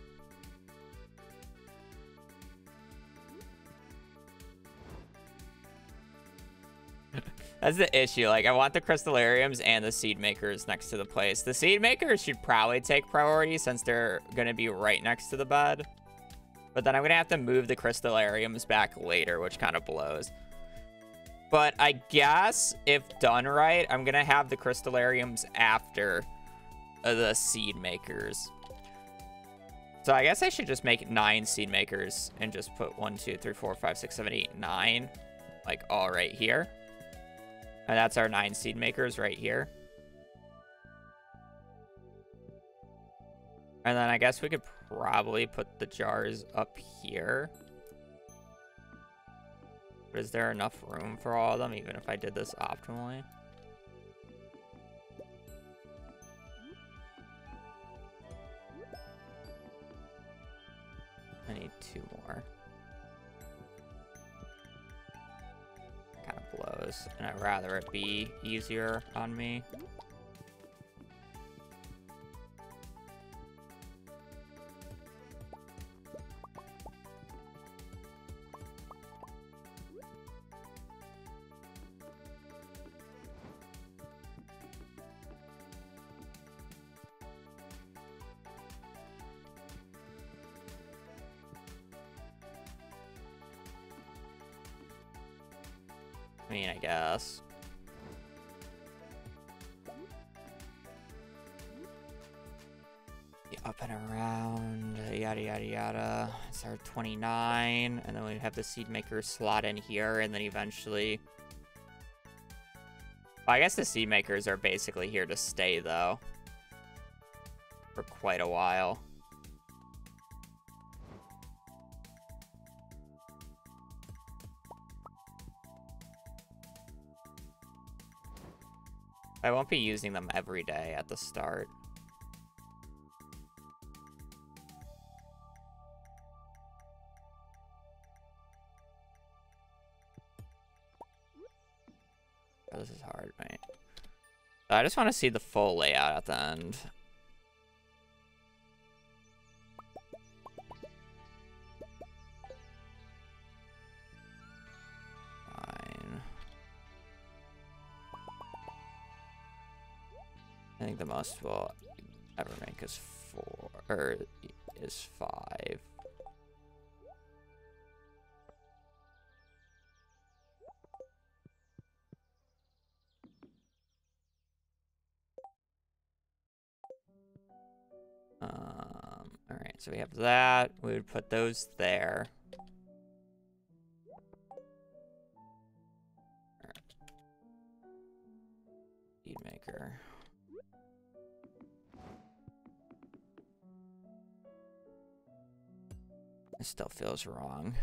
That's the issue. Like, I want the crystallariums and the seed makers next to the place. The seed makers should probably take priority since they're going to be right next to the bed. But then I'm going to have to move the crystallariums back later, which kind of blows. But I guess, if done right, I'm going to have the crystallariums after the seed makers. So I guess I should just make 9 seed makers and just put 1, 2, 3, 4, 5, 6, 7, 8, 9. Like, all right here. And that's our 9 seed makers right here. And then I guess we could probably put the jars up here. But is there enough room for all of them, even if I did this optimally? I need 2 more. Kind of blows, and I'd rather it be easier on me. I mean, I guess. Up and around, yada, yada, yada. It's our 29, and then we have the seed maker slot in here, and then eventually... Well, I guess the seed makers are basically here to stay, though. For quite a while. I won't be using them every day at the start. Oh, this is hard, right? I just want to see the full layout at the end. Fine. I think the most we'll ever make is 4, or is 5. All right, so we have that. We would put those there. Seed maker. It still feels wrong.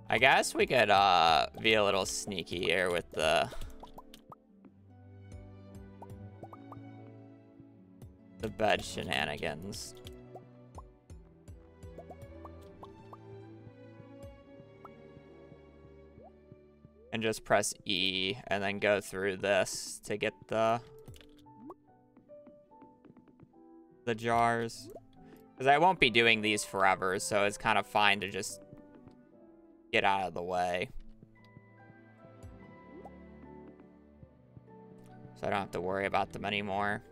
I guess we could be a little sneaky here with the bed shenanigans. And just press E and then go through this to get the jars. Because I won't be doing these forever, so it's kind of fine to just get out of the way. So I don't have to worry about them anymore.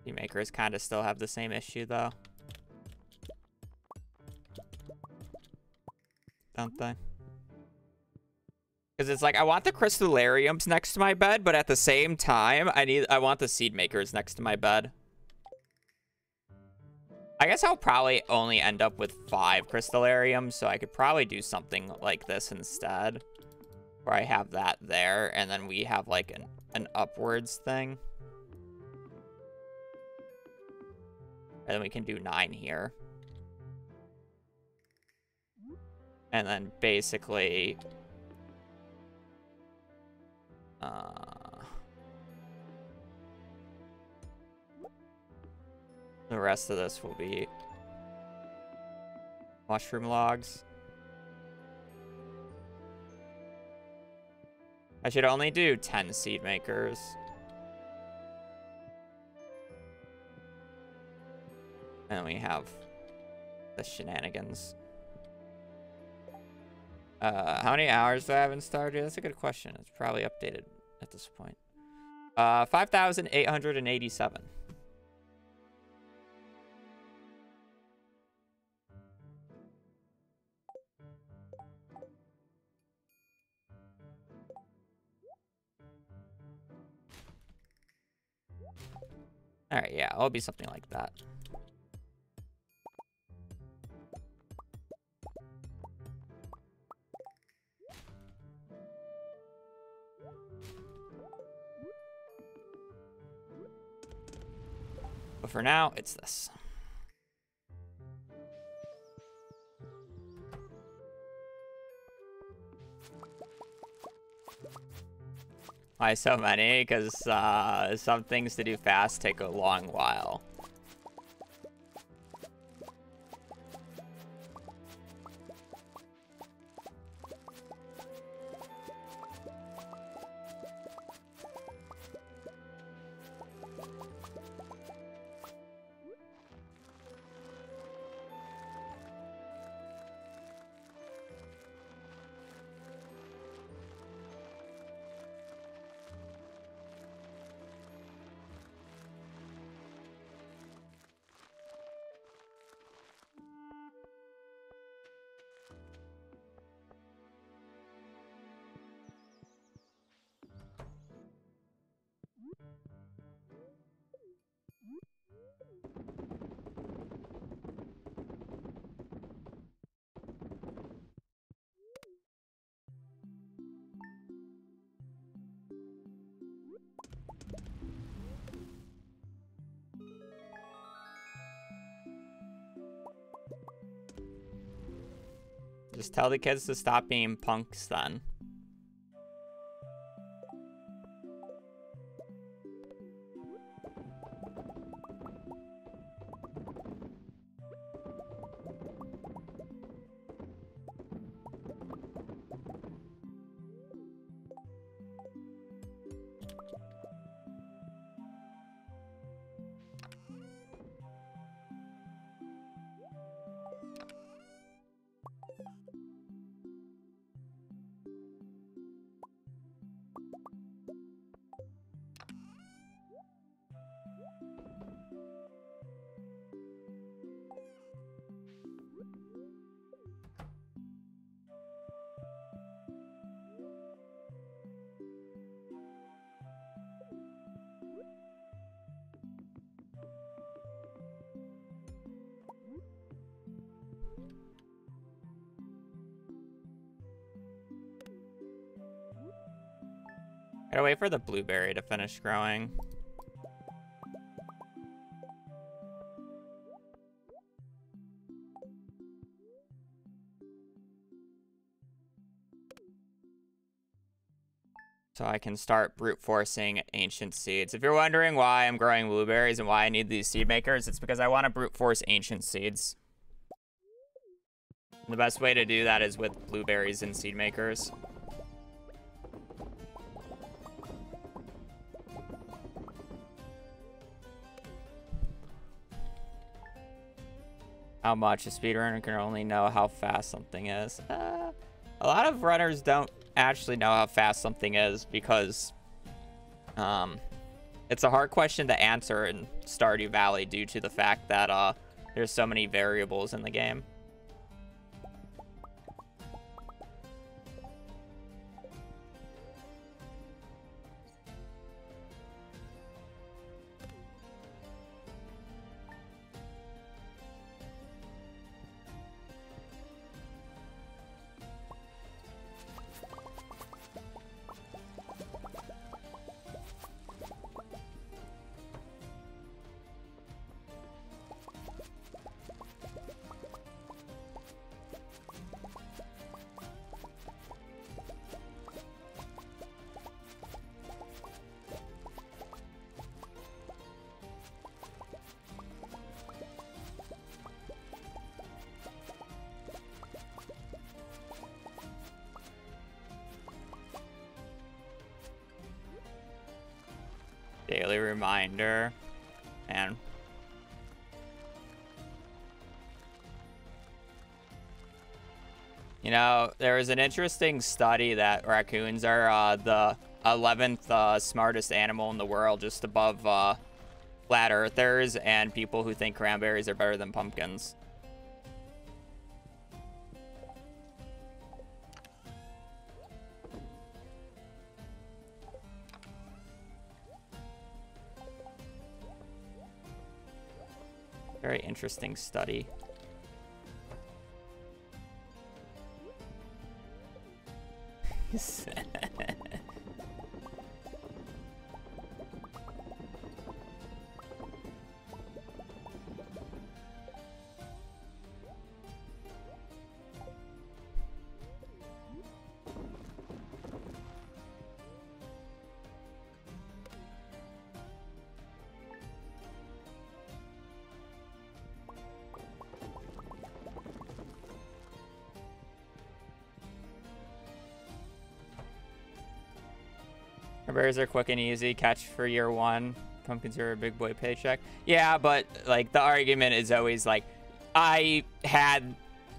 The makers kind of still have the same issue though. Don't they? Because it's like, I want the crystallariums next to my bed, but at the same time, I want the seed makers next to my bed. I guess I'll probably only end up with 5 crystallariums, so I could probably do something like this instead. Where I have that there, and then we have like an upwards thing. And then we can do 9 here. And then basically... the rest of this will be mushroom logs. I should only do 10 seed makers. And we have the shenanigans. How many hours do I have in Stardew? That's a good question. It's probably updated at this point. 5,887. All right, yeah, it'll be something like that. But for now, it's this. Why so many? Because some things to do fast take a long while. Just tell the kids to stop being punks then. Gotta wait for the blueberry to finish growing. So I can start brute forcing ancient seeds. If you're wondering why I'm growing blueberries and why I need these seed makers, it's because I want to brute force ancient seeds. The best way to do that is with blueberries and seed makers. How much? A speedrunner can only know how fast something is. A lot of runners don't actually know how fast something is because it's a hard question to answer in Stardew Valley due to the fact that there's so many variables in the game. Daily reminder, and you know, there was an interesting study that raccoons are the 11th smartest animal in the world, just above flat earthers and people who think cranberries are better than pumpkins. Very interesting study. Cranberries are quick and easy. Catch for year one. Pumpkins are a big boy paycheck. Yeah, but like the argument is always like, I can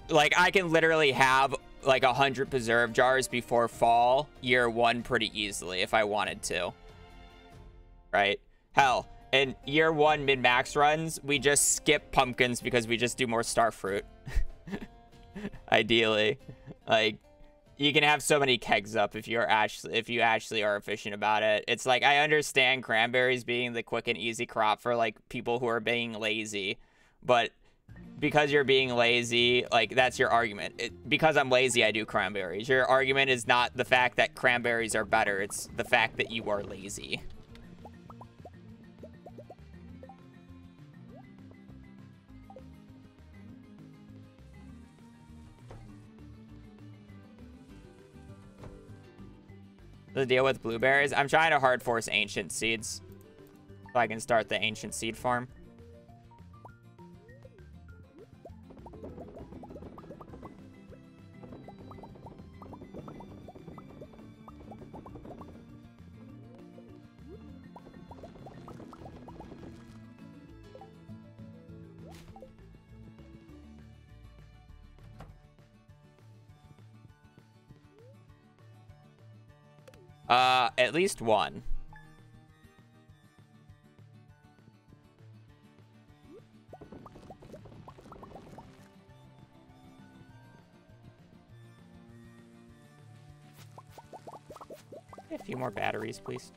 literally have like 100 preserve jars before fall year one pretty easily if I wanted to. Right? Hell, in year one mid-max runs, we just skip pumpkins because we just do more star fruit. Ideally. Like, you can have so many kegs up if you actually are efficient about it. It's like, I understand cranberries being the quick and easy crop for like people who are being lazy, but because you're being lazy, like that's your argument. Because I'm lazy, I do cranberries. Your argument is not the fact that cranberries are better. It's the fact that you are lazy. The deal with blueberries, I'm trying to hard force ancient seeds so I can start the ancient seed farm. At least one. A few more batteries, please.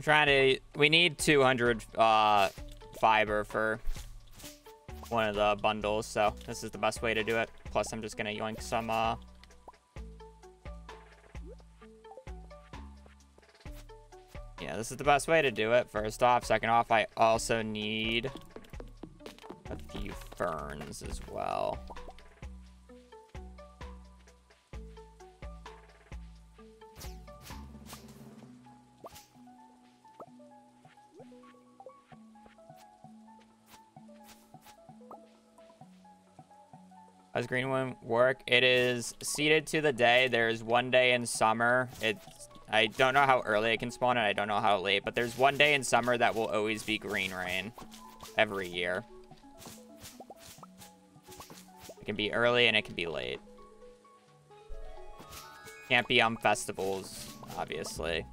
I'm trying to... We need 200 fiber for one of the bundles, so this is the best way to do it. Plus, I'm just gonna yoink some... Yeah, this is the best way to do it. First off. Second off, I also need a few ferns as well. How does Greenwood work? It is seeded to the day. There's one day in summer. I don't know how early it can spawn and I don't know how late, but there's one day in summer that will always be green rain every year. It can be early and it can be late. Can't be on festivals, obviously.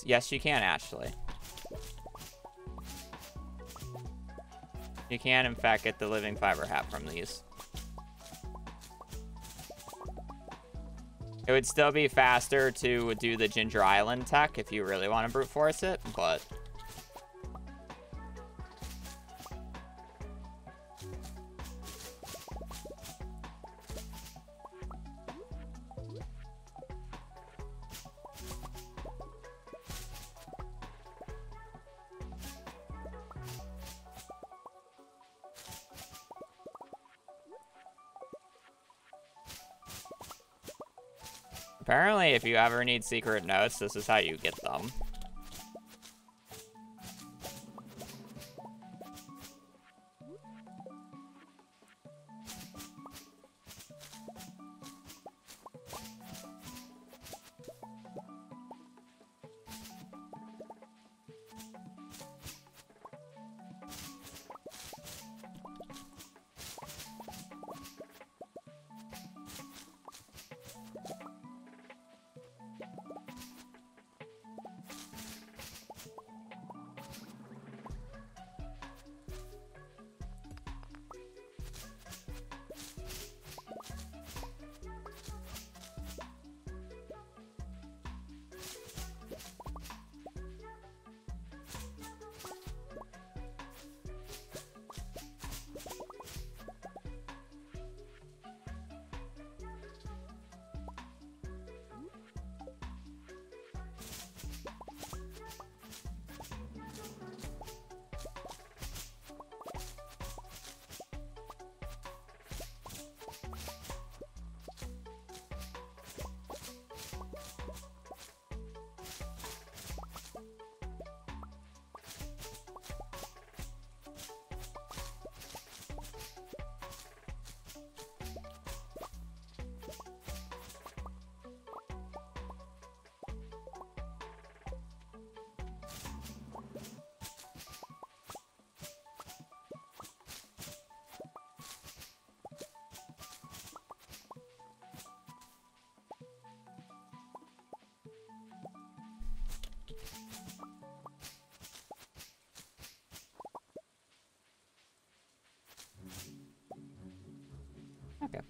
Yes, you can, actually. You can, in fact, get the living fiber hat from these. It would still be faster to do the Ginger Island tech if you really want to brute force it, but... Apparently, if you ever need secret notes, this is how you get them. Okay.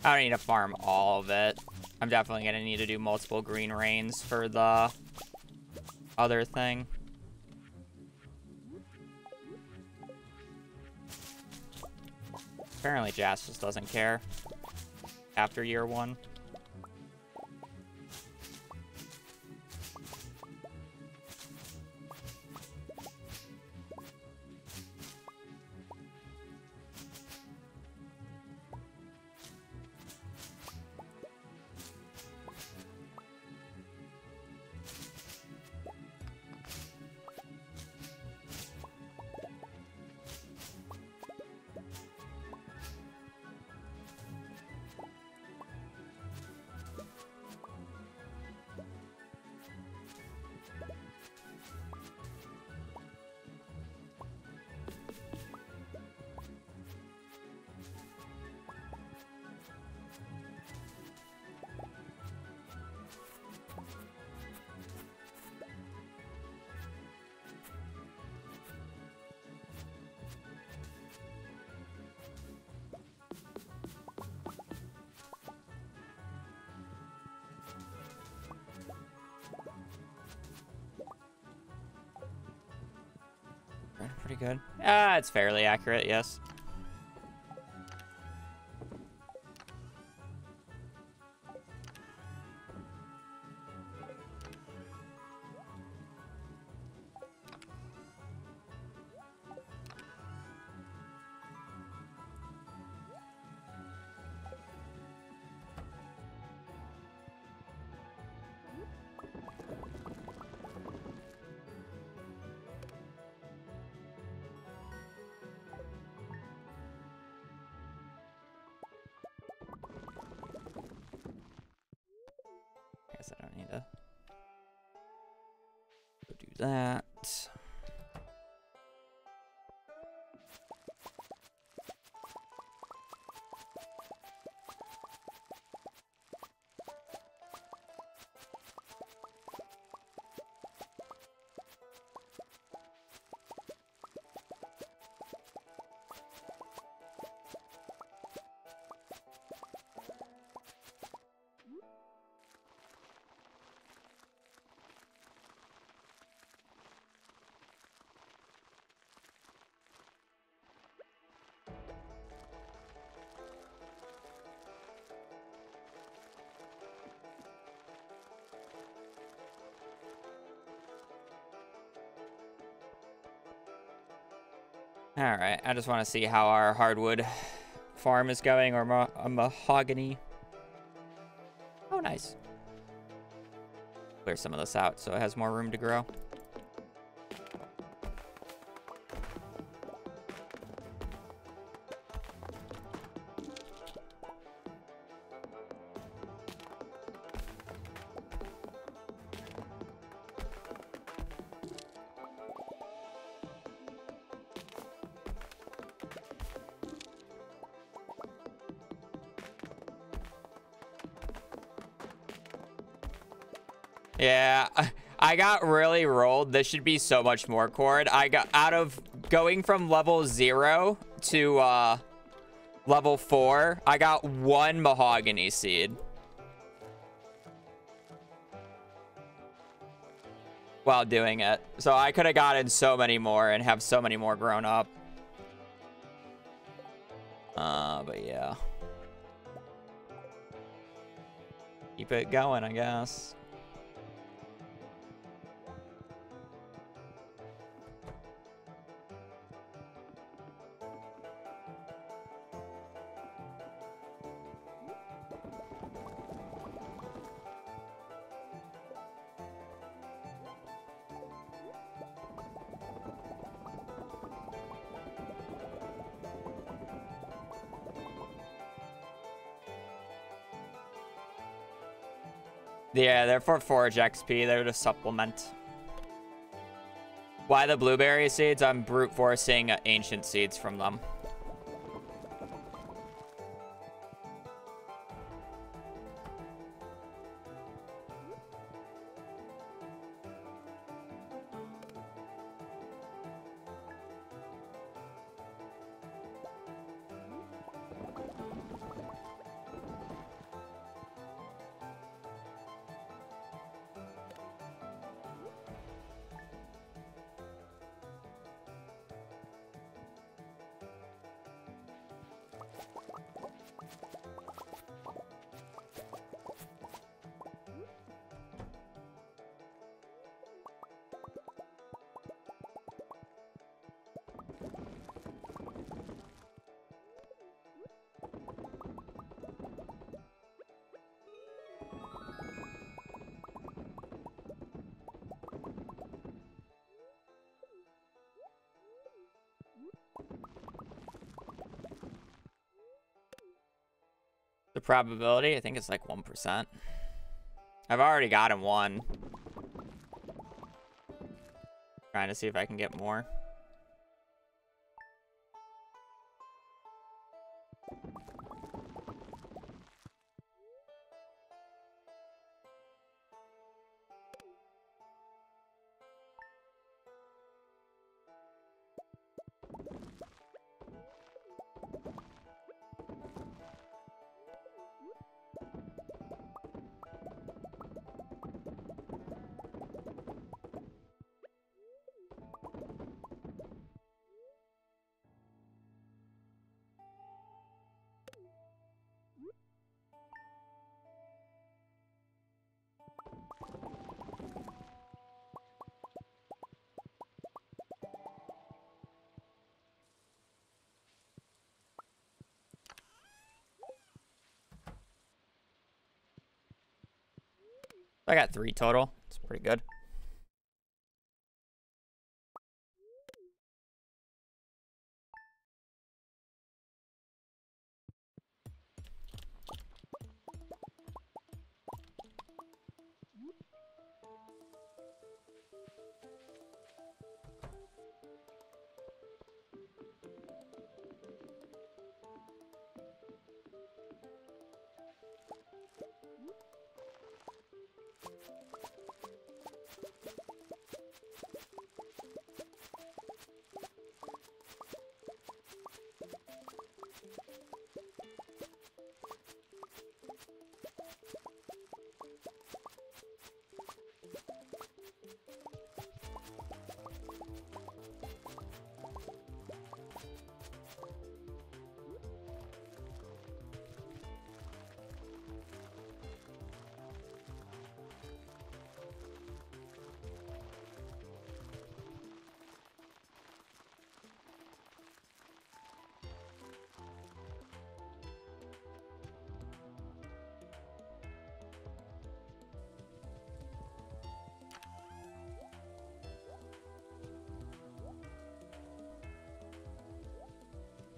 I don't need to farm all of it. I'm definitely going to need to do multiple green rains for the other thing. Apparently Jas just doesn't care after year 1. pretty good. Ah, it's fairly accurate, yes. I guess I don't need to go do that. All right, I just want to see how our hardwood farm is going, or mahogany. Oh, nice. Clear some of this out so it has more room to grow. Yeah, I got really rolled. This should be so much more cord. I got out of going from level 0 to level 4. I got 1 mahogany seed. While doing it. So I could have gotten so many more and have so many more grown up. But yeah. Keep it going, I guess. Yeah, they're for Forage XP. They're to supplement. Why the blueberry seeds? I'm brute forcing ancient seeds from them. The probability, I think it's like 1%. I've already gotten 1. Trying to see if I can get more. I got 3 total. It's pretty good.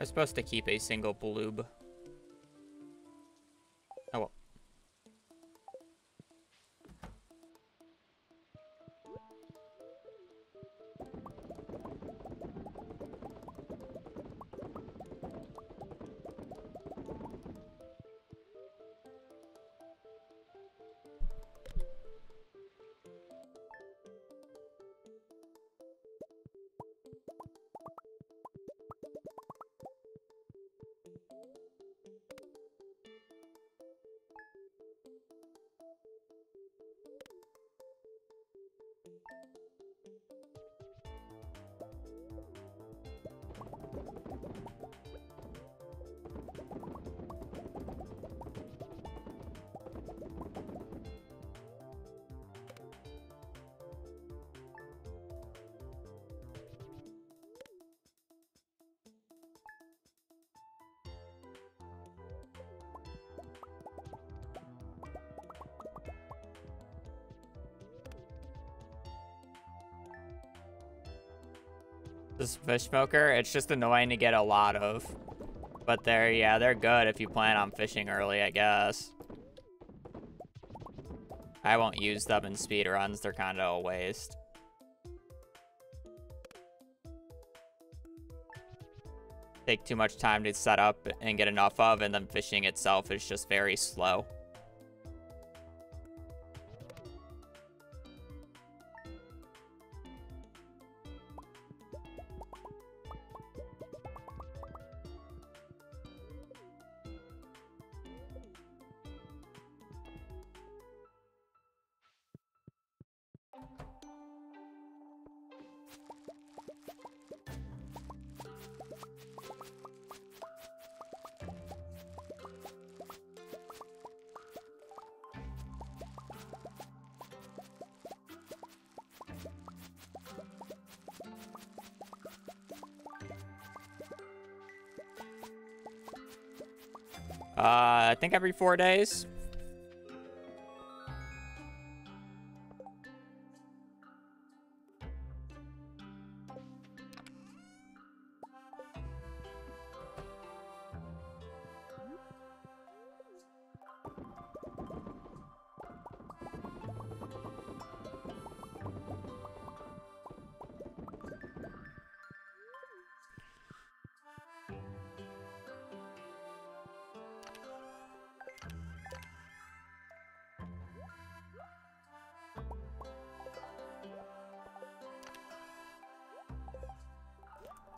I'm supposed to keep a single bloob. Oh well. This fish smoker, it's just annoying to get a lot of. But they're good if you plan on fishing early, I guess. I won't use them in speed runs, they're kind of a waste. Take too much time to set up and get enough of, and then fishing itself is just very slow. I think every 4 days.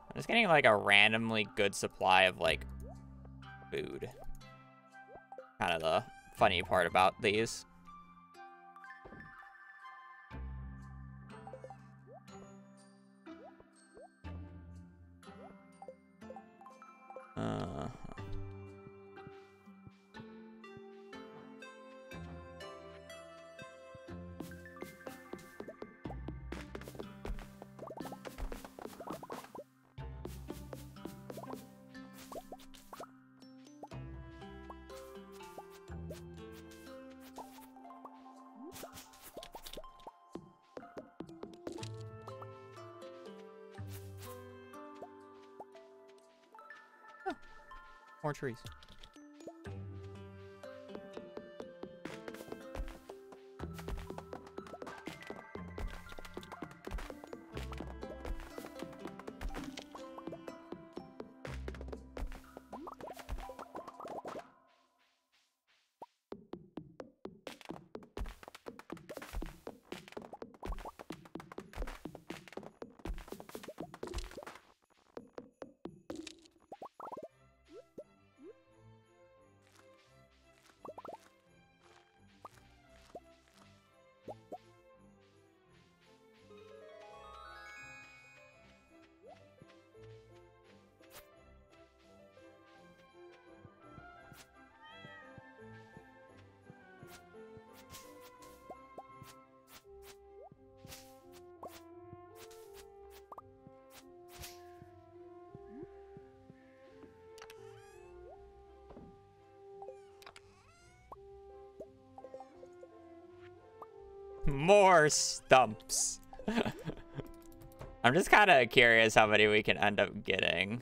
I'm just getting like a randomly good supply of like food. Kind of the funny part about these. More trees. More stumps. I'm just kind of curious how many we can end up getting.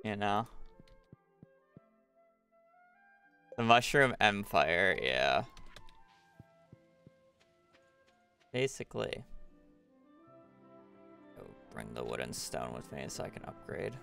You know? The Mushroom Empire, yeah. Basically. Go bring the wood and stone with me so I can upgrade.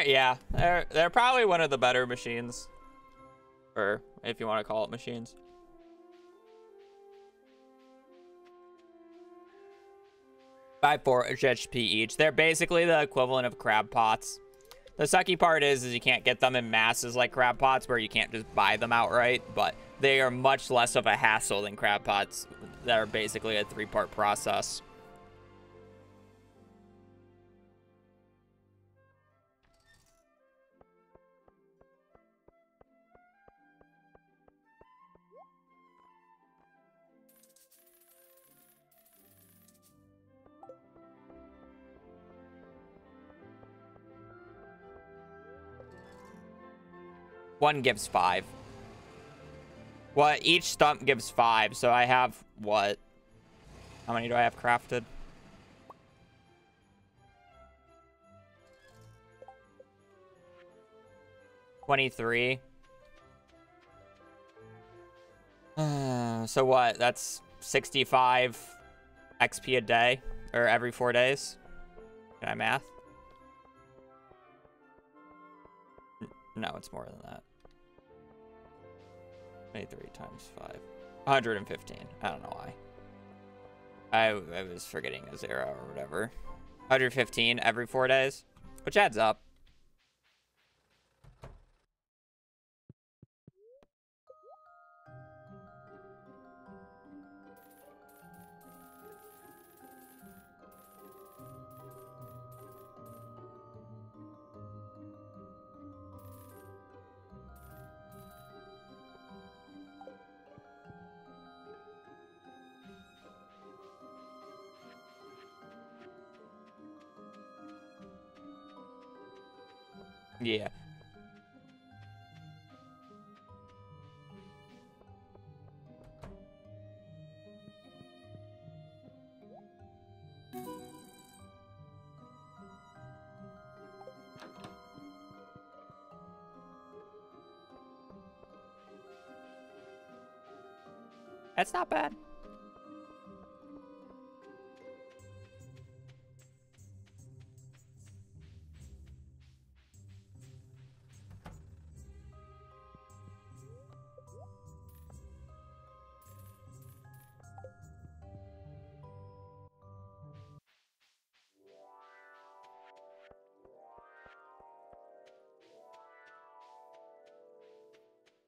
Yeah, they're probably one of the better machines, or if you want to call it machines. By 4 HP each. They're basically the equivalent of crab pots. The sucky part is you can't get them in masses like crab pots, where you can't just buy them outright, but they are much less of a hassle than crab pots that are basically a 3-part process. One gives 5. Well, each stump gives 5, so I have what? How many do I have crafted? $23. So what? That's 65 XP a day, or every 4 days. Can I math? No, it's more than that. 23 times 5. 115. I don't know why. I was forgetting a 0 or whatever. 115 every 4 days, which adds up. Yeah. That's not bad.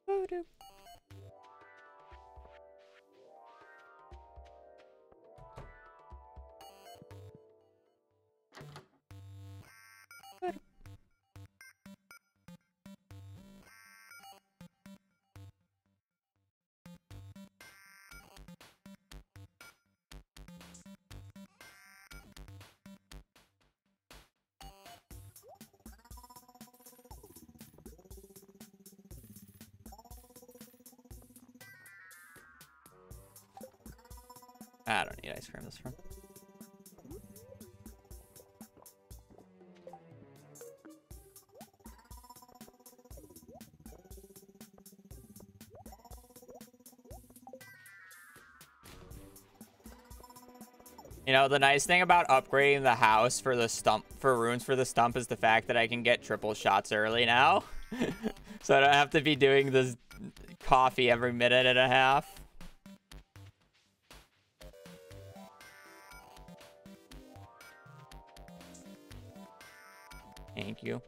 Voodoo. I don't need ice cream this run. You know, the nice thing about upgrading the house for the stump, for runes for the stump, is the fact that I can get triple shots early now. So I don't have to be doing this coffee every minute and a half. Thank you.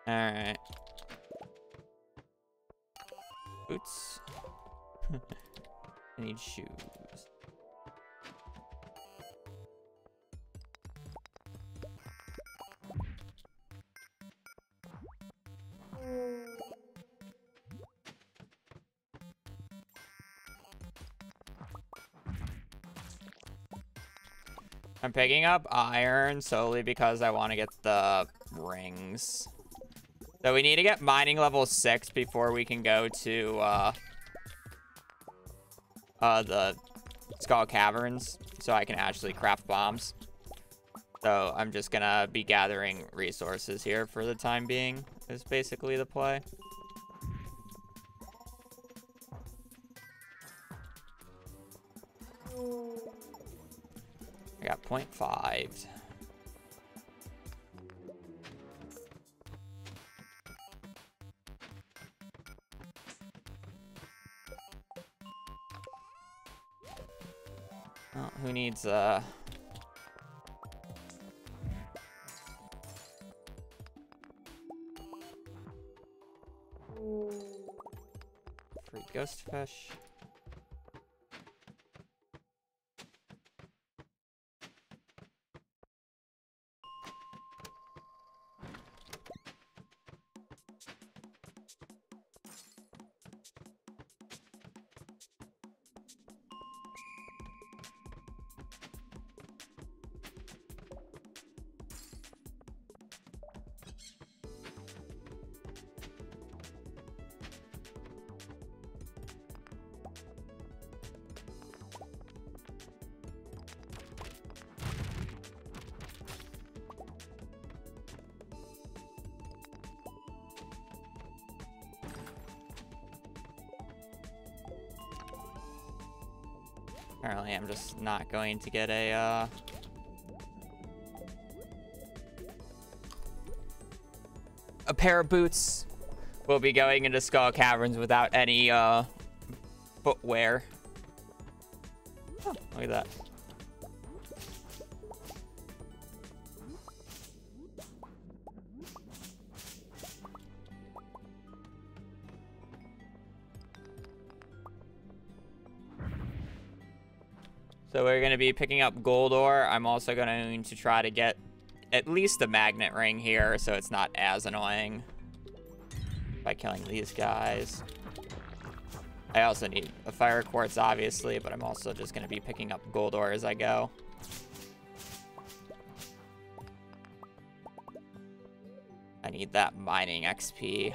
All right. Boots. I need shoes. I'm picking up iron solely because I want to get the rings. So we need to get mining level 6 before we can go to the Skull Caverns, so I can actually craft bombs. So I'm just gonna be gathering resources here for the time being, is basically the play. I got 0.5. Oh, who needs free ghost fish? Apparently, I'm just not going to get a pair of boots. We'll be going into Skull Caverns without any footwear. Oh, look at that. So we're going to be picking up gold ore. I'm also going to try to get at least a magnet ring here, so it's not as annoying by killing these guys. I also need a fire quartz, obviously, but I'm also just going to be picking up gold ore as I go. I need that mining XP.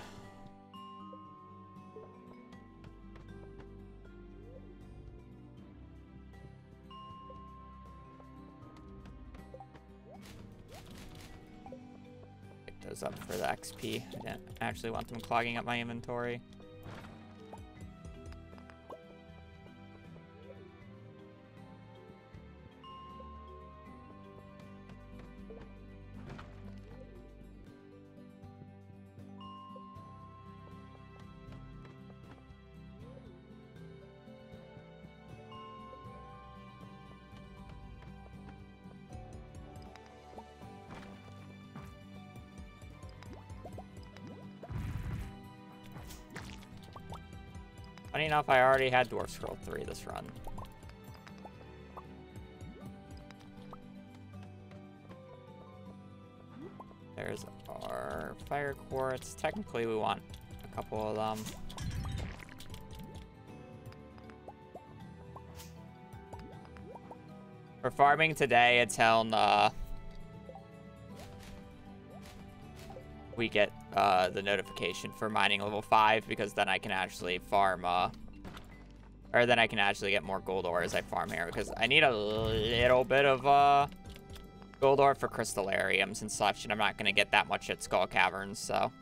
Those up for the XP. I didn't actually want them clogging up my inventory. Funny enough, I already had Dwarf Scroll 3 this run. There's our fire quartz. Technically, we want a couple of them. We're farming today until we get the notification for mining level 5, because then I can actually farm or then I can actually get more gold ore as I farm here, because I need a little bit of gold ore for crystallariums and such, and I'm not going to get that much at Skull Caverns, so.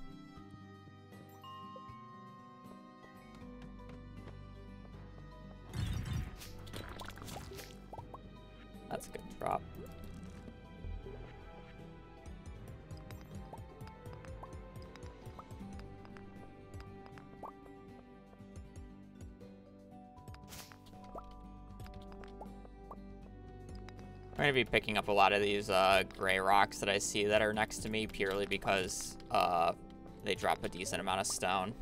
That's a good drop. I'm going to be picking up a lot of these gray rocks that I see that are next to me, purely because they drop a decent amount of stone.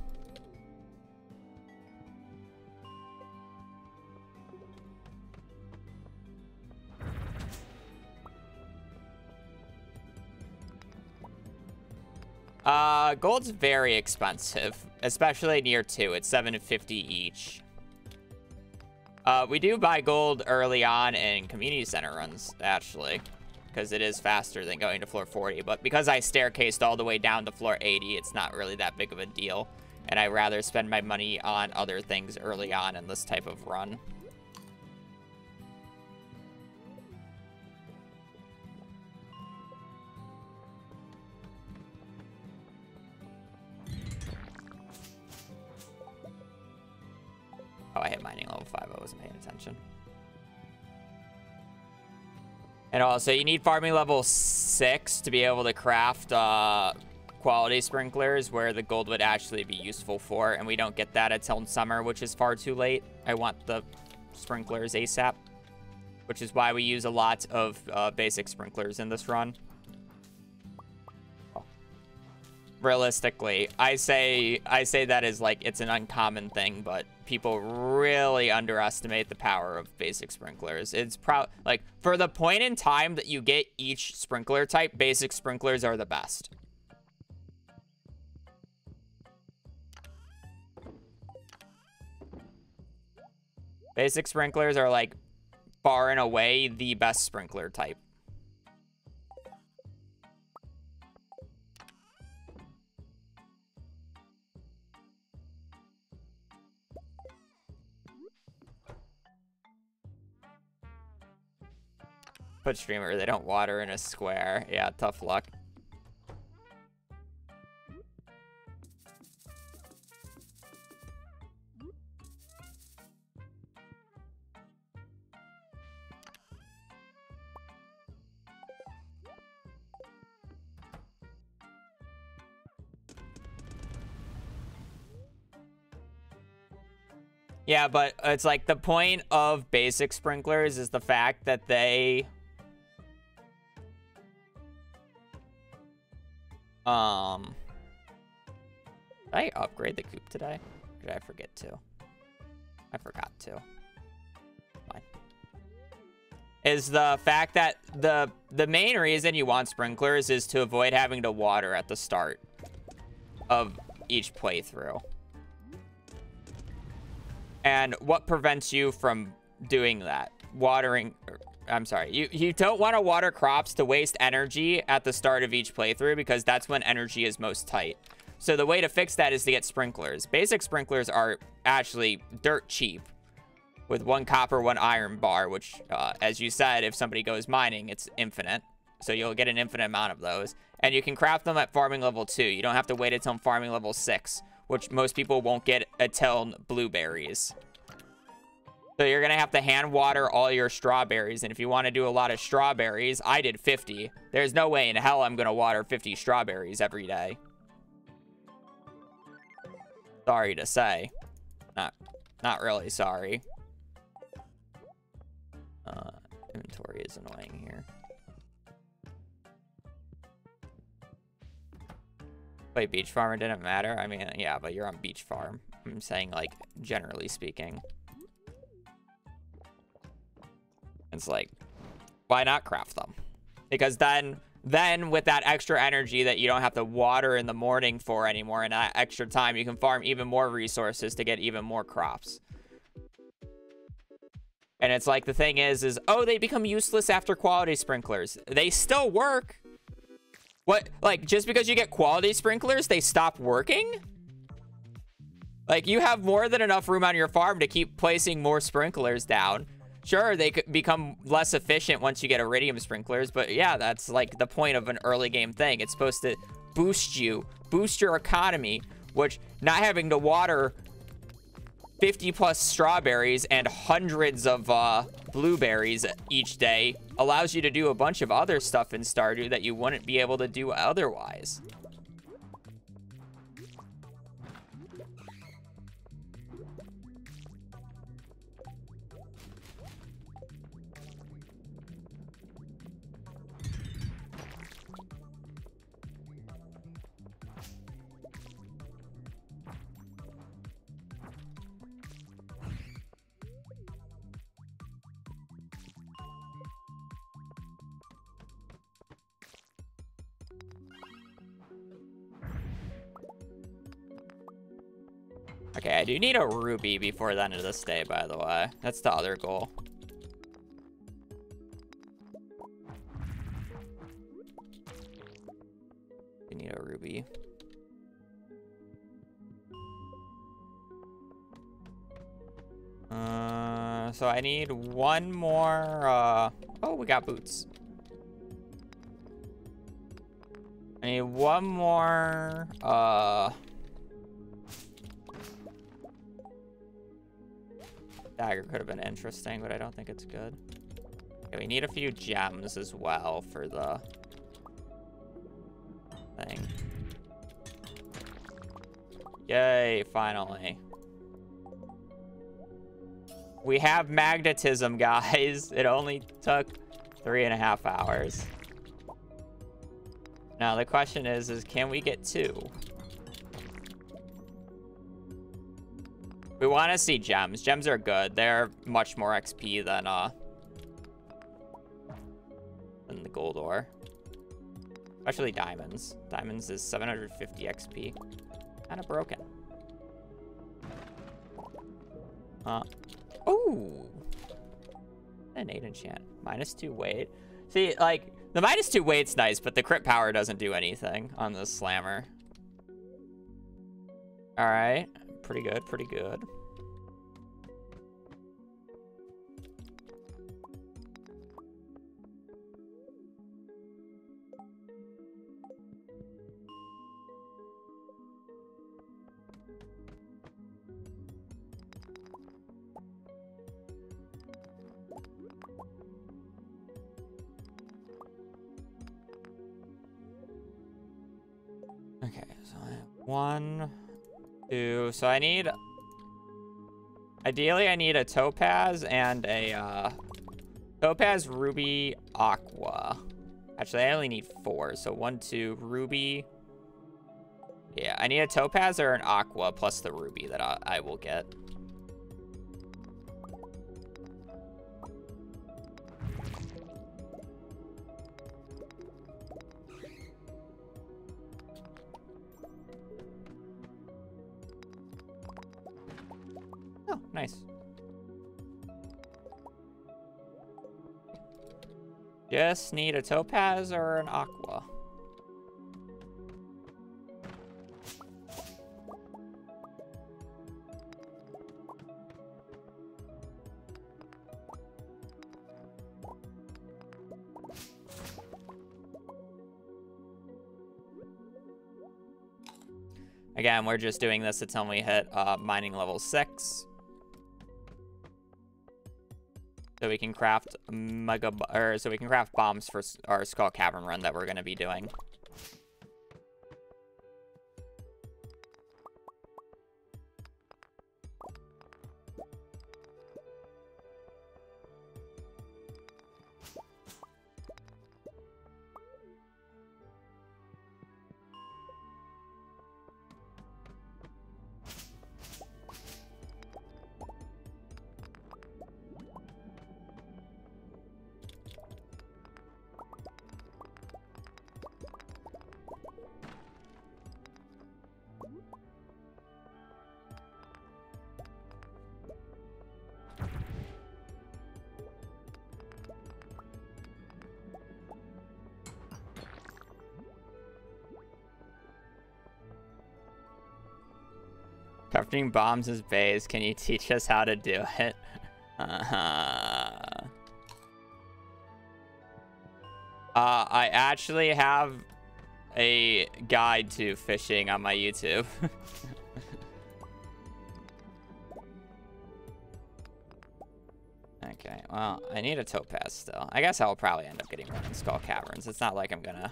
Gold's very expensive, especially near 2. It's $7.50 each. We do buy gold early on in community center runs, actually, because it is faster than going to floor 40. But because I staircased all the way down to floor 80, it's not really that big of a deal. And I'd rather spend my money on other things early on in this type of run. Oh, I hit mining level 5. I wasn't paying attention. And also, you need farming level 6 to be able to craft quality sprinklers, where the gold would actually be useful for. And we don't get that until summer, which is far too late. I want the sprinklers ASAP, which is why we use a lot of basic sprinklers in this run. Realistically, I say that is like it's an uncommon thing, but people really underestimate the power of basic sprinklers. It's like for the point in time that you get each sprinkler type, basic sprinklers are the best. Basic sprinklers are like far and away the best sprinkler type. Put streamer, they don't water in a square. Yeah, tough luck. Yeah, but it's like the point of basic sprinklers is the fact that they did I upgrade the coop today? Or did I forget to? I forgot to. Fine. Is the fact that the main reason you want sprinklers is to avoid having to water at the start of each playthrough. And what prevents you from doing that? Watering, I'm sorry, you don't want to water crops to waste energy at the start of each playthrough, because that's when energy is most tight. So the way to fix that is to get sprinklers. Basic sprinklers are actually dirt cheap, with 1 copper, 1 iron bar, which, as you said, if somebody goes mining, it's infinite. So you'll get an infinite amount of those. And you can craft them at farming level 2. You don't have to wait until farming level 6, which most people won't get until blueberries. So you're going to have to hand water all your strawberries. And if you want to do a lot of strawberries, I did 50. There's no way in hell I'm going to water 50 strawberries every day. Sorry to say. Not really sorry. Inventory is annoying here. Wait, beach farmer didn't matter? I mean, yeah, but you're on beach farm. I'm saying, like, generally speaking. It's like, why not craft them? Because then with that extra energy that you don't have to water in the morning for anymore, and that extra time, you can farm even more resources to get even more crops. And it's like, the thing is, oh, they become useless after quality sprinklers. They still work. What, like, just because you get quality sprinklers, they stop working? Like, you have more than enough room on your farm to keep placing more sprinklers down. Sure, they could become less efficient once you get iridium sprinklers, but yeah, that's like the point of an early game thing. It's supposed to boost your economy, which not having to water 50 plus strawberries and hundreds of blueberries each day allows you to do a bunch of other stuff in Stardew that you wouldn't be able to do otherwise. Okay, I do need a ruby before the end of this day, by the way. That's the other goal. I need a ruby. So I need one more, oh, we got boots. I need one more, dagger could have been interesting, but I don't think it's good. Okay, we need a few gems as well for the thing. Yay, finally. We have magnetism, guys. It only took 3.5 hours. Now the question is can we get 2? We want to see gems. Gems are good. They're much more XP than the gold ore. Especially diamonds. Diamonds is 750 XP. Kind of broken. Oh! An 8 enchant. -2 weight. See, like, the -2 weight's nice, but the crit power doesn't do anything on this slammer. Alright. Pretty good, pretty good. Okay, so I have 1, 2. So I need... Ideally, I need a topaz and a topaz, ruby, aqua. Actually, I only need 4. So 1, 2, ruby. Yeah, I need a topaz or an aqua plus the ruby that I will get. Oh, nice. Just need a topaz or an aqua. Again, we're just doing this until we hit mining level 6. So we can craft so we can craft bombs for our Skull Cavern run that we're going to be doing. Crafting bombs is base. Can you teach us how to do it? I actually have a guide to fishing on my YouTube. Okay, well, I need a topaz still. I guess I'll probably end up getting one in Skull Caverns. It's not like I'm gonna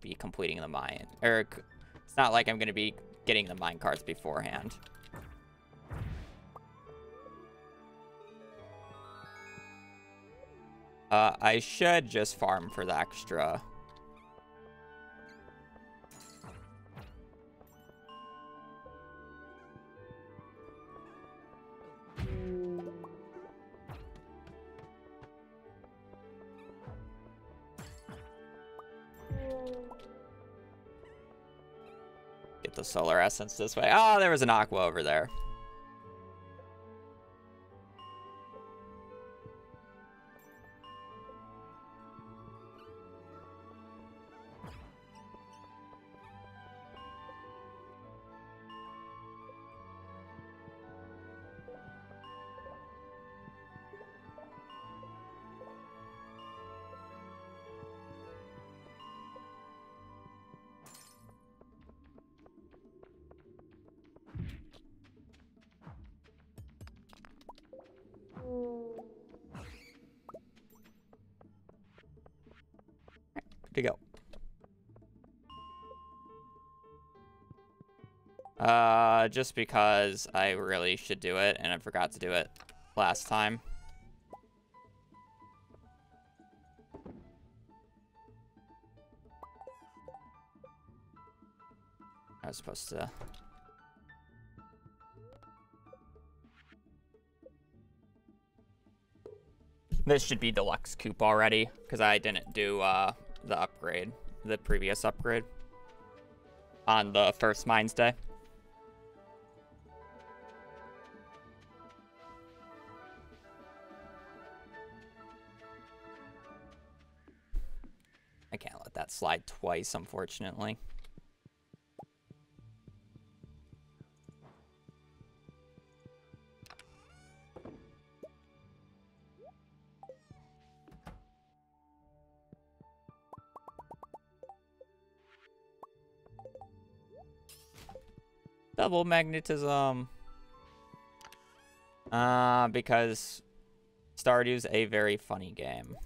be completing the mine, or it's not like I'm gonna be getting the mine carts beforehand. I should just farm for the extra. Get the solar essence this way. Oh, there was an aqua over there. To go. Just because I really should do it and I forgot to do it last time. I was supposed to. This should be deluxe coupe already because I didn't do the upgrade, the previous upgrade on the first Mines Day. I can't let that slide twice, unfortunately. Double magnetism. Because Stardew's a very funny game.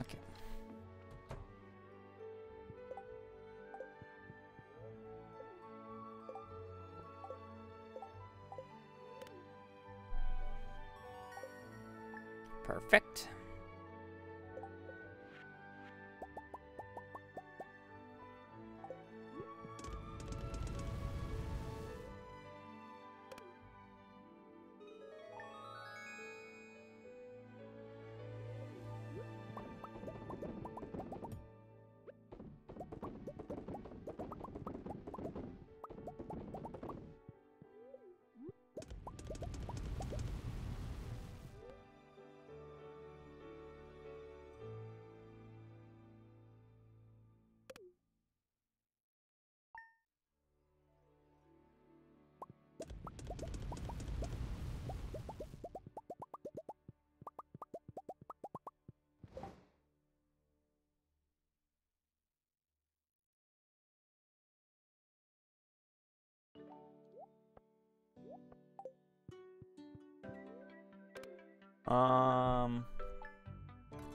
Okay. Perfect.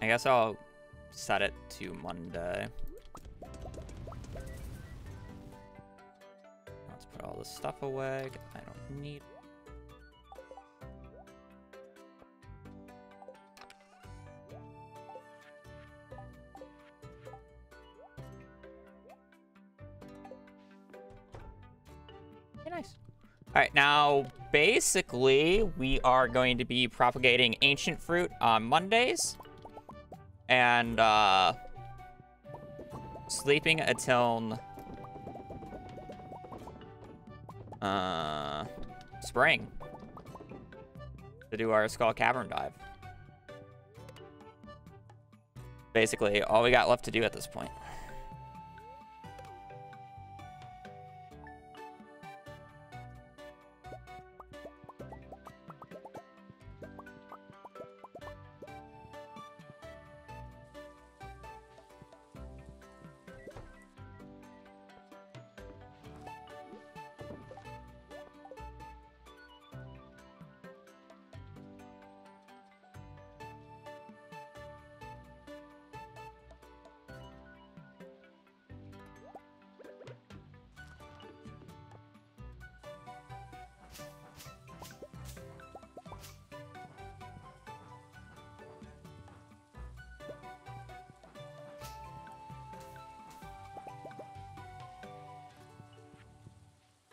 I guess I'll set it to Monday. Let's put all this stuff away. I don't need. Okay, nice. All right, now, basically, we are going to be propagating ancient fruit on Mondays. And, sleeping until, spring. To do our Skull Cavern dive. Basically, all we got left to do at this point.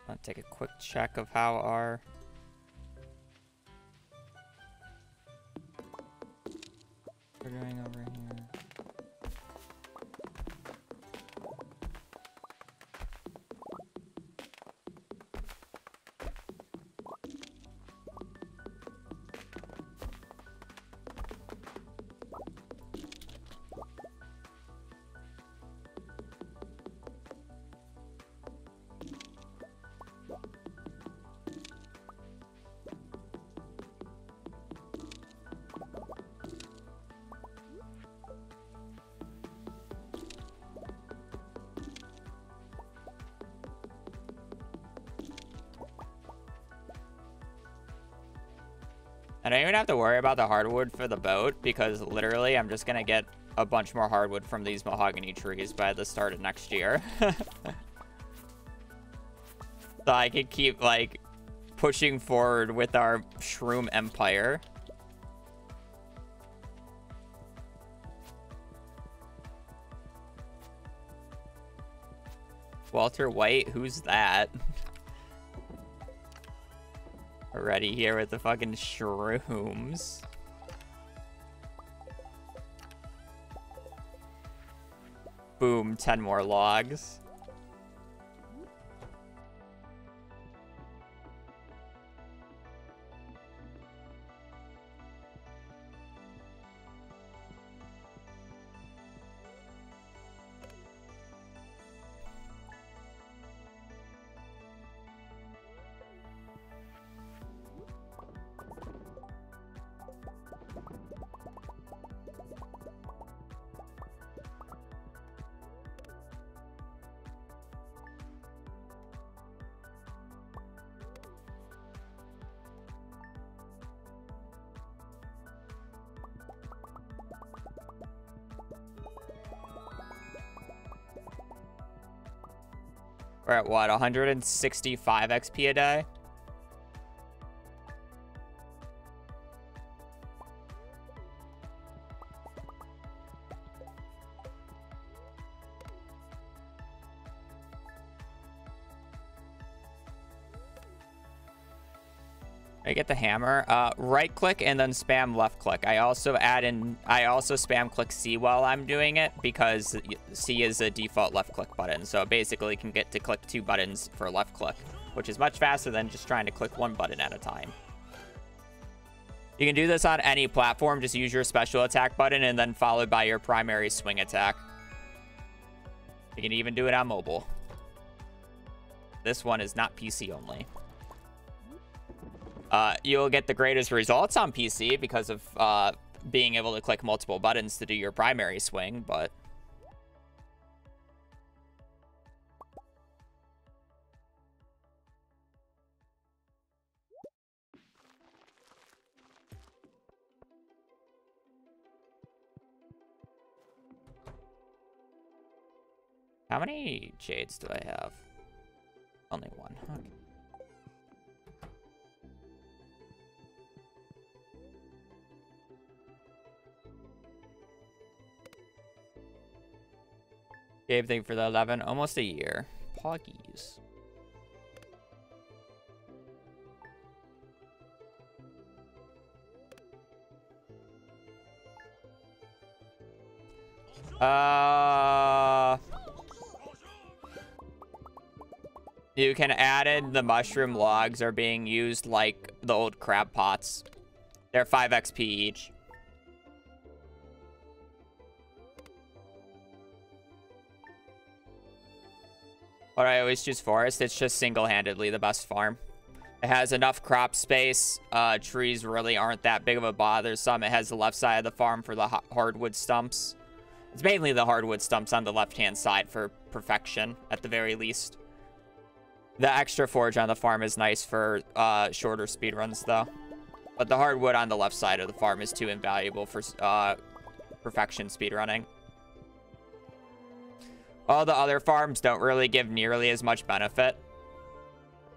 I'll take a quick check of how our we're doing over here. I don't even have to worry about the hardwood for the boat because literally I'm just going to get a bunch more hardwood from these mahogany trees by the start of next year. So I can keep like pushing forward with our shroom empire. Walter White, who's that? Already here with the fucking shrooms. Boom, 10 more logs. We're at what, 165 XP a day? I get the hammer. Right click and then spam left click. I also spam click C while I'm doing it because C is a default left click button. So basically can get to click 2 buttons for left click, which is much faster than just trying to click 1 button at a time. You can do this on any platform. Just use your special attack button and then followed by your primary swing attack. You can even do it on mobile. This one is not PC only. You'll get the greatest results on PC because of being able to click multiple buttons to do your primary swing, but... How many jades do I have? Only 1. Okay. Gave thing for the 11, almost a year. Poggies. You can add in the mushroom logs are being used like the old crab pots. They're 5 XP each. But I always choose forest. It's just single-handedly the best farm. It has enough crop space. Trees really aren't that big of a bothersome. It has the left side of the farm for the hardwood stumps. It's mainly the hardwood stumps on the left-hand side for perfection, at the very least. The extra forage on the farm is nice for shorter speedruns, though. But the hardwood on the left side of the farm is too invaluable for perfection speedrunning. All the other farms don't really give nearly as much benefit,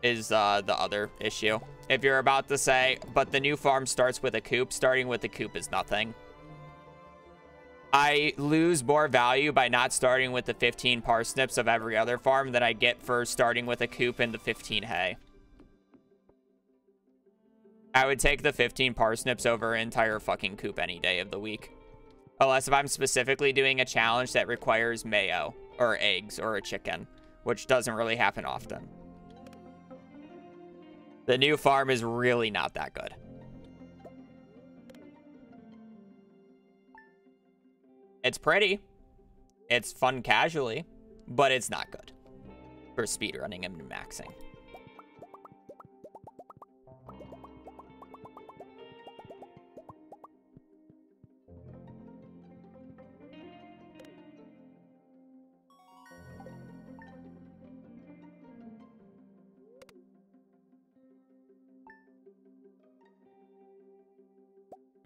is the other issue. If you're about to say, but the new farm starts with a coop, starting with a coop is nothing. I lose more value by not starting with the 15 parsnips of every other farm than I get for starting with a coop and the 15 hay. I would take the 15 parsnips over an entire fucking coop any day of the week. Unless if I'm specifically doing a challenge that requires mayo, or eggs, or a chicken, which doesn't really happen often. The new farm is really not that good. It's pretty. It's fun casually, but it's not good for speedrunning and maxing.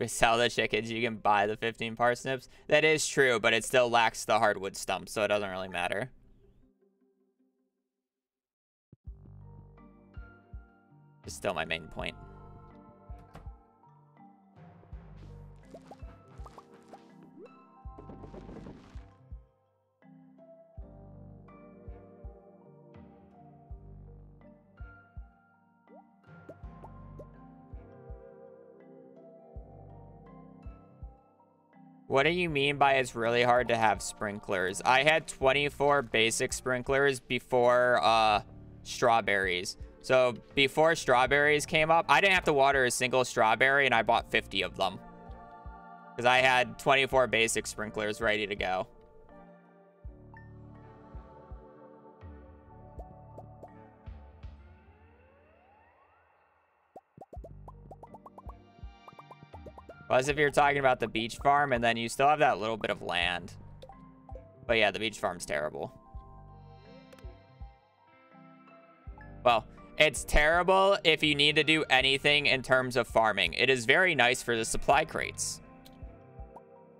Sell the chickens, you can buy the 15 parsnips. That is true, but it still lacks the hardwood stump, so it doesn't really matter. It's still my main point. What do you mean by it's really hard to have sprinklers? I had 24 basic sprinklers before strawberries. So before strawberries came up, I didn't have to water a single strawberry, and I bought 50 of them. Because I had 24 basic sprinklers ready to go. As if you're talking about the beach farm, and then you still have that little bit of land. But yeah, the beach farm's terrible. Well, it's terrible if you need to do anything in terms of farming. It is very nice for the supply crates.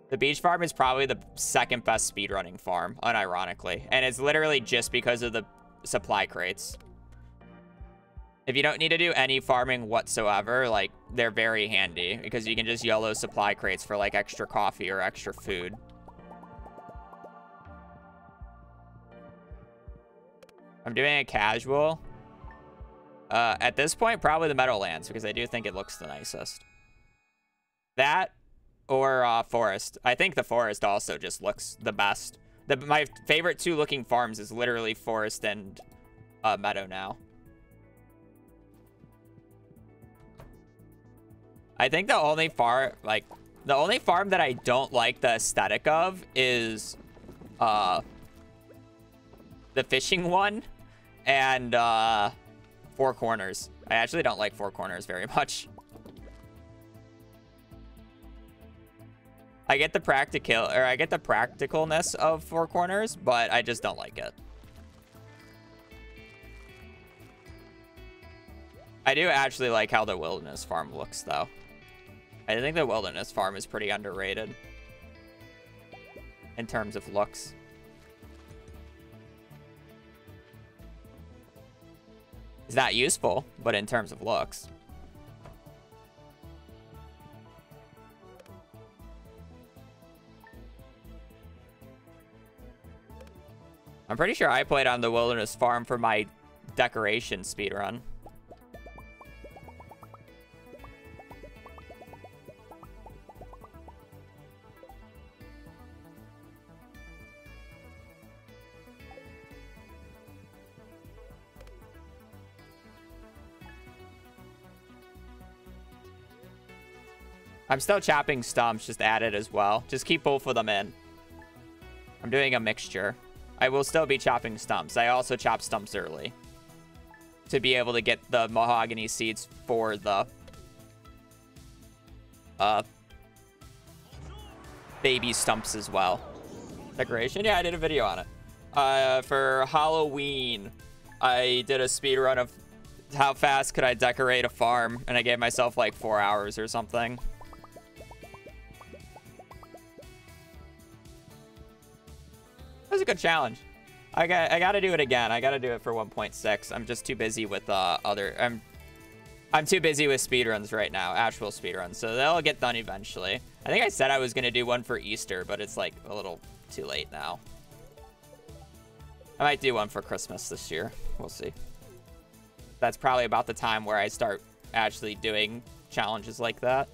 The beach farm is probably the second best speedrunning farm, unironically. And it's literally just because of the supply crates. If you don't need to do any farming whatsoever, like, they're very handy because you can just YOLO supply crates for, like, extra coffee or extra food. I'm doing a casual. At this point, probably the Meadowlands because I do think it looks the nicest. That or Forest. I think the Forest also just looks the best. My favorite two looking farms is literally Forest and Meadow now. I think the only farm that I don't like the aesthetic of is the fishing one and Four Corners. I actually don't like Four Corners very much. I get the practicalness of Four Corners, but I just don't like it. I do actually like how the Wilderness Farm looks, though. I think the Wilderness Farm is pretty underrated in terms of looks. It's not useful, but in terms of looks. I'm pretty sure I played on the Wilderness Farm for my decoration speedrun. I'm still chopping stumps, just add it as well. Just keep both of them in. I'm doing a mixture. I will still be chopping stumps. I also chop stumps early to be able to get the mahogany seeds for the baby stumps as well. Decoration? Yeah, I did a video on it. For Halloween, I did a speed run of how fast could I decorate a farm, and I gave myself like 4 hours or something. It was a good challenge. I gotta do it again. I gotta do it for 1.6. I'm just too busy with I'm too busy with speedruns right now, actual speedruns, so they'll get done eventually. I think I said I was gonna do one for Easter, but it's like a little too late now. I might do one for Christmas this year. We'll see. That's probably about the time where I start actually doing challenges like that.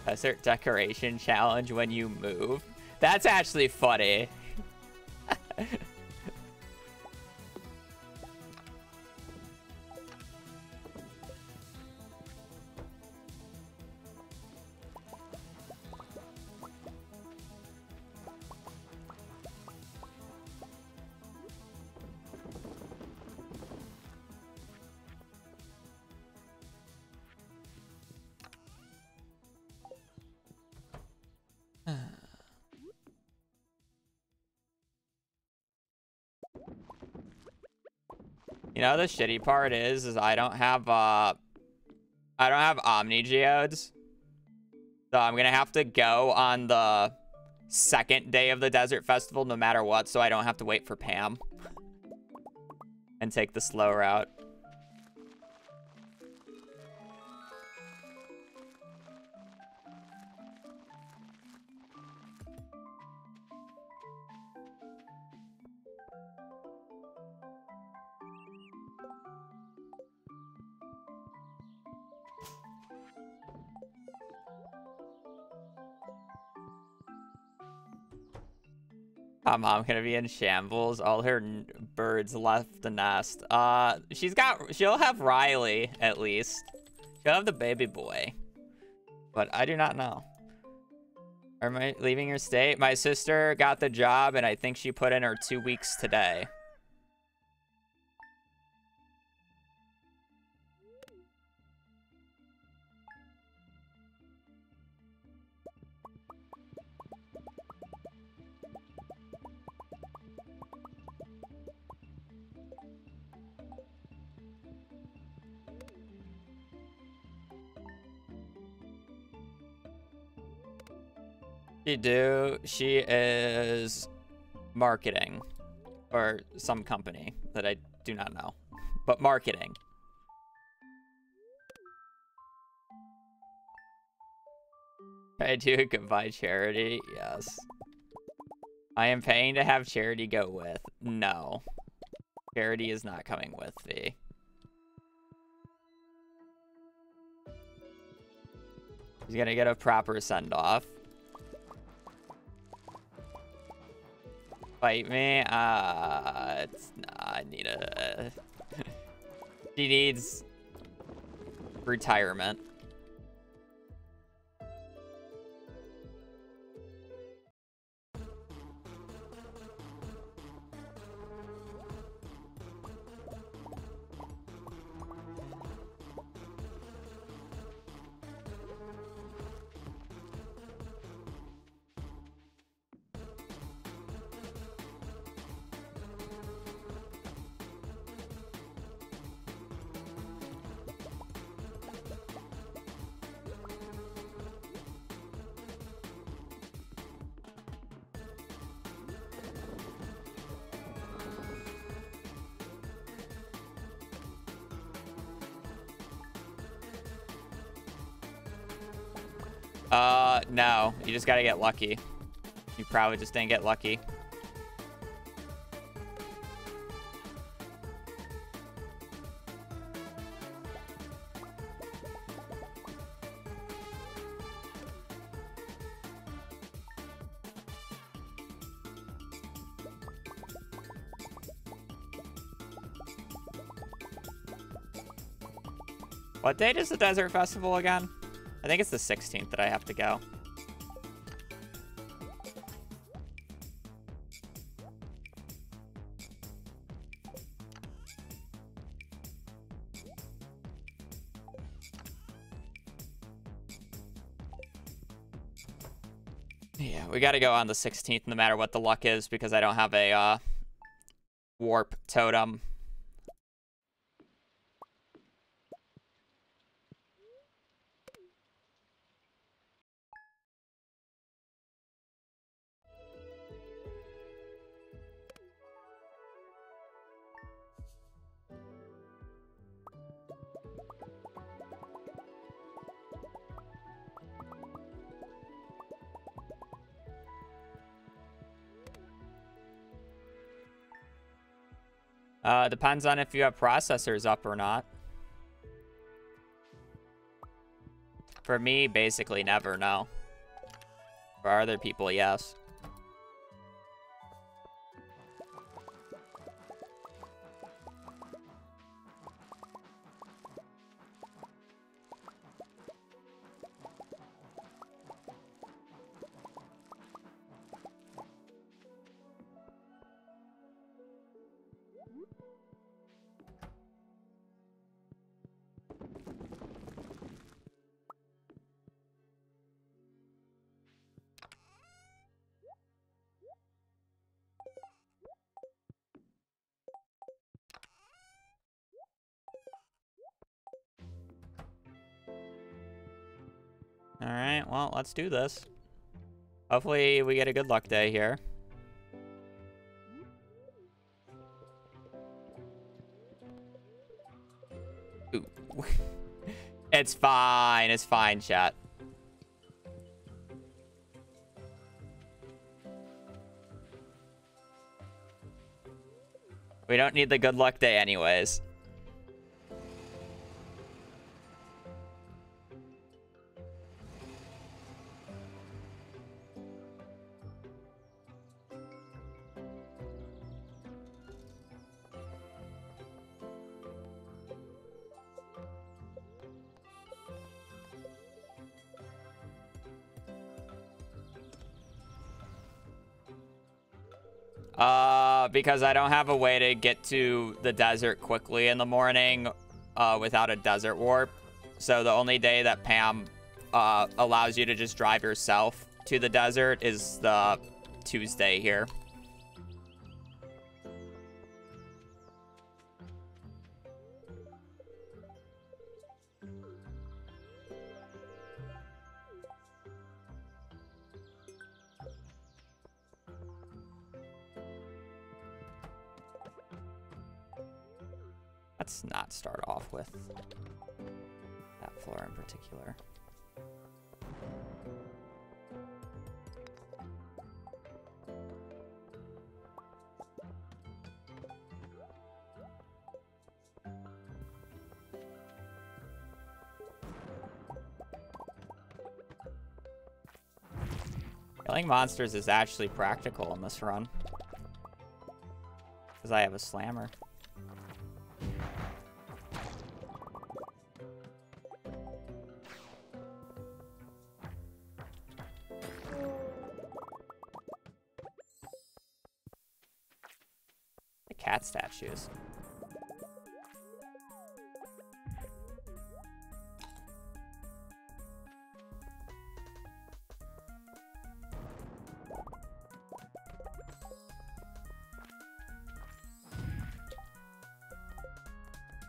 Desert decoration challenge when you move. That's actually funny. You know, the shitty part is I don't have Omni Geodes. So I'm gonna have to go on the second day of the Desert Festival no matter what, so I don't have to wait for Pam. And take the slow route. Mom gonna be in shambles. All her birds left the nest. She'll have Riley at least. She'll have the baby boy, but I do not know. Am I leaving your state? My sister got the job, and I think she put in her 2 weeks today. She is marketing or some company that I do not know, but marketing. Can I do a goodbye charity? Yes. I am paying to have charity go with. No. Charity is not coming with me. He's gonna get a proper send-off. Fight me? I need a... She needs retirement. No. You just gotta get lucky. You probably just didn't get lucky. What date is the Desert Festival again? I think it's the 16th that I have to go. Yeah, we gotta go on the 16th no matter what the luck is because I don't have a warp totem. Depends on if you have processors up or not. For me, basically never, no. For other people, yes. Alright, well, let's do this. Hopefully we get a good luck day here. Ooh. It's fine, chat. We don't need the good luck day anyways. Because I don't have a way to get to the desert quickly in the morning without a desert warp. So the only day that Pam allows you to just drive yourself to the desert is the Tuesday here. Let's not start off with that floor in particular. Killing monsters is actually practical in this run. Because I have a slammer. The cat statues.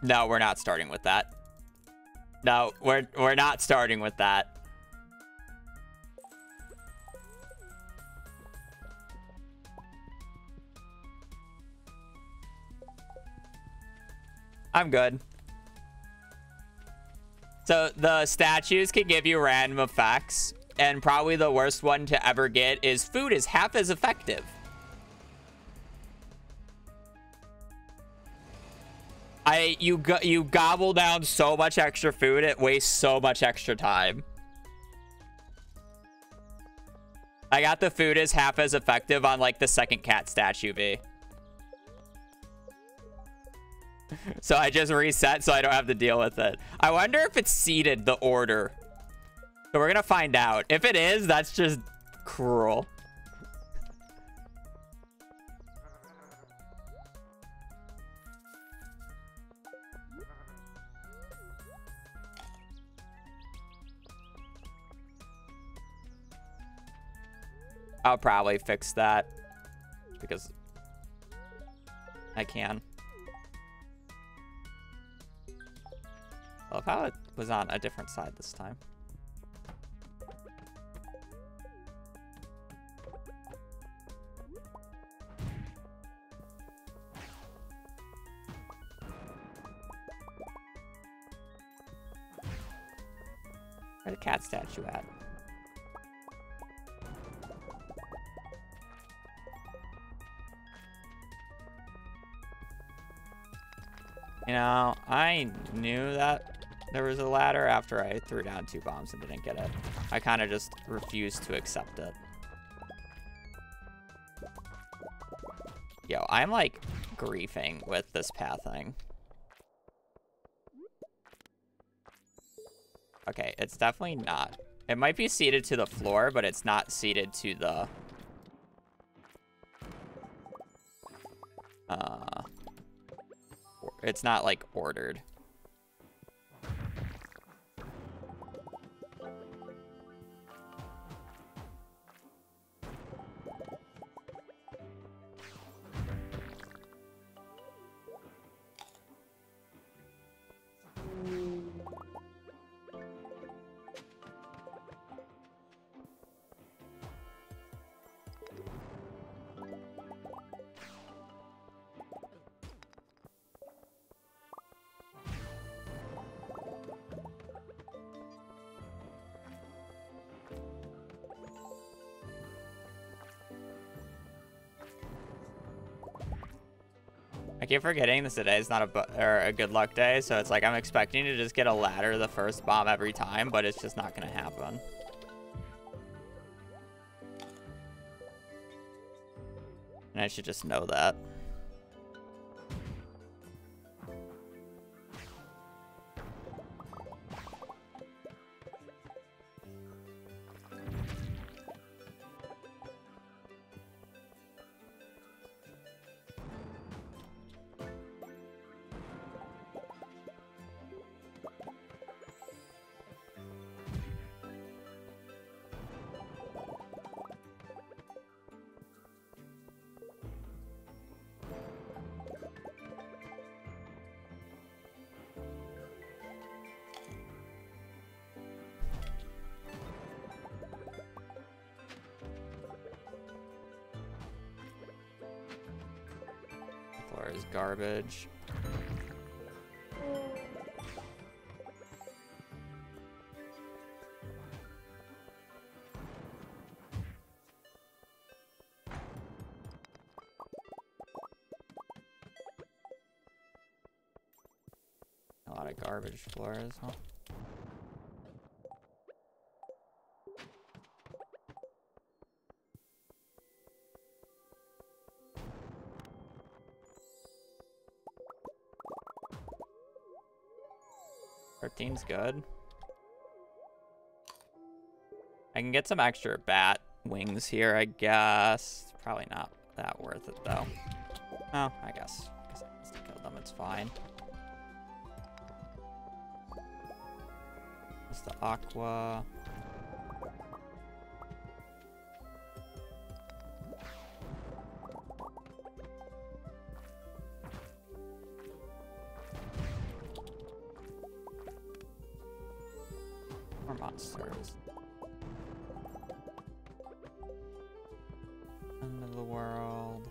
No, we're not starting with that. No, we're not starting with that. I'm good. So the statues can give you random effects, and probably the worst one to ever get is food is half as effective. You gobble down so much extra food, it wastes so much extra time. I got the food is half as effective on like the second cat statue V. So I just reset so I don't have to deal with it. I wonder if it's seeded the order. So we're gonna find out. If it is, that's just cruel. I'll probably fix that because I can. I love how it was on a different side this time. Where's the cat statue at? You know, I knew that there was a ladder after I threw down 2 bombs and didn't get it. I kind of just refused to accept it. Yo, I'm like griefing with this pathing. Okay, it's definitely not. It might be seated to the floor, but it's not seated to the... It's not, like, ordered. I keep forgetting this today is not a good luck day, so it's like I'm expecting to just get a ladder the first bomb every time, but it's just not gonna happen. And I should just know that. Floor is garbage. A lot of garbage floors, huh? Thirteen's good. I can get some extra bat wings here, I guess. Probably not that worth it, though. Oh, I guess. Because I must have killed them, it's fine. It's the aqua. More monsters. End of the world.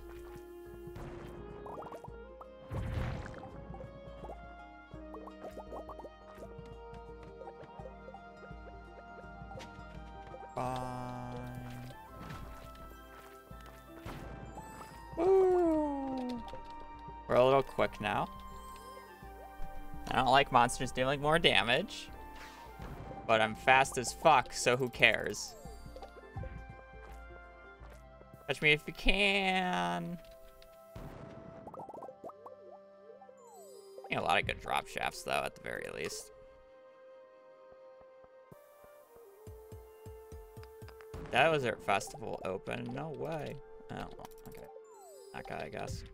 Fine. Woo! We're a little quick now. I don't like monsters dealing more damage. But I'm fast as fuck, so who cares? Touch me if you can. A lot of good drop shafts, though, at the very least. That was our festival open. No way. Oh, well, okay. That guy, I guess.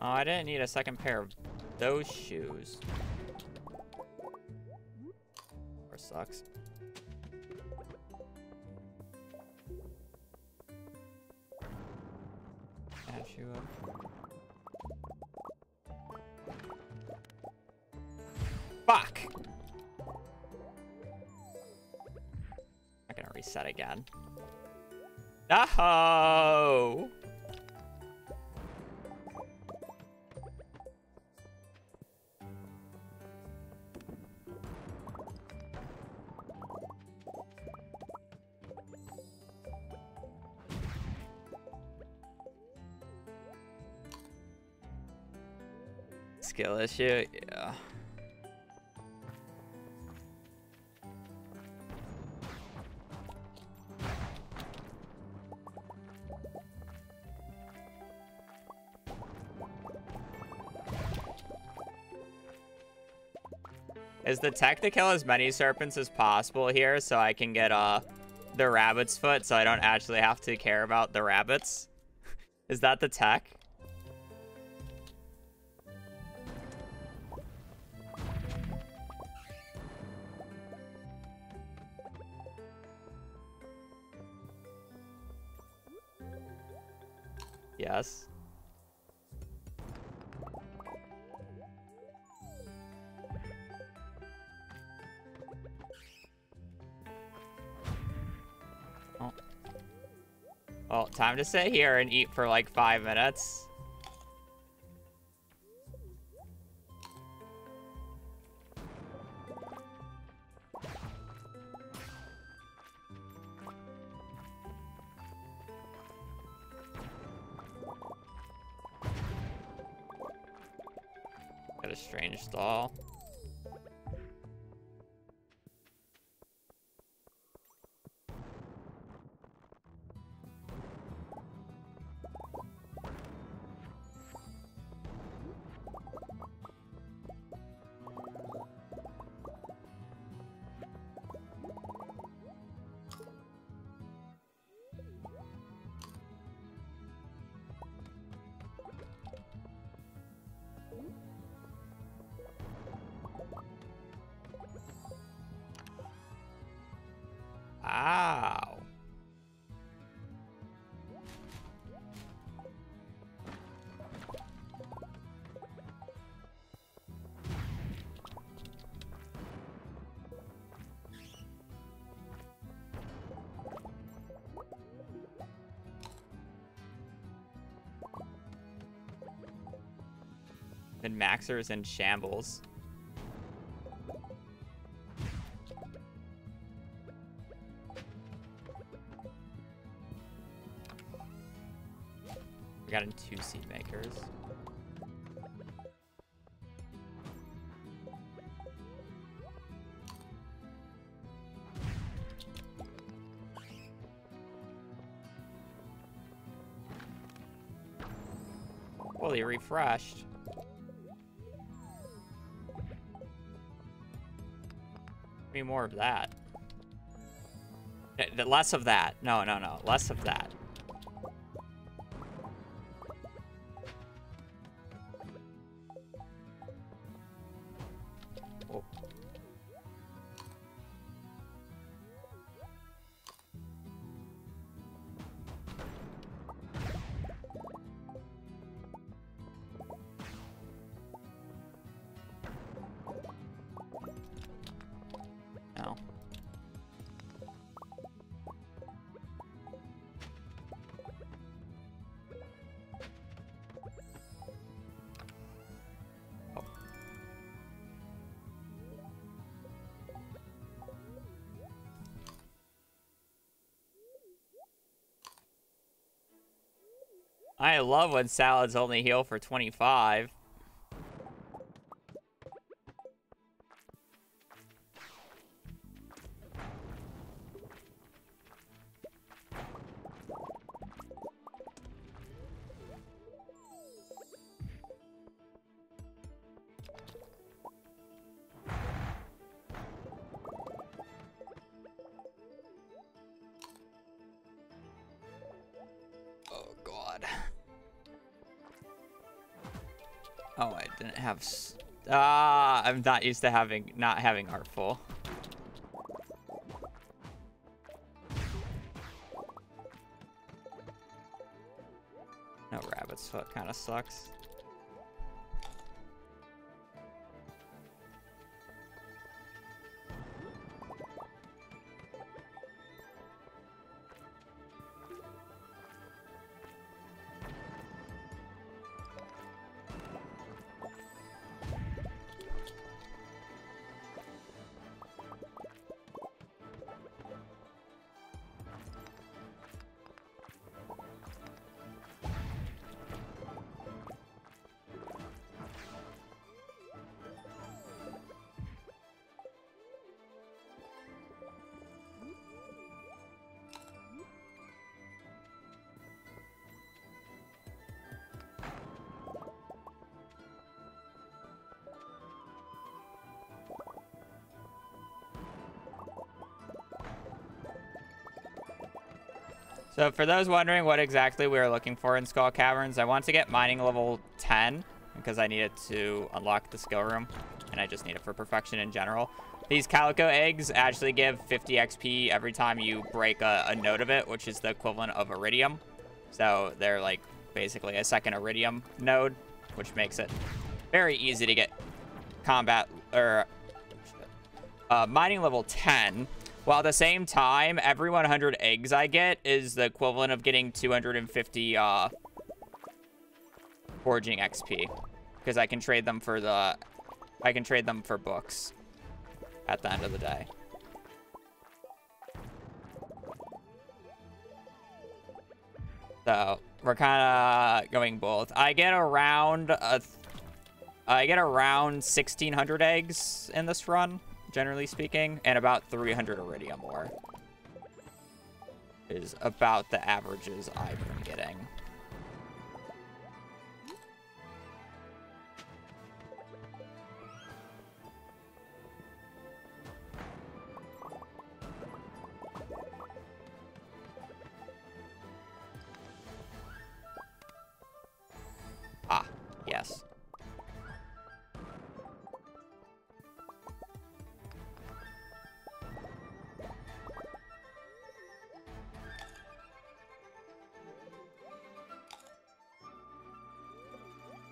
Oh, I didn't need a second pair of those shoes. Or sucks. Add shoe up. Fuck! I'm gonna reset again. No! Skill issue, yeah. Is the tech to kill as many serpents as possible here so I can get the rabbit's foot so I don't actually have to care about the rabbits? Is that the tech? Yes. Oh. Well, time to sit here and eat for like 5 minutes. Got a strange stall. Wow. And Maxer's in shambles. We got in 2 seed makers. Fully refreshed. Give me more of that. Less of that. No, no, no. Less of that. Oh. No. Oh. I love when salads only heal for 25. Oh, God. Oh, I didn't have... I'm not used to not having Artful. No Rabbit's Foot kind of sucks. So for those wondering what exactly we are looking for in Skull Caverns, I want to get mining level 10 because I need it to unlock the skill room, and I just need it for perfection in general. These Calico eggs actually give 50 XP every time you break a node of it, which is the equivalent of Iridium. So they're like basically a second Iridium node, which makes it very easy to get combat or mining level 10. While at the same time, every 100 eggs I get is the equivalent of getting 250 foraging XP, because I can trade them for books at the end of the day. So we're kind of going both. I get around 1,600 eggs in this run, generally speaking, and about 300 Iridium ore is about the averages I've been getting. Ah, yes.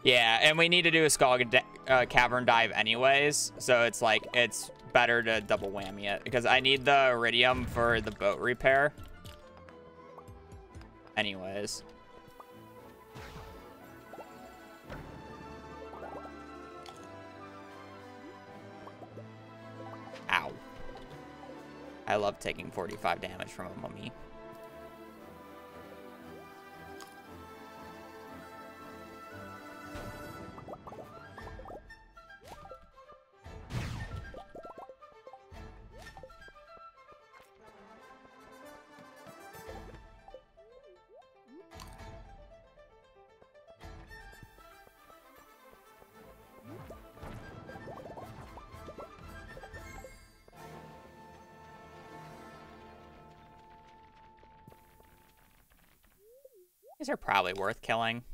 Yeah, and we need to do a Skull Cavern dive anyways, so it's like, it's better to double whammy it, because I need the Iridium for the boat repair. Anyways. Ow. I love taking 45 damage from a mummy. These are probably worth killing.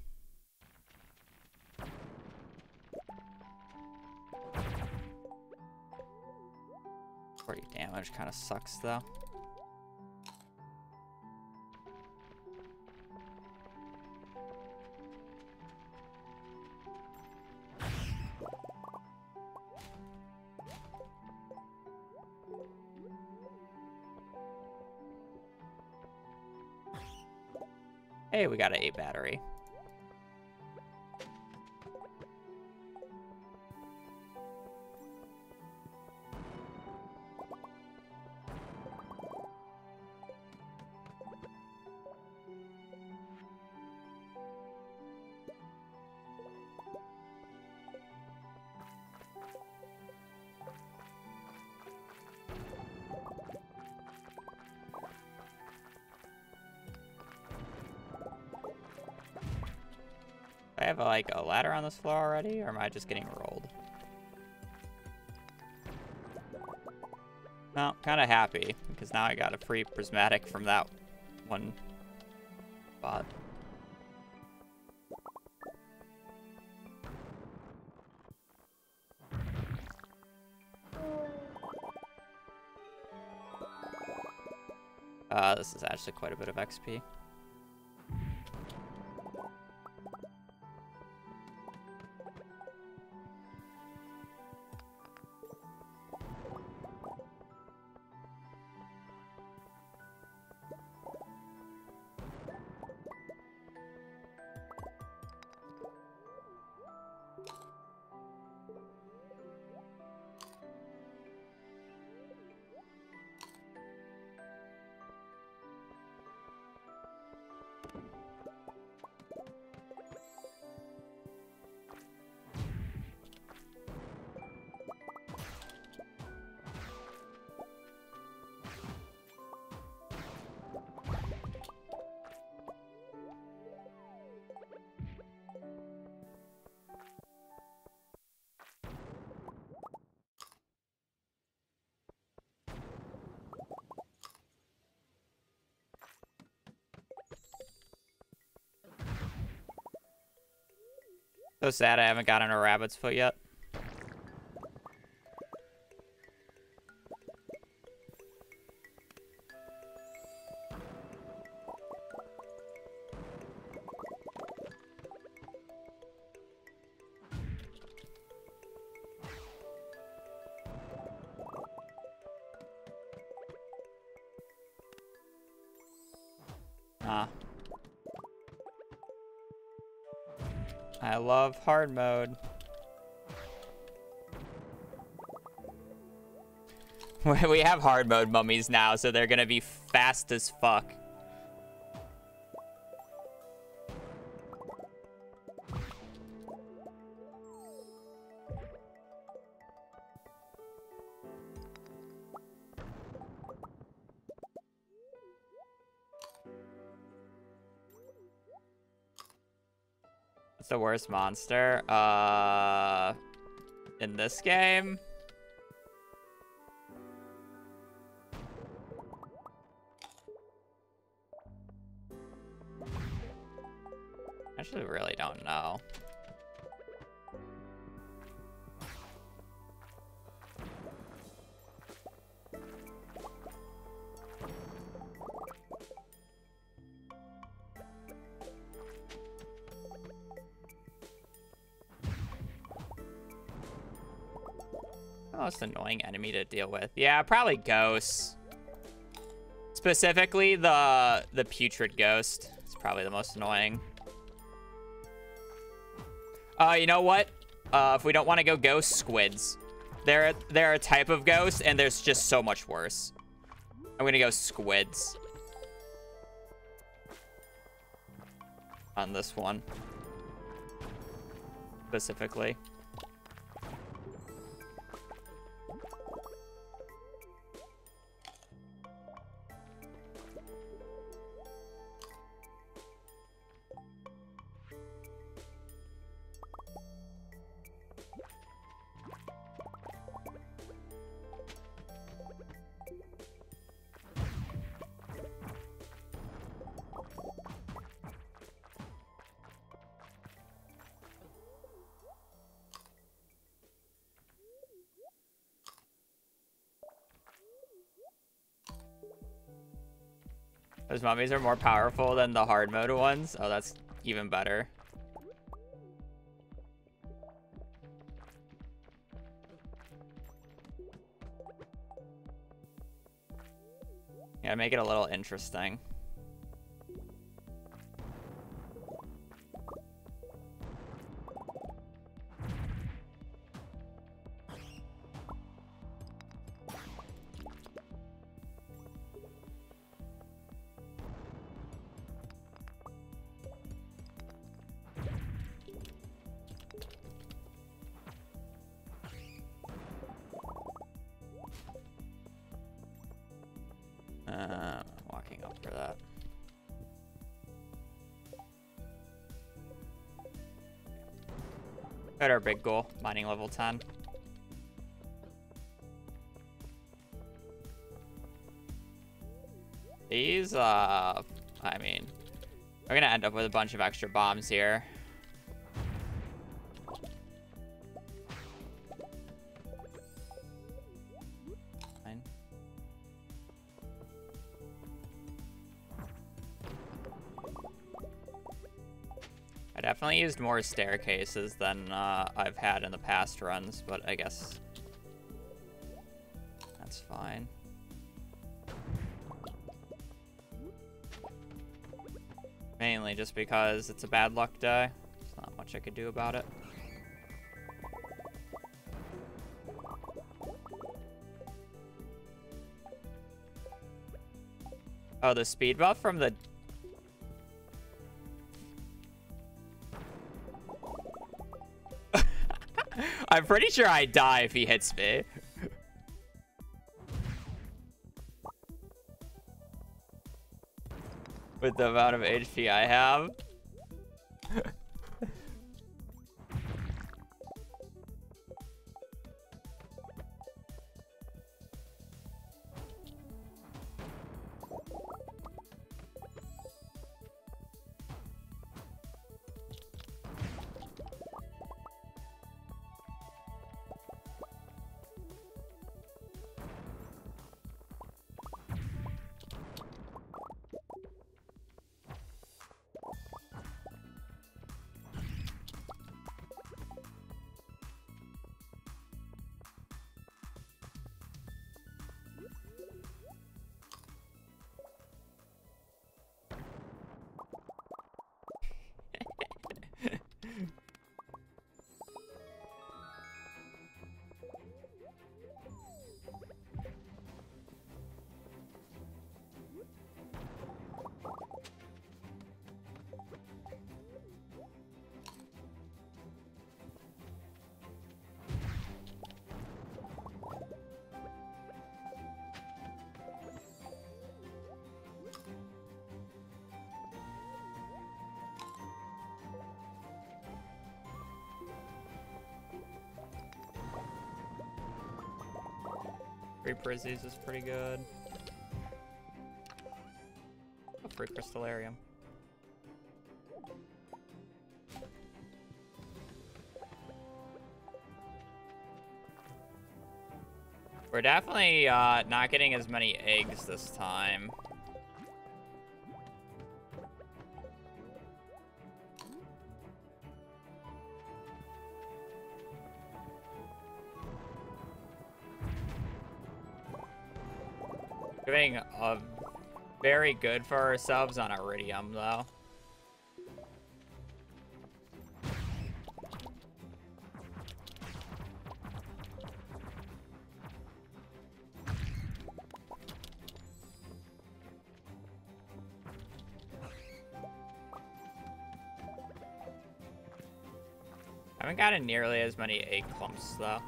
Forty damage kind of sucks though. Hey, we got an 8 battery. have like a ladder on this floor already, or am I just getting rolled? No, kind of happy because now I got a free prismatic from that one spot. This is actually quite a bit of XP. So sad I haven't gotten a rabbit's foot yet. I love hard mode. We have hard mode mummies now, so they're gonna be fast as fuck. What's the worst monster? In this game? Actually, really don't know. Most annoying enemy to deal with. Yeah, probably ghosts. Specifically, the putrid ghost. It's probably the most annoying. You know what? If we don't want to go ghost, squids. They're a type of ghost, and there's just so much worse. I'm gonna go squids on this one specifically. Those mummies are more powerful than the hard mode ones. Oh, that's even better. Yeah, make it a little interesting. Walking up for that. At our big goal, mining level 10. These, I mean, we're gonna end up with a bunch of extra bombs here. Fine. I definitely used more staircases than I've had in the past runs, but I guess that's fine. Mainly just because it's a bad luck day. There's not much I could do about it. Oh, the speed buff from the... I'm pretty sure I die if he hits me. With the amount of HP I have. Free Prizzies is pretty good. A free Crystallarium. We're definitely not getting as many eggs this time. Doing a very good for ourselves on Iridium, though. I haven't gotten nearly as many egg clumps, though.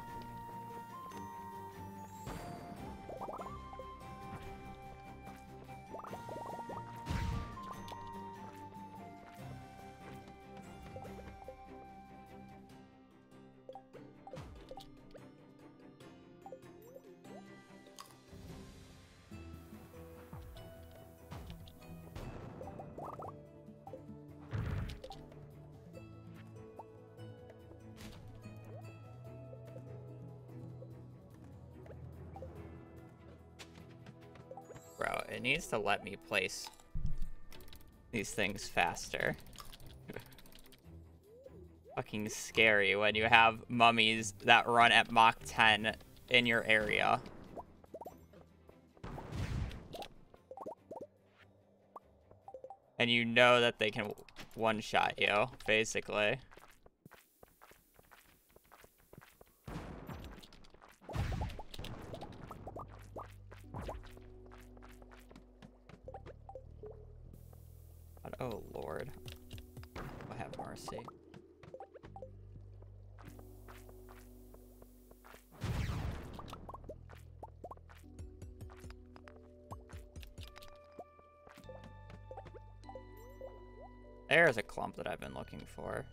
Bro, it needs to let me place these things faster. Fucking scary when you have mummies that run at Mach 10 in your area. And you know that they can one-shot you, basically. Oh, Lord. I have mercy. There's a clump that I've been looking for.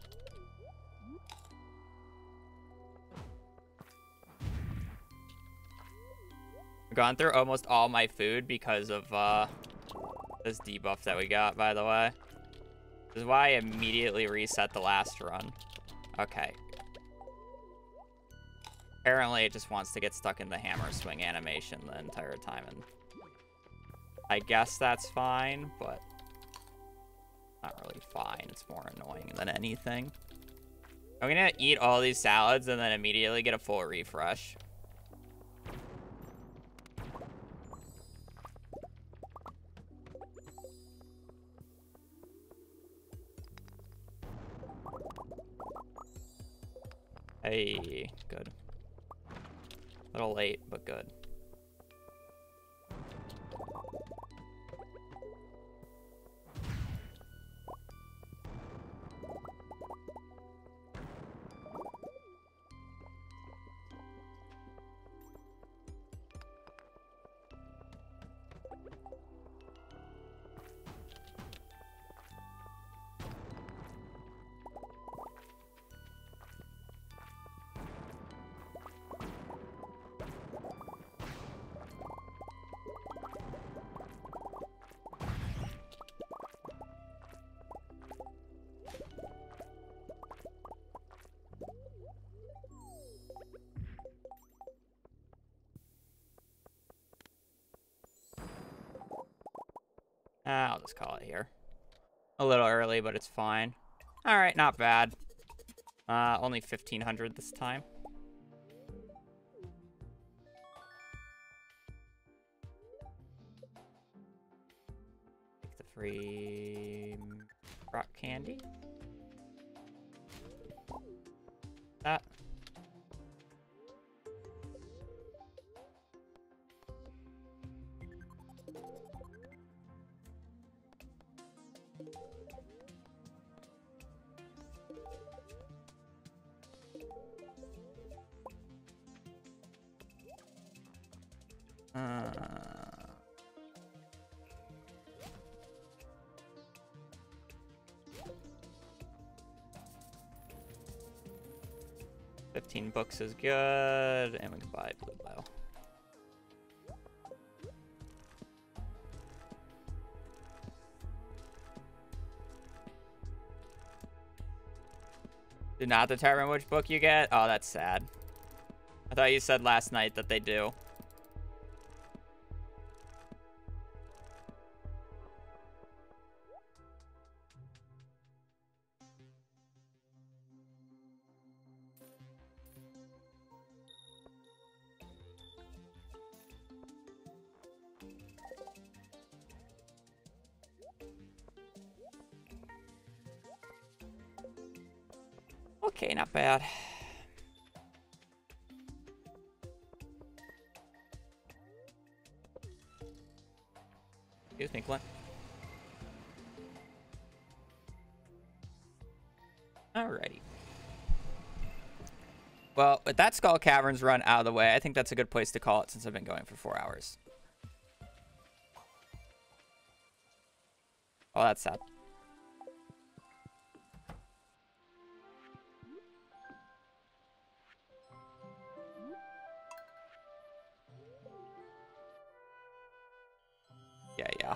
I've gone through almost all my food because of this debuff that we got, by the way. This is why I immediately reset the last run. Okay. Apparently, it just wants to get stuck in the hammer swing animation the entire time, and I guess that's fine, but not really fine. It's more annoying than anything. I'm gonna eat all these salads and then immediately get a full refresh. Hey, good. A little late, but good. I'll just call it here. A little early, but it's fine. All right, not bad. Only 1,500 this time. Take the free rock candy. That. Uh, 15 books is good, and we can buy blue bow. Did not determine which book you get? Oh, that's sad. I thought you said last night that they do. Okay, not bad. Excuse me, Clint. Alrighty. Well, with that Skull Caverns run out of the way, I think that's a good place to call it since I've been going for 4 hours. Oh, that's sad. Yeah.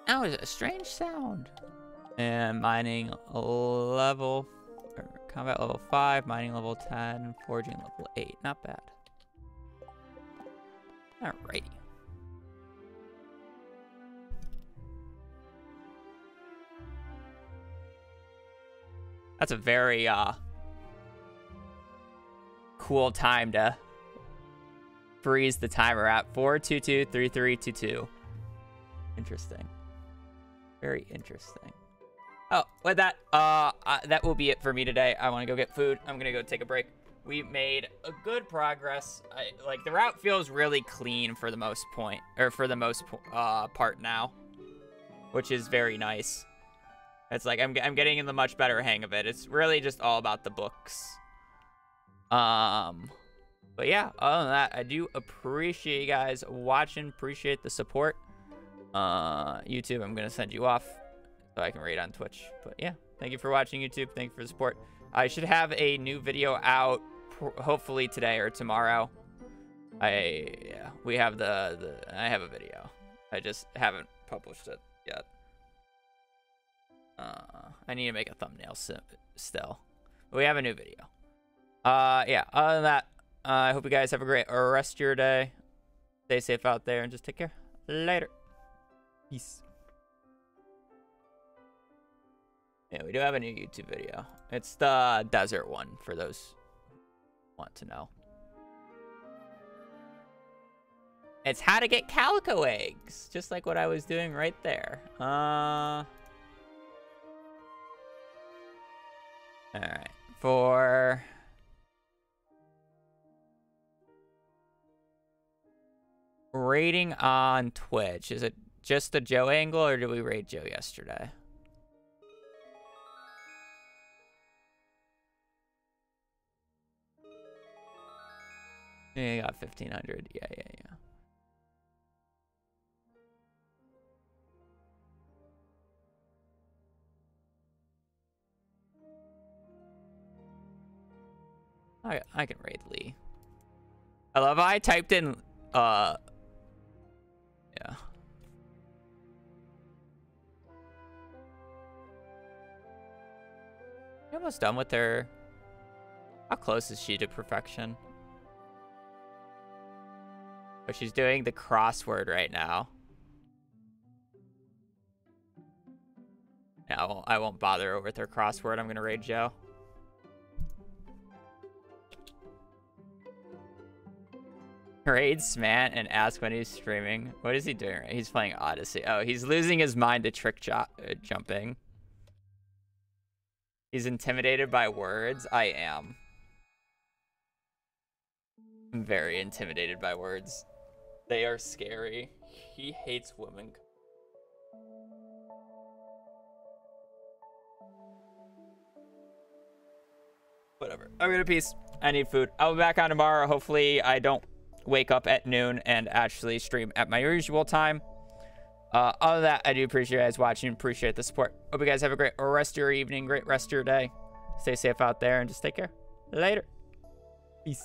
That was a strange sound. And mining level, or combat level 5, mining level 10, forging level 8. Not bad. Alrighty. That's a very cool time to freeze the timer at 4223322. Interesting. Very interesting. Oh, with that, that will be it for me today. I want to go get food. I'm gonna go take a break. We made a good progress. Like the route feels really clean for the most part now, which is very nice. It's like I'm getting in the much better hang of it. It's really just all about the books. But yeah, other than that, I do appreciate you guys watching. Appreciate the support. YouTube, I'm gonna send you off so I can raid on Twitch. But yeah, thank you for watching, YouTube. Thank you for the support. I should have a new video out hopefully today or tomorrow. We have I have a video. I just haven't published it yet. I need to make a thumbnail still. But we have a new video. Yeah, other than that, I hope you guys have a great rest of your day. Stay safe out there and just take care. Later. Peace. Yeah, we do have a new YouTube video. It's the desert one for those who want to know. It's how to get calico eggs, just like what I was doing right there. All right, for rating on Twitch, is it just the Joe angle, or did we rate Joe yesterday? Yeah, you got 1,500. Yeah. I can raid Lee. I love how I typed in yeah. You're almost done with her. How close is she to perfection? But she's doing the crossword right now. Yeah, I won't bother her with her crossword. I'm gonna raid Joe. Raid Smant and ask when he's streaming. What is he doing? He's playing Odyssey. Oh, he's losing his mind to trick jumping. He's intimidated by words. I am. I'm very intimidated by words. They are scary. He hates women. Whatever. I'm gonna peace. I need food. I'll be back on tomorrow. Hopefully I don't wake up at noon and actually stream at my usual time. Other than that, I do appreciate you guys watching. Appreciate the support. Hope you guys have a great rest of your evening, great rest of your day. Stay safe out there and just take care. Later. Peace.